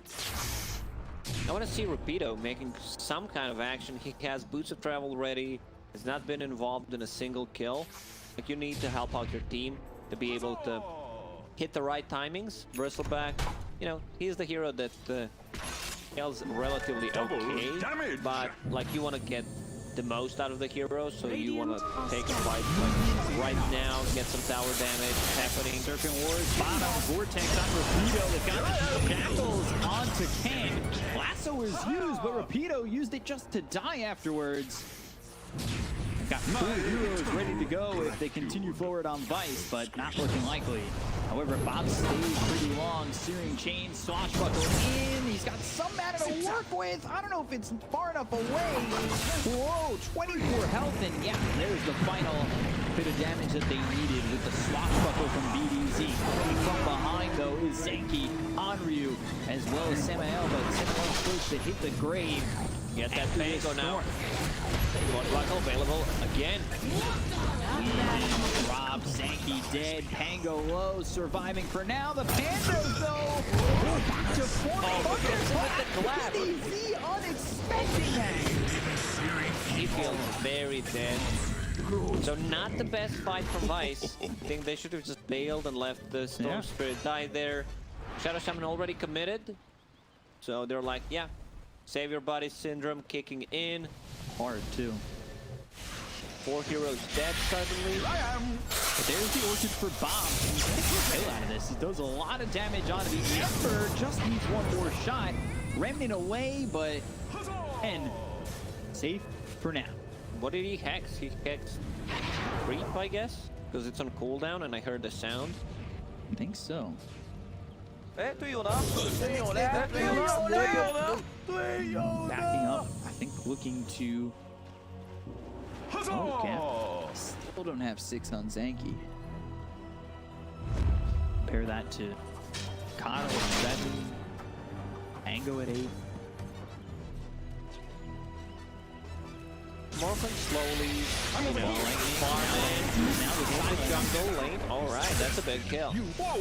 [SPEAKER 5] I want to see Rapido making some kind of action. He has Boots of Travel ready. Has not been involved in a single kill. Like, you need to help out your team to be able to hit the right timings. Bristleback, you know, he's the hero that scales relatively okay,
[SPEAKER 3] damage.
[SPEAKER 5] but like you want to get the most out of the hero, so you want to take a fight like right now, get some tower damage happening.
[SPEAKER 6] Serpent Wars, bottom, Vortex on Rapido. They've got Shackles onto Ken. Lasso was used, but Rapido used it just to die afterwards. Got 4 heroes ready to go if they continue forward on Vice, but not looking likely. However, Bob stays pretty long. Searing Chain, Swashbuckle in. He's got some mana to work with. I don't know if it's far enough away. Whoa, 24 health, and yeah, there's the final bit of damage that they needed with the Swashbuckle from BDZ. Coming from behind, though, is Zenki, Onryu, as well as Samael, but Samael's first to hit the grave.
[SPEAKER 5] Get that Pango now. Swashbuckle available again.
[SPEAKER 6] Rob, Zenki dead, Pango low, surviving for now. The Pandas, though, back to 4 BDZ unexpecting that.
[SPEAKER 5] He feels very dead. So not the best fight from Vice. I think they should have just bailed and left the Storm Spirit die there. Shadow Shaman already committed. So they're like, yeah, save your body syndrome kicking in.
[SPEAKER 6] Hard, too.
[SPEAKER 5] 4 heroes dead suddenly.
[SPEAKER 6] But there's the Orchid for Bob. He's going to get a kill out of this. He does a lot of damage onto the Ember. Just needs one more shot. Remnant away, but... And safe for now.
[SPEAKER 5] What did he hex? He hexed Creep, I guess? Because it's on cooldown and I heard the sound.
[SPEAKER 6] I think so. Backing up, I think looking to... Oh, still don't have 6 on Zenki. Compare that to Kano at 7, Ango at 8.
[SPEAKER 5] Morphin slowly, you know, farming. Now the side jungle lane. All right, that's a big kill.
[SPEAKER 6] Got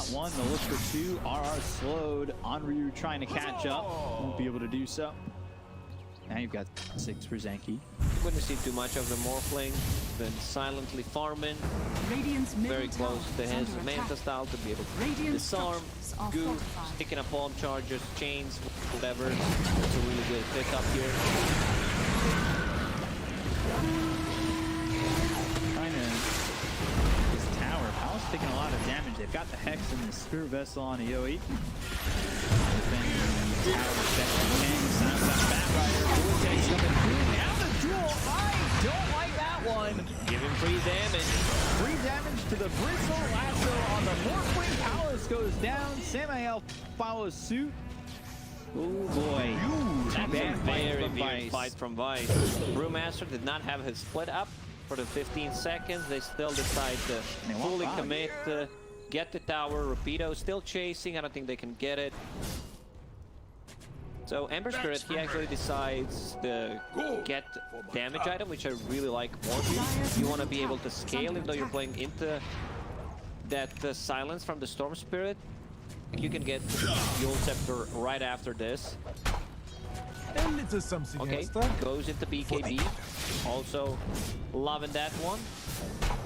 [SPEAKER 6] 1, the look for 2. RR slowed. Onryu trying to catch up. Won't be able to do so. Now you've got 6 for Zenki.
[SPEAKER 5] Wouldn't see too much of the Morphling. Been silently farming.
[SPEAKER 2] Radiant's middle
[SPEAKER 5] Very close to
[SPEAKER 2] tower is
[SPEAKER 5] his
[SPEAKER 2] under
[SPEAKER 5] Manta
[SPEAKER 2] attack.
[SPEAKER 5] style to be able to
[SPEAKER 2] Radiant
[SPEAKER 5] disarm,
[SPEAKER 2] structures are
[SPEAKER 5] goo,
[SPEAKER 2] fortified.
[SPEAKER 5] sticking up palm charges, chains, whatever. It's a really good pickup here.
[SPEAKER 6] Trying to... This tower. Palace taking a lot of damage. They've got the Hex and the Spear Vessel on EO8. Defending the tower best they can. Sounds like Batrider. Vortex coming through. Now the duel. I don't like that one.
[SPEAKER 5] Give him free damage.
[SPEAKER 6] Free damage to the Bristle. Lasso on the Morphling. Palace goes down. Samael follows suit. Oh boy.
[SPEAKER 5] That's
[SPEAKER 6] Bad
[SPEAKER 5] a
[SPEAKER 6] fight
[SPEAKER 5] very
[SPEAKER 6] from
[SPEAKER 5] weird
[SPEAKER 6] Vice.
[SPEAKER 5] fight from Vice. Brewmaster did not have his split up for the 15 seconds. They still decide to
[SPEAKER 6] They want
[SPEAKER 5] fully
[SPEAKER 6] Bob.
[SPEAKER 5] commit, get the tower. Rapido still chasing. I don't think they can get it. So Ember Spirit, he actually decides to get damage item, which I really like more. You want to be able to scale, even though you're playing into that silence from the Storm Spirit. You can get Yule Scepter right after this.
[SPEAKER 8] A little something
[SPEAKER 5] Okay,
[SPEAKER 8] extra.
[SPEAKER 5] goes into BKB. Also loving that one.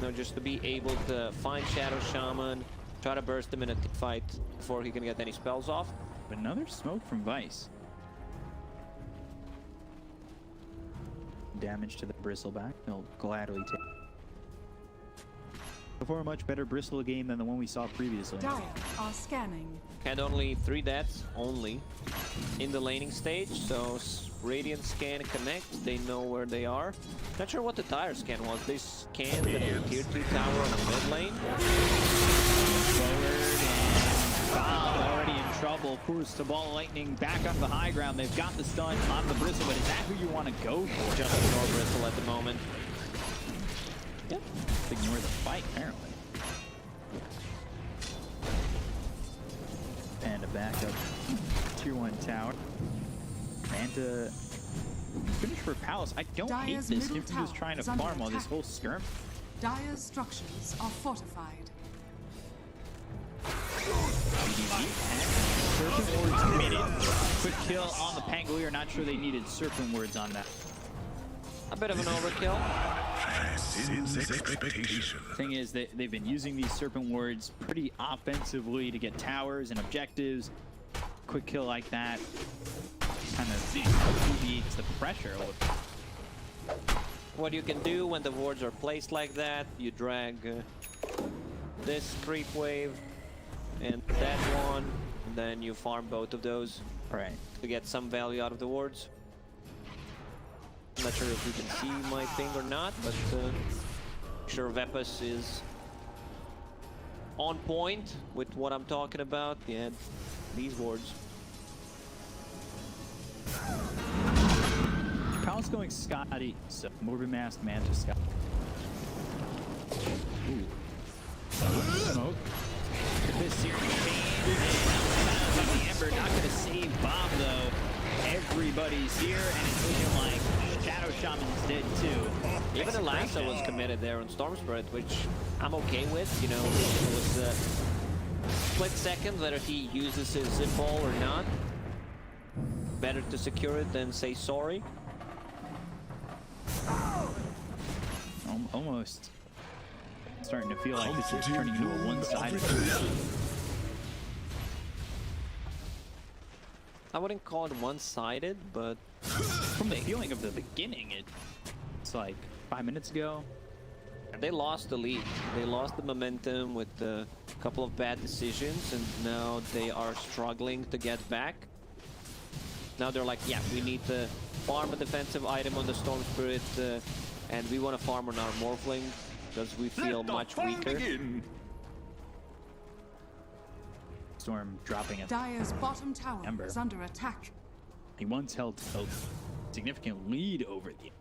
[SPEAKER 5] You know, just to be able to find Shadow Shaman, try to burst him in a fight before he can get any spells off.
[SPEAKER 6] Another smoke from Vice. Damage to the Bristleback. They'll gladly take. For a much better Bristle game than the one we saw previously.
[SPEAKER 2] Dire are scanning.
[SPEAKER 5] Had only 3 deaths only in the laning stage, so Radiant scan and connect. They know where they are. Not sure what the Dire scan was. They scanned the tier 2 tower on the mid lane.
[SPEAKER 6] Forward and Bob already in trouble. Pours to Ball Lightning back up the high ground. They've got the stun on the Bristle, but is that who you want to go for?
[SPEAKER 5] Just ignore Bristle at the moment.
[SPEAKER 6] Yep. Ignore the fight, apparently. And a backup tier 1 tower. Manta finish for Palace. I don't hate
[SPEAKER 2] Dire's
[SPEAKER 6] this.
[SPEAKER 2] middle
[SPEAKER 6] Him just
[SPEAKER 2] tower
[SPEAKER 6] trying to
[SPEAKER 2] is under
[SPEAKER 6] farm all this
[SPEAKER 2] attack.
[SPEAKER 6] whole skirm.
[SPEAKER 2] Dire's structures are fortified.
[SPEAKER 6] Serpent Wards committed. Quick kill on the Pangolier. Not sure they needed Serpent Wards on that.
[SPEAKER 5] A bit of an overkill.
[SPEAKER 3] Sin's expectation.
[SPEAKER 6] Thing is that they've been using these Serpent Wards pretty offensively to get towers and objectives. Quick kill like that kind of alleviates the pressure a little bit.
[SPEAKER 5] What you can do when the wards are placed like that, you drag this creep wave and that one, and then you farm both of those
[SPEAKER 6] Right.
[SPEAKER 5] to get some value out of the wards. I'm not sure if you can see my thing or not, but sure Vepus is on point with what I'm talking about. Yeah, these wards.
[SPEAKER 6] Pal's going Scotty, so Morbid Mask, Manta, Scott. Ooh. Smoke. This series the Ember not gonna save Bob though. Everybody's here, and it's looking like Shadow Shaman's dead too.
[SPEAKER 5] Even the Lasso was committed there on Storm Spirit, which I'm okay with. You know, it was a split second whether he uses his zip ball or not. Better to secure it than say sorry.
[SPEAKER 6] Almost starting to feel like this is turning into a one-sided.
[SPEAKER 5] I wouldn't call it one-sided, but
[SPEAKER 6] from the feeling of the beginning, it's like 5 minutes ago.
[SPEAKER 5] They lost the lead. They lost the momentum with a couple of bad decisions, and now they are struggling to get back. Now they're like, yeah, we need to farm a defensive item on the Storm Spirit, and we want to farm on our Morphling because we feel much weaker.
[SPEAKER 6] Storm dropping it.
[SPEAKER 2] Dire's bottom tower
[SPEAKER 6] Ember.
[SPEAKER 2] is under attack.
[SPEAKER 6] He once held a significant lead over the.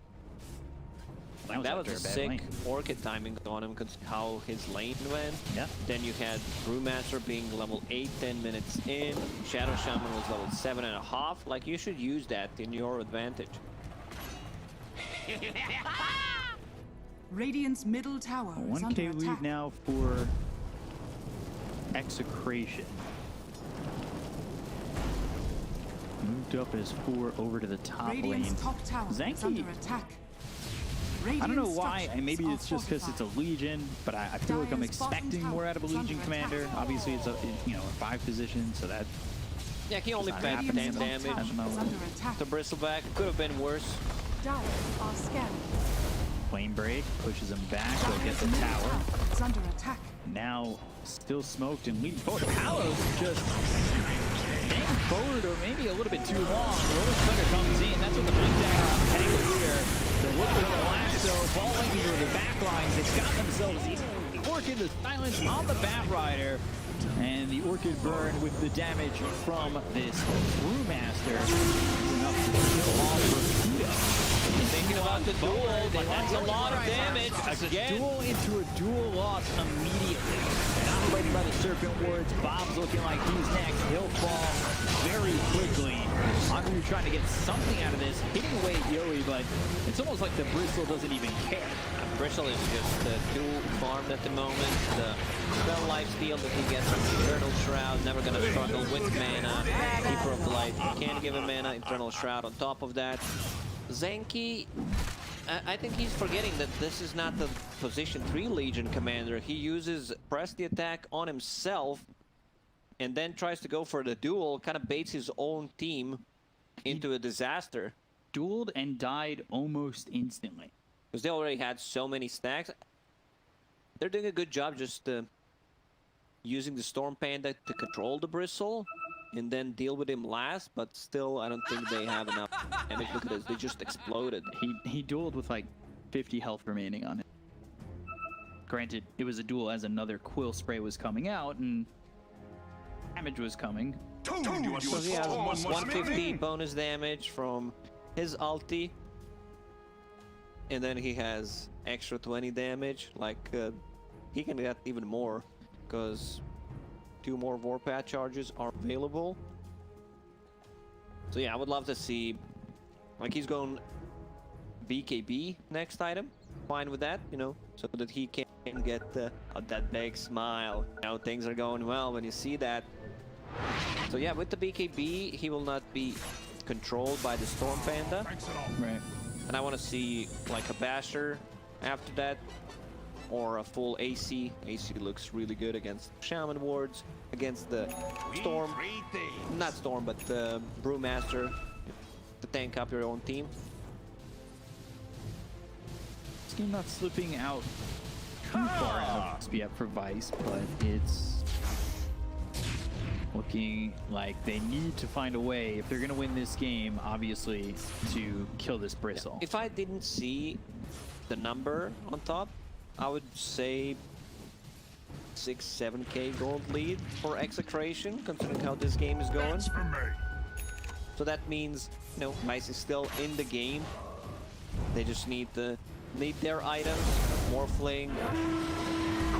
[SPEAKER 5] That was a sick
[SPEAKER 6] lane.
[SPEAKER 5] Orchid timing on him because how his lane went.
[SPEAKER 6] Yeah.
[SPEAKER 5] Then you had Brewmaster being level 8, 10 minutes in. Shadow Shaman was level 7.5. Like, you should use that in your advantage.
[SPEAKER 2] Radiant's middle tower
[SPEAKER 6] A
[SPEAKER 2] is under
[SPEAKER 6] 1K lead
[SPEAKER 2] attack.
[SPEAKER 6] now for Execration. Moved up as 4 over to the top
[SPEAKER 2] Radiant's
[SPEAKER 6] lane.
[SPEAKER 2] top tower is
[SPEAKER 6] Zanky,
[SPEAKER 2] under attack.
[SPEAKER 6] I don't know
[SPEAKER 2] Radiant
[SPEAKER 6] why, and maybe
[SPEAKER 2] structures
[SPEAKER 6] it's
[SPEAKER 2] are
[SPEAKER 6] just because it's a
[SPEAKER 2] fortified.
[SPEAKER 6] Legion, but I feel like I'm
[SPEAKER 2] Dire's bottom
[SPEAKER 6] expecting more out of a
[SPEAKER 2] tower is
[SPEAKER 6] Legion
[SPEAKER 2] under
[SPEAKER 6] commander.
[SPEAKER 2] attack.
[SPEAKER 6] Obviously, it's a 5 position, so that
[SPEAKER 5] Yeah, he only
[SPEAKER 6] Not
[SPEAKER 5] fed
[SPEAKER 6] happening
[SPEAKER 5] 10
[SPEAKER 2] Radiant's top
[SPEAKER 5] damage
[SPEAKER 2] tower
[SPEAKER 6] at the moment.
[SPEAKER 2] is under attack.
[SPEAKER 5] to Bristleback. Could have been worse.
[SPEAKER 2] Dire are scanning.
[SPEAKER 6] flame break pushes him back. He'll get
[SPEAKER 2] Dire's
[SPEAKER 6] the
[SPEAKER 2] middle
[SPEAKER 6] tower.
[SPEAKER 2] is under attack.
[SPEAKER 6] Now still smoked and leading forward. Palos just hanging forward, or maybe a little bit too long. The Rolling Thunder comes in. That's what the Blink Dagger on Tangle here. They're looking for the lasso, falling into the back lines. They've got themselves in. The Orchid, the silence on the Bat Rider. And the Orchid burn with the damage from this Brewmaster. Enough to kill off Rakuda.
[SPEAKER 5] Thinking about the duel, but that's a lot of damage. Again.
[SPEAKER 6] Duel into a dual loss immediately. Operated by the Serpent Wards. Bob's looking like he's next. He'll fall very quickly. Agru trying to get something out of this, hitting away at Yoi, but it's almost like the Bristle doesn't even care.
[SPEAKER 5] Bristle is just dual farmed at the moment. The spell lifesteal that he gets from Eternal Shroud, never gonna struggle with mana. Keeper of the Light, you can't give him mana. Eternal Shroud on top of that. Zanky, I think he's forgetting that this is not the position 3 Legion commander. He uses press the attack on himself and then tries to go for the duel, kind of baits his own team into a disaster.
[SPEAKER 6] Dueled and died almost instantly.
[SPEAKER 5] Because they already had so many stacks. They're doing a good job just using the Storm Panda to control the Bristle and then deal with him last, but still I don't think they have enough damage. Look at this, they just exploded.
[SPEAKER 6] He dueled with like 50 health remaining on it. Granted, it was a duel as another Quill Spray was coming out and damage was coming.
[SPEAKER 5] So he has 150 bonus damage from his ulti. And then he has extra 20 damage. Like, he can get even more because 2 more Warpath charges are available. So yeah, I would love to see, like, he's going BKB next item. Fine with that, you know, so that he can get that big smile. Now things are going well when you see that. So yeah, with the BKB, he will not be controlled by the Storm Panda.
[SPEAKER 6] Right.
[SPEAKER 5] And I want to see like a Basher after that, or a full AC. AC looks really good against Shaman Wards, against the Storm, not Storm, but the Brewmaster, to tank up your own team.
[SPEAKER 6] This game not slipping out too far out of SPF for Vice, but it's looking like they need to find a way, if they're going to win this game, obviously, to kill this Bristle.
[SPEAKER 5] If I didn't see the number on top, I would say 6-7k gold lead for Execration, considering how this game is going. So that means, you know, Ice is still in the game. They just need their items. Morphling,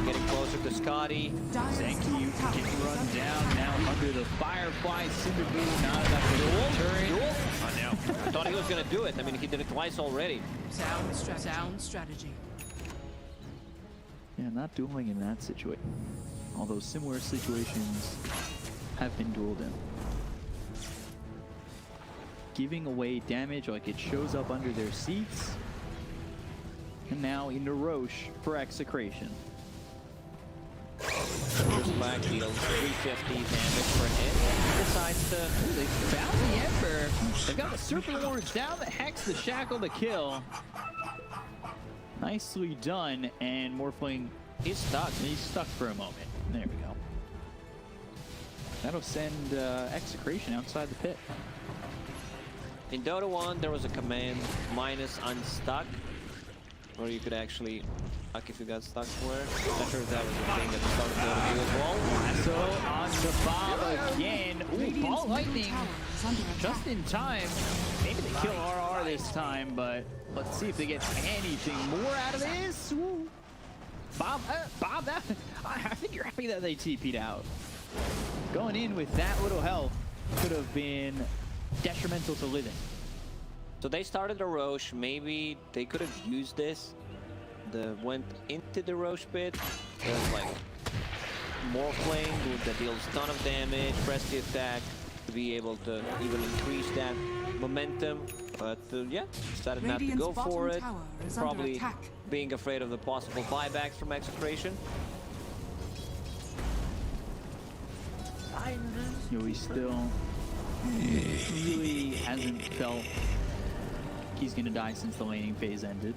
[SPEAKER 5] getting closer to Scotty.
[SPEAKER 6] Zenki getting run down now under the Firefly. Cinderboo not enough to return.
[SPEAKER 5] Oh no, I thought he was gonna do it. I mean, he did it twice already.
[SPEAKER 9] Sound strategy.
[SPEAKER 6] Yeah, not dueling in that situation. Although similar situations have been dueled in. Giving away damage like it shows up under their seats. And now into Roche for Execration.
[SPEAKER 5] Just back deals 350 damage for hit. He decides to...
[SPEAKER 6] They found the Ember. They've got the Serpent Wards down, the Hex, the Shackle, the kill. Nicely done, and Morphling,
[SPEAKER 5] He's stuck.
[SPEAKER 6] he's stuck for a moment. There we go. That'll send Execration outside the pit.
[SPEAKER 5] In Dota 1, there was a command minus unstuck, where you could actually stuck if you got stuck somewhere. Not sure if that was the thing that started Dota 2 as well.
[SPEAKER 6] So on the Bob again. Ooh,
[SPEAKER 2] Radiant's
[SPEAKER 6] Ball
[SPEAKER 2] middle
[SPEAKER 6] Lightning
[SPEAKER 2] tower is under attack.
[SPEAKER 6] just in time. Maybe they kill RR this time, but let's see if they get anything more out of this. Ooh. Bob, I think you're happy that they TP'd out. Going in with that little health could have been detrimental to living.
[SPEAKER 5] So they started a Roche. Maybe they could have used this. Went into the Roche pit. There's like Morphling that deals a ton of damage. Press the attack to be able to even increase that momentum. But yeah, decided not to
[SPEAKER 2] Radiant's
[SPEAKER 5] go
[SPEAKER 2] bottom
[SPEAKER 5] for it.
[SPEAKER 2] tower is under
[SPEAKER 5] Probably
[SPEAKER 2] attack.
[SPEAKER 5] being afraid of the possible buybacks from Execration.
[SPEAKER 6] You know, he still really hasn't felt he's gonna die since the laning phase ended.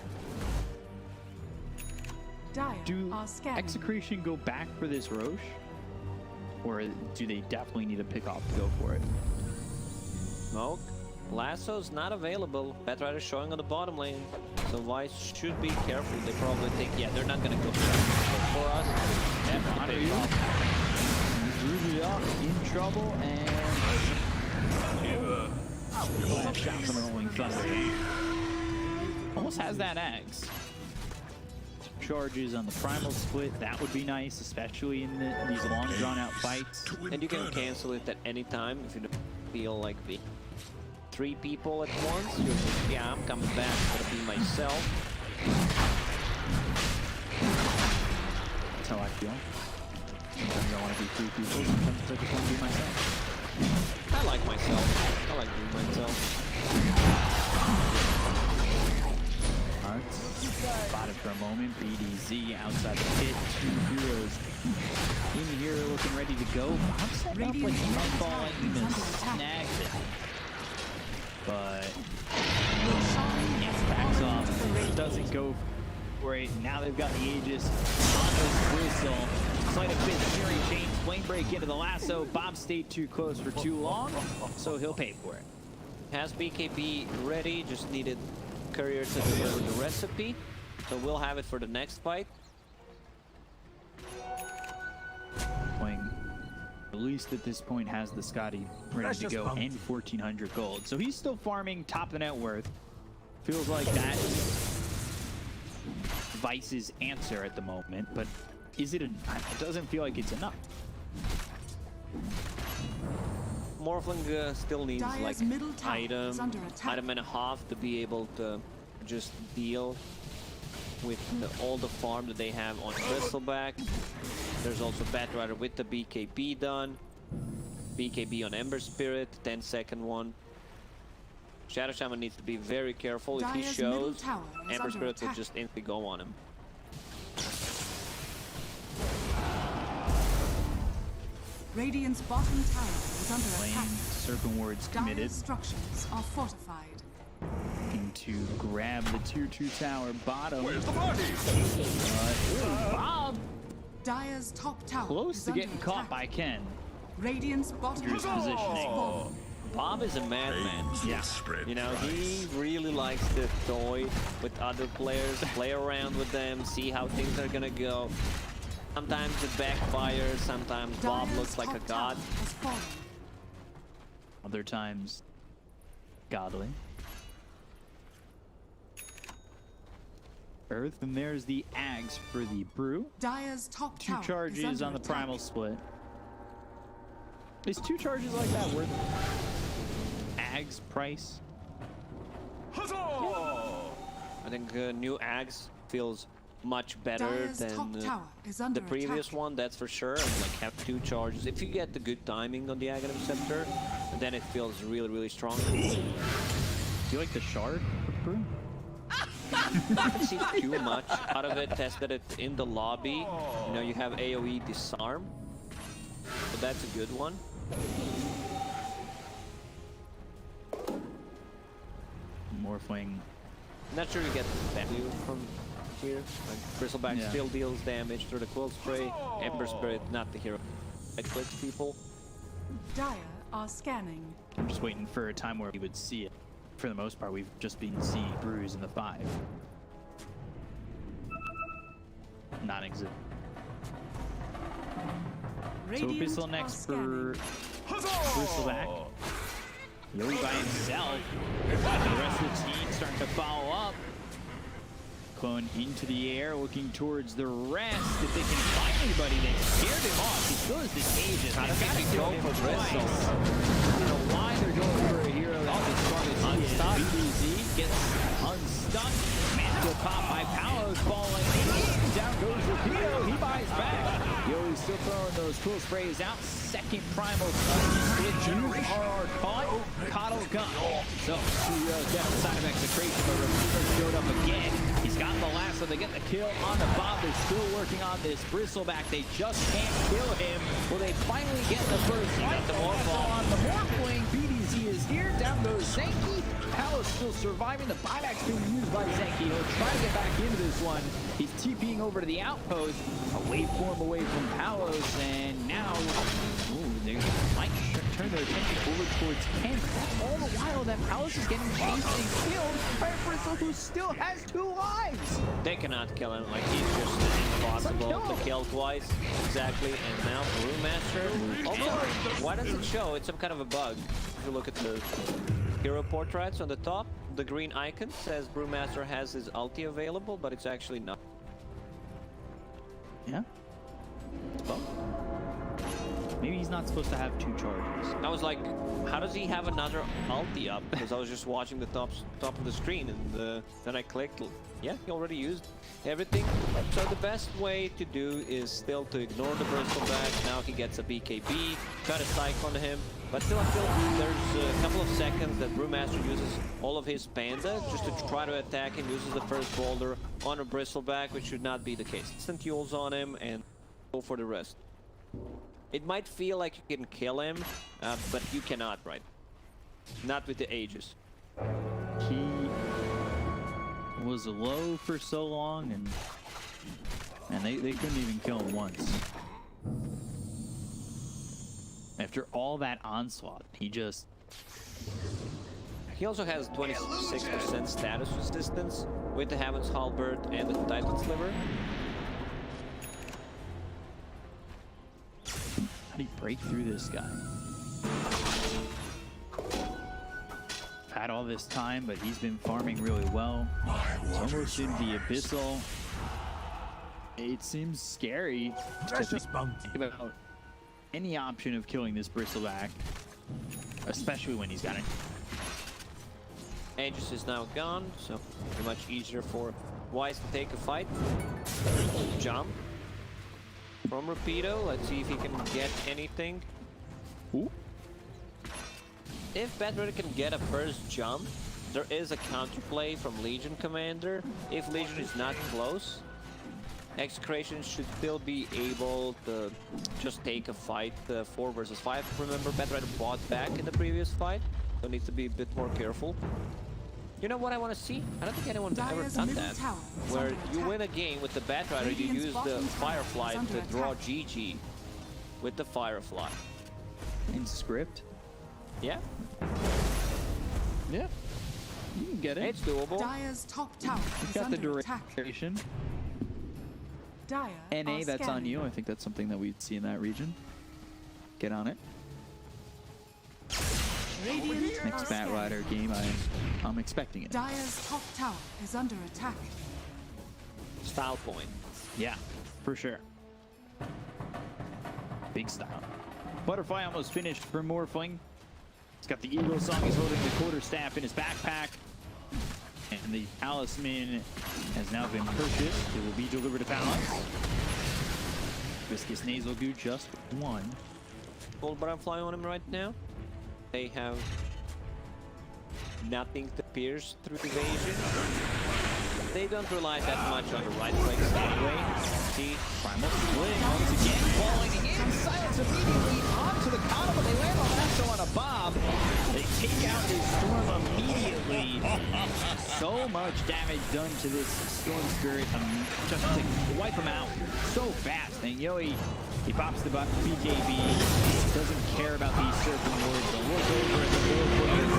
[SPEAKER 2] Dire
[SPEAKER 6] Do
[SPEAKER 2] are scanning.
[SPEAKER 6] Execration go back for this Roche? Or do they definitely need to pick off to go for it?
[SPEAKER 5] Smoke. Lasso's not available. Batrider showing on the bottom lane. So Vice should be careful. They probably think, yeah, they're not gonna go for us.
[SPEAKER 6] Ruby up in trouble and last shot from the Rolling Thunder. Almost has that axe. Charges on the primal split, that would be nice, especially in these long drawn out fights.
[SPEAKER 5] And you can cancel it at any time if you don't feel like the 3 people at once. You're just, yeah, I'm coming back, I'm gonna be myself.
[SPEAKER 6] That's how I feel. Sometimes I want to be 3 people, sometimes I just want to be myself.
[SPEAKER 5] I like myself. I like being myself.
[SPEAKER 6] Spotted for a moment. BDZ outside the pit. 2 heroes in here looking ready to go. Bob set up like Nightfall even snagged it. But yes, backs off. Doesn't go for it. Now they've got the Aegis on this Bristle. Sleight of fist, Fury Chains, Flame Break into the lasso. Bob stayed too close for too long, so he'll pay for it.
[SPEAKER 5] Has BKB ready, just needed Courier to deliver the recipe. So we'll have it for the next fight.
[SPEAKER 6] Playing, at least at this point, has the Scotty ready to go and 1,400 gold. So he's still farming top of the net worth. Feels like that's Vice's answer at the moment, but is it? It doesn't feel like it's enough.
[SPEAKER 5] Morphling still needs
[SPEAKER 2] Dire's
[SPEAKER 5] like
[SPEAKER 2] middle tower is under attack.
[SPEAKER 5] item and a half to be able to just deal with all the farm that they have on Bristleback. There's also Batrider with the BKB done. BKB on Ember Spirit, 10-second one. Shadow Shaman needs to be very careful. If he
[SPEAKER 2] Dire's
[SPEAKER 5] shows,
[SPEAKER 2] middle tower is
[SPEAKER 5] Ember
[SPEAKER 2] under
[SPEAKER 5] Spirit will
[SPEAKER 2] attack.
[SPEAKER 5] just instantly go on him.
[SPEAKER 2] Radiant's bottom tower is under
[SPEAKER 6] Playing
[SPEAKER 2] attack.
[SPEAKER 6] Serpent Wards committed.
[SPEAKER 2] Dire's structures are fortified.
[SPEAKER 6] Looking to grab the tier 2 tower bottom.
[SPEAKER 3] Where's the party?
[SPEAKER 6] Bob
[SPEAKER 2] Dire's top tower
[SPEAKER 6] close
[SPEAKER 2] is
[SPEAKER 6] to
[SPEAKER 2] under
[SPEAKER 6] getting caught
[SPEAKER 2] attack.
[SPEAKER 6] by Ken.
[SPEAKER 2] Radiant's bottom
[SPEAKER 6] Drew's
[SPEAKER 2] tower has
[SPEAKER 6] positioning.
[SPEAKER 2] fallen.
[SPEAKER 5] Bob is a madman.
[SPEAKER 6] Yeah.
[SPEAKER 3] Spread
[SPEAKER 5] You know,
[SPEAKER 3] price.
[SPEAKER 5] he really likes to toy with other players, play around with them, see how things are gonna go. Sometimes it backfires, sometimes Bob
[SPEAKER 2] Dire's
[SPEAKER 5] looks like a
[SPEAKER 2] top
[SPEAKER 5] god.
[SPEAKER 2] tower has fallen.
[SPEAKER 6] Other times, godly. Earth, and there's the Ags for the brew.
[SPEAKER 2] Dire's top
[SPEAKER 6] 2
[SPEAKER 2] tower is
[SPEAKER 6] charges
[SPEAKER 2] under
[SPEAKER 6] on the
[SPEAKER 2] attack.
[SPEAKER 6] primal split. Is 2 charges like that worth Ags price?
[SPEAKER 5] I think new Ags feels much better
[SPEAKER 2] Dire's
[SPEAKER 5] than
[SPEAKER 2] top tower is under
[SPEAKER 5] the previous
[SPEAKER 2] attack.
[SPEAKER 5] one, that's for sure. And like have 2 charges. If you get the good timing on the Aghanim Scepter, then it feels really, really strong.
[SPEAKER 6] Do you like the shard brew?
[SPEAKER 5] I haven't seen too much out of it. Tested it in the lobby. You know, you have AoE disarm, so that's a good one.
[SPEAKER 6] Morphling.
[SPEAKER 5] Not sure you get value from here. Like Bristleback
[SPEAKER 6] Yeah.
[SPEAKER 5] still deals damage through the Quill Spray. Ember Spirit, not the hero. It clicks people.
[SPEAKER 2] Dire are scanning.
[SPEAKER 6] I'm just waiting for a time where we would see it. For the most part, we've just been seeing brews in the 5. Non-exist. So
[SPEAKER 2] Radiant
[SPEAKER 6] Abyssal
[SPEAKER 2] are
[SPEAKER 6] next for
[SPEAKER 2] scanning.
[SPEAKER 6] Bristleback. Yuri by himself. The rest of the team starting to follow up. Clone into the air, looking towards the rest. If they can find anybody that scared him off, he still has contagion.
[SPEAKER 5] How does
[SPEAKER 6] Gotta
[SPEAKER 5] he
[SPEAKER 6] kill
[SPEAKER 5] go
[SPEAKER 6] him
[SPEAKER 5] for
[SPEAKER 6] twice.
[SPEAKER 5] Bristol?
[SPEAKER 6] I don't know why they're going for a hero that's as strong as he is.
[SPEAKER 5] Unstuck.
[SPEAKER 6] BDZ gets unstuck. Mantle pop by Palos falling in. Down goes Rapido. He buys back. Yuri's still throwing those cool sprays out. Second primal split. Jews are caught. Coddle gun. So, 2 heroes down the side of Execration, but Rapido showed up again. He's got the last, so they get the kill on the Bob. They're still working on this Bristleback. They just can't kill him. Will they finally get the first fight?
[SPEAKER 5] the Morphle.
[SPEAKER 6] On the Morphling, BDZ is here. Down goes Zenki. Palos still surviving. The buyback's being used by Zenki. He'll try to get back into this one. He's TPing over to the outpost. A waveform away from Palos, and now they might turn their attention over towards him. All the while that Palos is getting chased and killed by a Bristol who still has 2 lives.
[SPEAKER 5] They cannot kill him. Like he's just impossible to kill twice. Exactly. And now Brewmaster. Also, why does it show? It's some kind of a bug. If you look at the hero portraits on the top, the green icon says Brewmaster has his ulti available, but it's actually not.
[SPEAKER 6] Yeah. Well, maybe he's not supposed to have 2 charges.
[SPEAKER 5] I was like, how does he have another ulti up? Because I was just watching the top of the screen, and then I clicked. Yeah, he already used everything. So the best way to do is still to ignore the Bristleback. Now he gets a BKB, cut a Cyclone on him. But still, I feel there's a couple of seconds that Brewmaster uses all of his Panda just to try to attack him, uses the first boulder on a Bristleback, which should not be the case. Instant Yules on him and go for the rest. It might feel like you can kill him, but you cannot, right? Not with the Aegis.
[SPEAKER 6] He was low for so long, and they couldn't even kill him once. After all that onslaught, he just...
[SPEAKER 5] He also has 26% status resistance with the Heaven's Halberd and the Titan Sliver.
[SPEAKER 6] How do you break through this guy? Had all this time, but he's been farming really well. He's almost in the Abyssal. It seems scary to
[SPEAKER 8] Precious bounty.
[SPEAKER 6] think about any option of killing this Bristleback, especially when he's got it.
[SPEAKER 5] Aegis is now gone, so pretty much easier for Wise to take a fight. Jump from Rapido. Let's see if he can get anything.
[SPEAKER 6] Ooh.
[SPEAKER 5] If Bedridden can get a first jump, there is a counterplay from Legion Commander. If Legion is not close, Execration should still be able to just take a fight 4 versus 5. Remember, Bedridden bought back in the previous fight, so needs to be a bit more careful. You know what I want to see? I don't think anyone's ever
[SPEAKER 2] Dire's
[SPEAKER 5] done
[SPEAKER 2] middle
[SPEAKER 5] that.
[SPEAKER 2] tower is
[SPEAKER 5] Where
[SPEAKER 2] under
[SPEAKER 5] you
[SPEAKER 2] attack.
[SPEAKER 5] win a game with the Batrider, you
[SPEAKER 2] Radiant's
[SPEAKER 5] use the
[SPEAKER 2] bottom tower
[SPEAKER 5] Firefly
[SPEAKER 2] is under
[SPEAKER 5] to draw
[SPEAKER 2] attack.
[SPEAKER 5] GG with the Firefly.
[SPEAKER 6] in script.
[SPEAKER 5] Yeah,
[SPEAKER 6] Yeah, you can get it.
[SPEAKER 5] it's doable.
[SPEAKER 9] Dire's top tower
[SPEAKER 6] You've
[SPEAKER 9] is
[SPEAKER 6] got the
[SPEAKER 9] under attack.
[SPEAKER 6] duration.
[SPEAKER 9] Dire
[SPEAKER 6] NA,
[SPEAKER 9] are
[SPEAKER 6] that's on
[SPEAKER 9] scanning.
[SPEAKER 6] you. I think that's something that we'd see in that region. Get on it.
[SPEAKER 9] Radiant
[SPEAKER 6] Next
[SPEAKER 9] are
[SPEAKER 6] Bat
[SPEAKER 9] scanning.
[SPEAKER 6] Rider game, I'm expecting it.
[SPEAKER 9] Dire's top tower is under attack.
[SPEAKER 5] Style point.
[SPEAKER 6] Yeah, for sure. Big style. Butterfly almost finished for Morphling. He's got the Eagle Song. He's holding the quarterstaff in his backpack. And the talisman has now been purchased. It will be delivered to Palace. Viscous Nasal Goo just one.
[SPEAKER 5] Gold Butterfly on him right now. They have nothing to pierce through evasion. They don't rely that much on the right clicks anyway. See,
[SPEAKER 6] Primal Split once again falling in. Silence immediately onto the column, but they land on Lasso on a bomb. They take out this Storm immediately. So much damage done to this Storm Spirit. Just to wipe him out so fast. And Yoi, he pops the BKB. Doesn't care about these Serpent Wards. The look over at the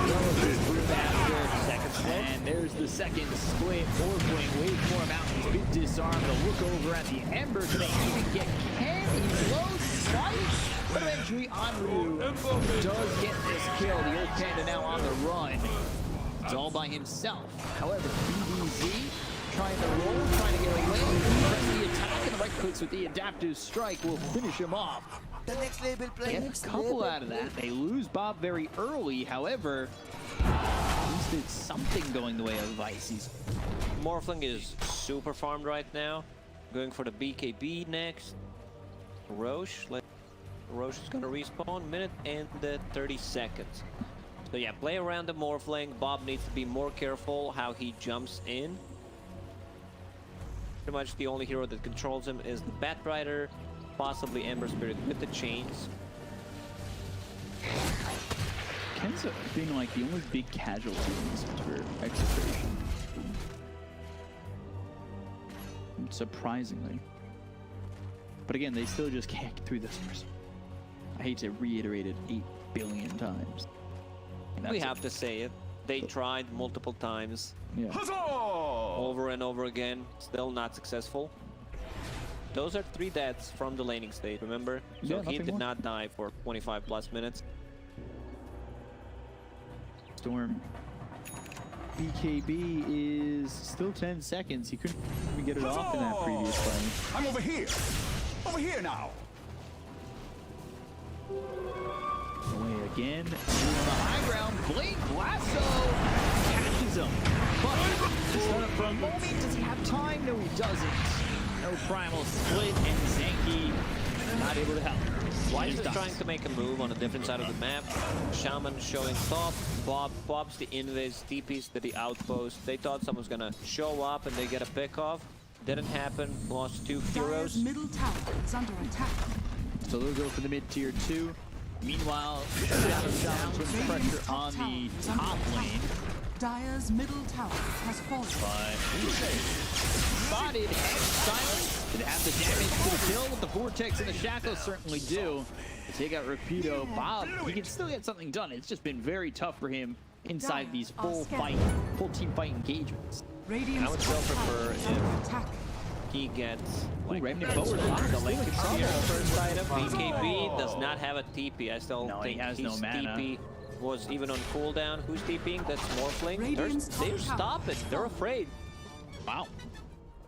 [SPEAKER 6] Morphling. Brewmaster.
[SPEAKER 5] second split.
[SPEAKER 6] And there's the second split. Morphling, Waveform Mountains, big disarm. The look over at the Ember. Can they even get Ken? Low sight. But eventually, Anru does get this kill. The old panda now on the run. It's all by himself. However, BDZ trying to roll, trying to get away. Press the attack, and the right clicks with the adaptive strike will finish him off.
[SPEAKER 4] The next label play.
[SPEAKER 6] Get a couple out of that. They lose Bob very early. However, at least it's something going the way of Vices.
[SPEAKER 5] Morphling is super farmed right now. Going for the BKB next. Roche. Roche is gonna respawn. Minute and 30 seconds. So yeah, play around the Morphling. Bob needs to be more careful how he jumps in. Pretty much the only hero that controls him is the Bat Rider, possibly Ember Spirit with the chains.
[SPEAKER 6] Ken's being like the only big casualty in this for Execration. Surprisingly. But again, they still just can't get through this person. I hate to reiterate it 8 billion times.
[SPEAKER 5] We have to say it. They tried multiple times.
[SPEAKER 6] Yeah.
[SPEAKER 5] Over and over again, still not successful. Those are 3 deaths from the laning state, remember? So
[SPEAKER 6] Yeah,
[SPEAKER 5] he
[SPEAKER 6] nothing
[SPEAKER 5] did
[SPEAKER 6] more.
[SPEAKER 5] not die for 25 plus minutes.
[SPEAKER 6] Storm. BKB is still 10 seconds. He couldn't even get it off in that previous fight.
[SPEAKER 8] I'm over here. Over here now.
[SPEAKER 6] Away again. On the high ground, Blink Lasso catches him. But just let him for a moment. Does he have time? No, he doesn't. No Primal Split, and Zanky not able to help.
[SPEAKER 5] Wise
[SPEAKER 6] Just
[SPEAKER 5] is
[SPEAKER 6] dies.
[SPEAKER 5] trying to make a move on a different side of the map. Shaman showing top. Bob's the invis, TP's to the outpost. They thought someone's gonna show up and they get a pick off. Didn't happen. Lost 2
[SPEAKER 9] Dire's
[SPEAKER 5] heroes.
[SPEAKER 9] middle tower is under attack.
[SPEAKER 6] So they'll go for the mid tier 2. Meanwhile, Shadow Shaman puts pressure on the top lane.
[SPEAKER 9] Dire's middle tower has fallen.
[SPEAKER 6] Spotted and silence. Did it have the damage to the kill with the Vortex and the Shackles? Certainly do. To take out Rapido. Bob, he can still get something done. It's just been very tough for him inside these full team fight engagements.
[SPEAKER 9] Radiant's
[SPEAKER 5] I would
[SPEAKER 9] top
[SPEAKER 5] still
[SPEAKER 9] tower
[SPEAKER 5] prefer
[SPEAKER 9] is under
[SPEAKER 5] if
[SPEAKER 9] attack.
[SPEAKER 5] he gets
[SPEAKER 6] Ooh,
[SPEAKER 5] like
[SPEAKER 6] Remnant forward.
[SPEAKER 5] the link
[SPEAKER 6] Still in
[SPEAKER 5] control
[SPEAKER 6] trouble.
[SPEAKER 5] first item. BKB does not have a TP. I still
[SPEAKER 6] No, he
[SPEAKER 5] think
[SPEAKER 6] has no
[SPEAKER 5] his
[SPEAKER 6] mana.
[SPEAKER 5] TP was even on cooldown. Who's TPing? That's Morphling.
[SPEAKER 9] Radiant's
[SPEAKER 5] They're
[SPEAKER 9] top tower
[SPEAKER 5] stopping.
[SPEAKER 9] is
[SPEAKER 5] They're
[SPEAKER 9] fallen.
[SPEAKER 5] afraid.
[SPEAKER 6] Wow.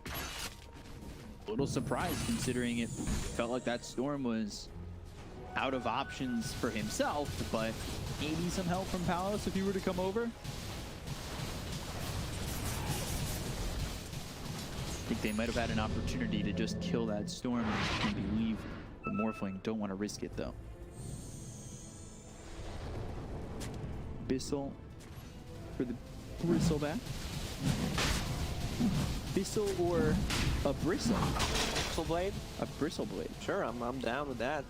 [SPEAKER 6] A little surprised considering it felt like that Storm was out of options for himself, but maybe some help from Palace if he were to come over. I think they might have had an opportunity to just kill that Storm and maybe leave the Morphling. Don't want to risk it though. Bissell for the Bristleback. Bissell or a Bristle?
[SPEAKER 5] Blade?
[SPEAKER 6] A Bristleblade.
[SPEAKER 5] Sure, I'm down with that.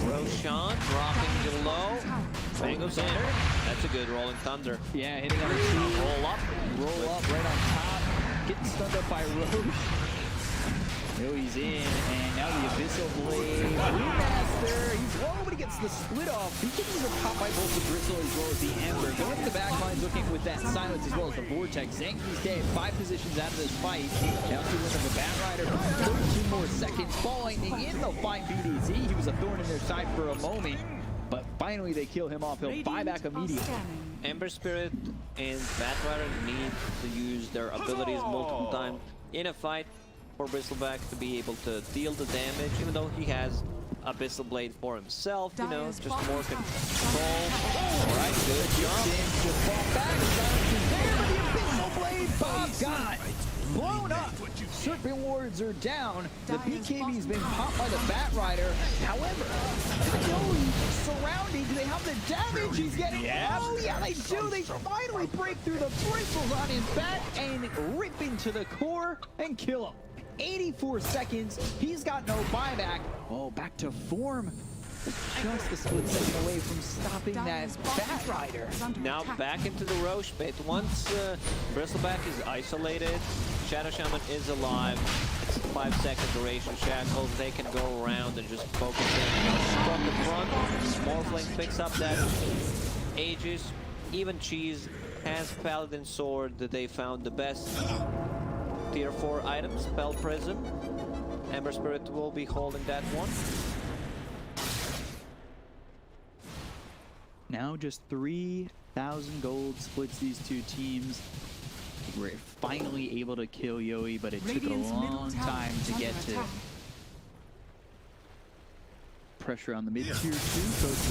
[SPEAKER 5] Roshan dropping below. Mango's in. That's a good rolling thunder.
[SPEAKER 6] Yeah, hitting on the two.
[SPEAKER 5] Roll up.
[SPEAKER 6] Roll up right on top. Getting stunned up by Roche. He's in, and now the Abyssal Blade. Brewmaster, he's low, but he gets the split off. BKBs are popped by both the Bristle as well as the Ember. Going to the back lines, looking with that silence as well as the Vortex. Zanky's dead, 5 positions out of this fight. Down to one of the Bat Rider, 13 more seconds. Falling in, they'll find BDZ. He was a thorn in their side for a moment, but finally they kill him off. He'll buy back immediately.
[SPEAKER 5] Ember Spirit and Bat Rider need to use their abilities multiple times in a fight for Bristleback to be able to deal the damage, even though he has Abyssal Blade for himself, you know, just more control. Alright, good job.
[SPEAKER 6] To fall back, silence is there, but the Abyssal Blade, Bob got blown up. Serpent Wards are down. The BKB's been popped by the Bat Rider. However, surrounding, do they have the damage he's getting? Oh, yeah, they do. They finally break through the bristles on his back and rip into the core and kill him. 84 seconds. He's got no buyback. Oh, back to form. Just a split second away from stopping that Bat Rider.
[SPEAKER 5] Now back into the Roche pit. Once Bristleback is isolated, Shadow Shaman is alive. It's a 5-second duration shackles. They can go around and just focus in from the front. Morphling picks up that Aegis. Even Cheese has Paladin Sword that they found the best tier 4 item, Spell Prism. Ember Spirit will be holding that one.
[SPEAKER 6] Now just 3,000 gold splits these two teams. We're finally able to kill Yoi, but it took a long time to get to. Pressure on the mid tier 2, go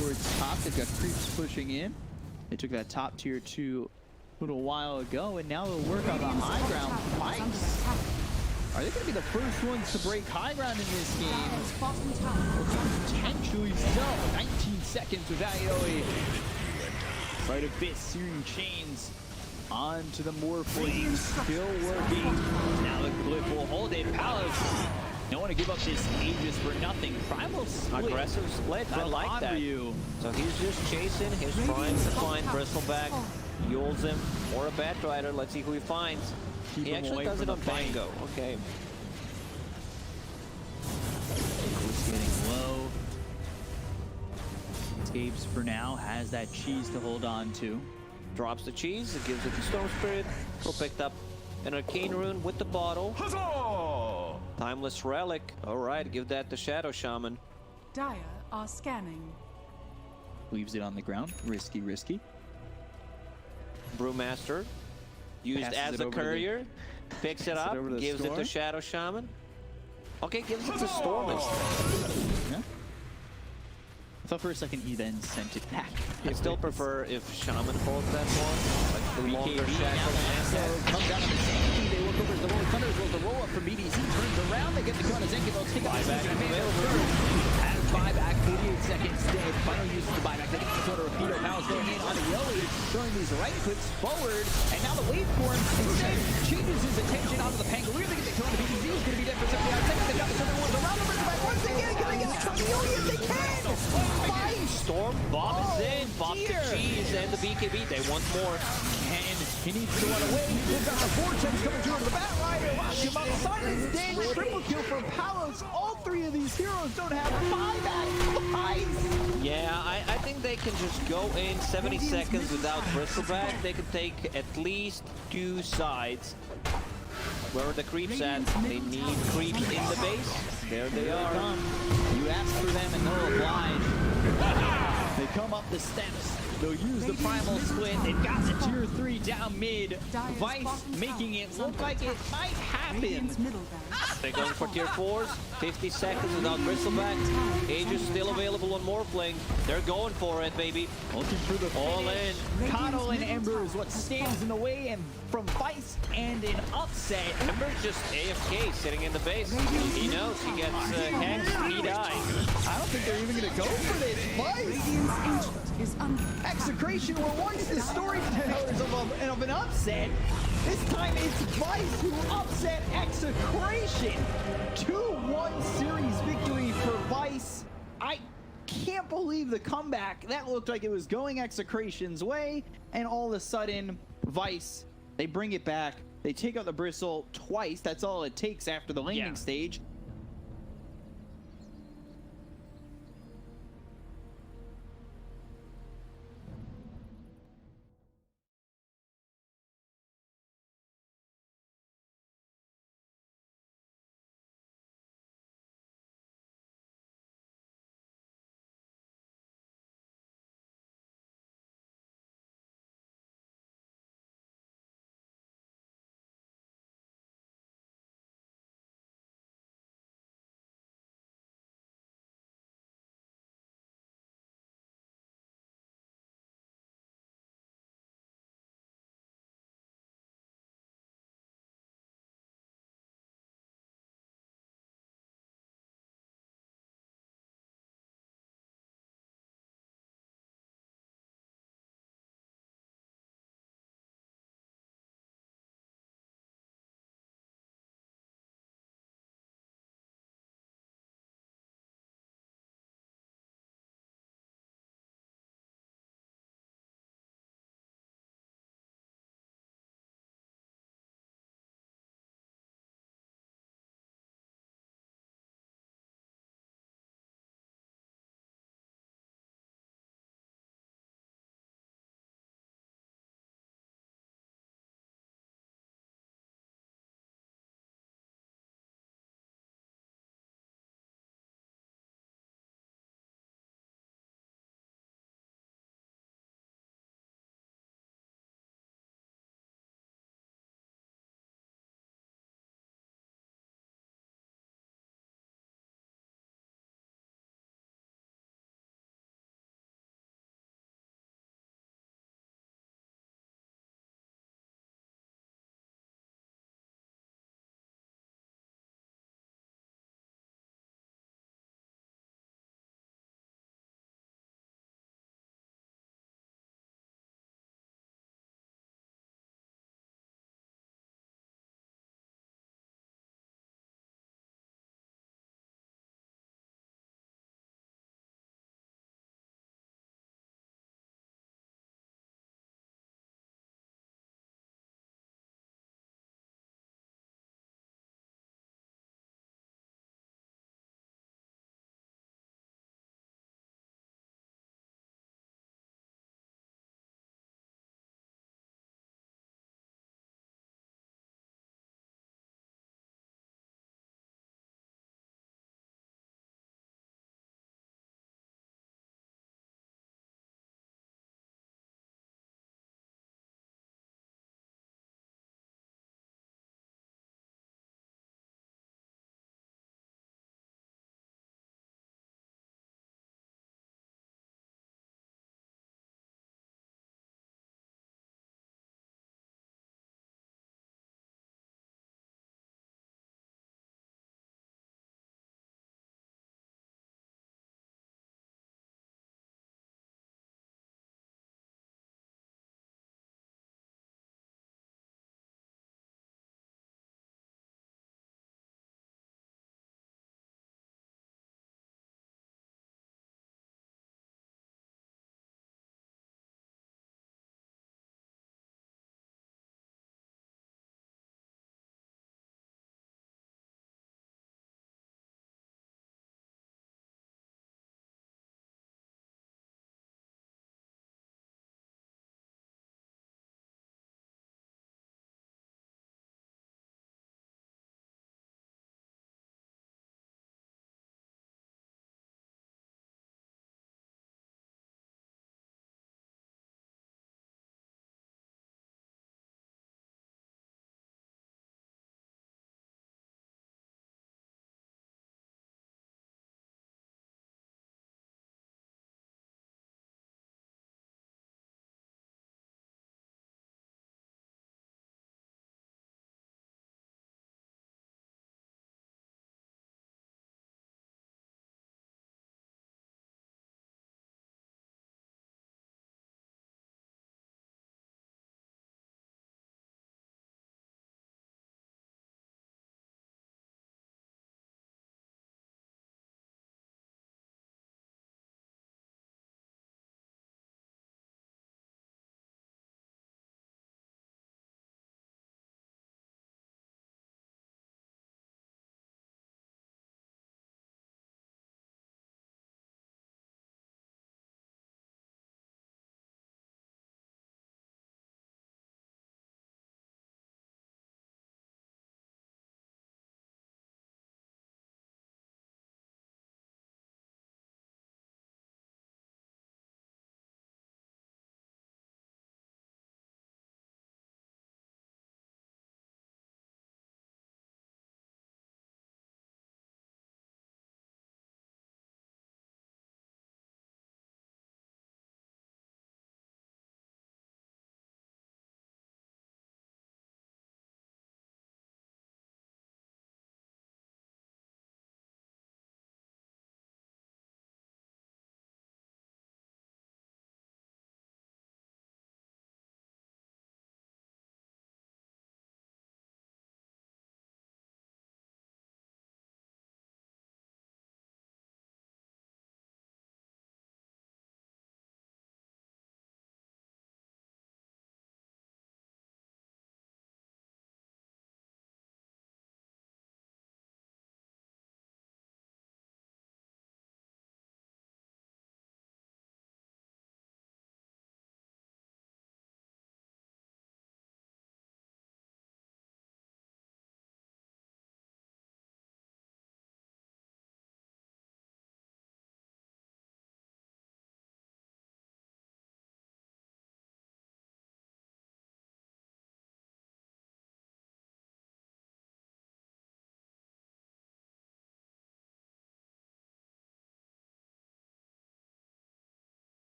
[SPEAKER 6] towards top. They've got creeps pushing in. They took that top tier 2 a little while ago, and now they'll work on the high ground fights. Are they going to be the first ones to break high ground in this game? Potentially so. 19 seconds without Yoi. Fight a bit, searing chains onto the Morphling. Still working. Now the Glyph will hold it. Palace. Don't want to give up this Aegis for nothing. Primal split.
[SPEAKER 5] Aggressive split. I like that. So he's just chasing. He's trying to find Bristleback. Yules him. Or a Bat Rider. Let's see who he finds. He actually does it on Bango. Okay.
[SPEAKER 6] He's getting low. Escapes for now. Has that cheese to hold on to.
[SPEAKER 5] Drops the cheese. It gives it to Stone Spirit. Who picked up an Arcane Rune with the bottle.
[SPEAKER 8] Huzzah!
[SPEAKER 5] Timeless Relic. Alright, give that to Shadow Shaman.
[SPEAKER 9] Dire are scanning.
[SPEAKER 6] Leaves it on the ground. Risky, risky.
[SPEAKER 5] Brewmaster. Used
[SPEAKER 6] Passes
[SPEAKER 5] as
[SPEAKER 6] it
[SPEAKER 5] a
[SPEAKER 6] over to
[SPEAKER 5] courier. Picks it up. Gives it to Shadow Shaman. Okay, gives it to Storm instead.
[SPEAKER 6] Yeah. I thought for a second he then sent it back.
[SPEAKER 5] I still prefer if Shaman holds that one. Like the longer shackles.
[SPEAKER 6] Comes down on the Zenki. They look over as the Rolling Thunder as well as the roll up from BDC. Turns around. They get the gun. Zenki will take
[SPEAKER 5] buyback
[SPEAKER 6] available. Has buyback. 48 seconds dead. Final use of the buyback. They get the sort of Rapido. Palace going in on the Yoi. Throwing these right clicks forward. And now the waveform instead changes his attention onto the Pangolier. They get the kill on the BDC. He's going to be dead for 79 seconds. They got the Southern Wars around the back. Once again, can they get the Yoi if they can?
[SPEAKER 5] Storm bobs in, bobs the cheese and the BKB. They want more.
[SPEAKER 6] And he needs to run away. He's got the Vortex coming through the Bat Rider. Watch him outside. Is dead. Triple kill for Palos. All 3 of these heroes don't have buyback. Nice.
[SPEAKER 5] Yeah, I think they can just go in 70 seconds without Bristleback. They can take at least 2 sides. Where are the creeps at? They need creeps in the base. There they are.
[SPEAKER 6] You ask for them and they'll oblige. They come up the steps. They'll use the primal split. They've got the tier 3 down mid. Vice making it look like it might happen.
[SPEAKER 5] They're going for tier 4s. 50 seconds without Bristleback. Aegis still available on Morphling. They're going for it, baby.
[SPEAKER 6] Looking for the
[SPEAKER 5] all in.
[SPEAKER 6] Coddle and Ember is what stands in the way, and from Vice and an upset.
[SPEAKER 5] Ember's just AFK sitting in the base. He knows he gets hexed, he dies.
[SPEAKER 6] I don't think they're even going to go for this. Vice
[SPEAKER 9] is under
[SPEAKER 6] Execration were once the storytellers of an upset. This time it's Vice who upset Execration. 2-1 series victory for Vice. I can't believe the comeback. That looked like it was going Execration's way, and all of a sudden, Vice, they bring it back. They take out the Bristle twice. That's all it takes after the landing stage.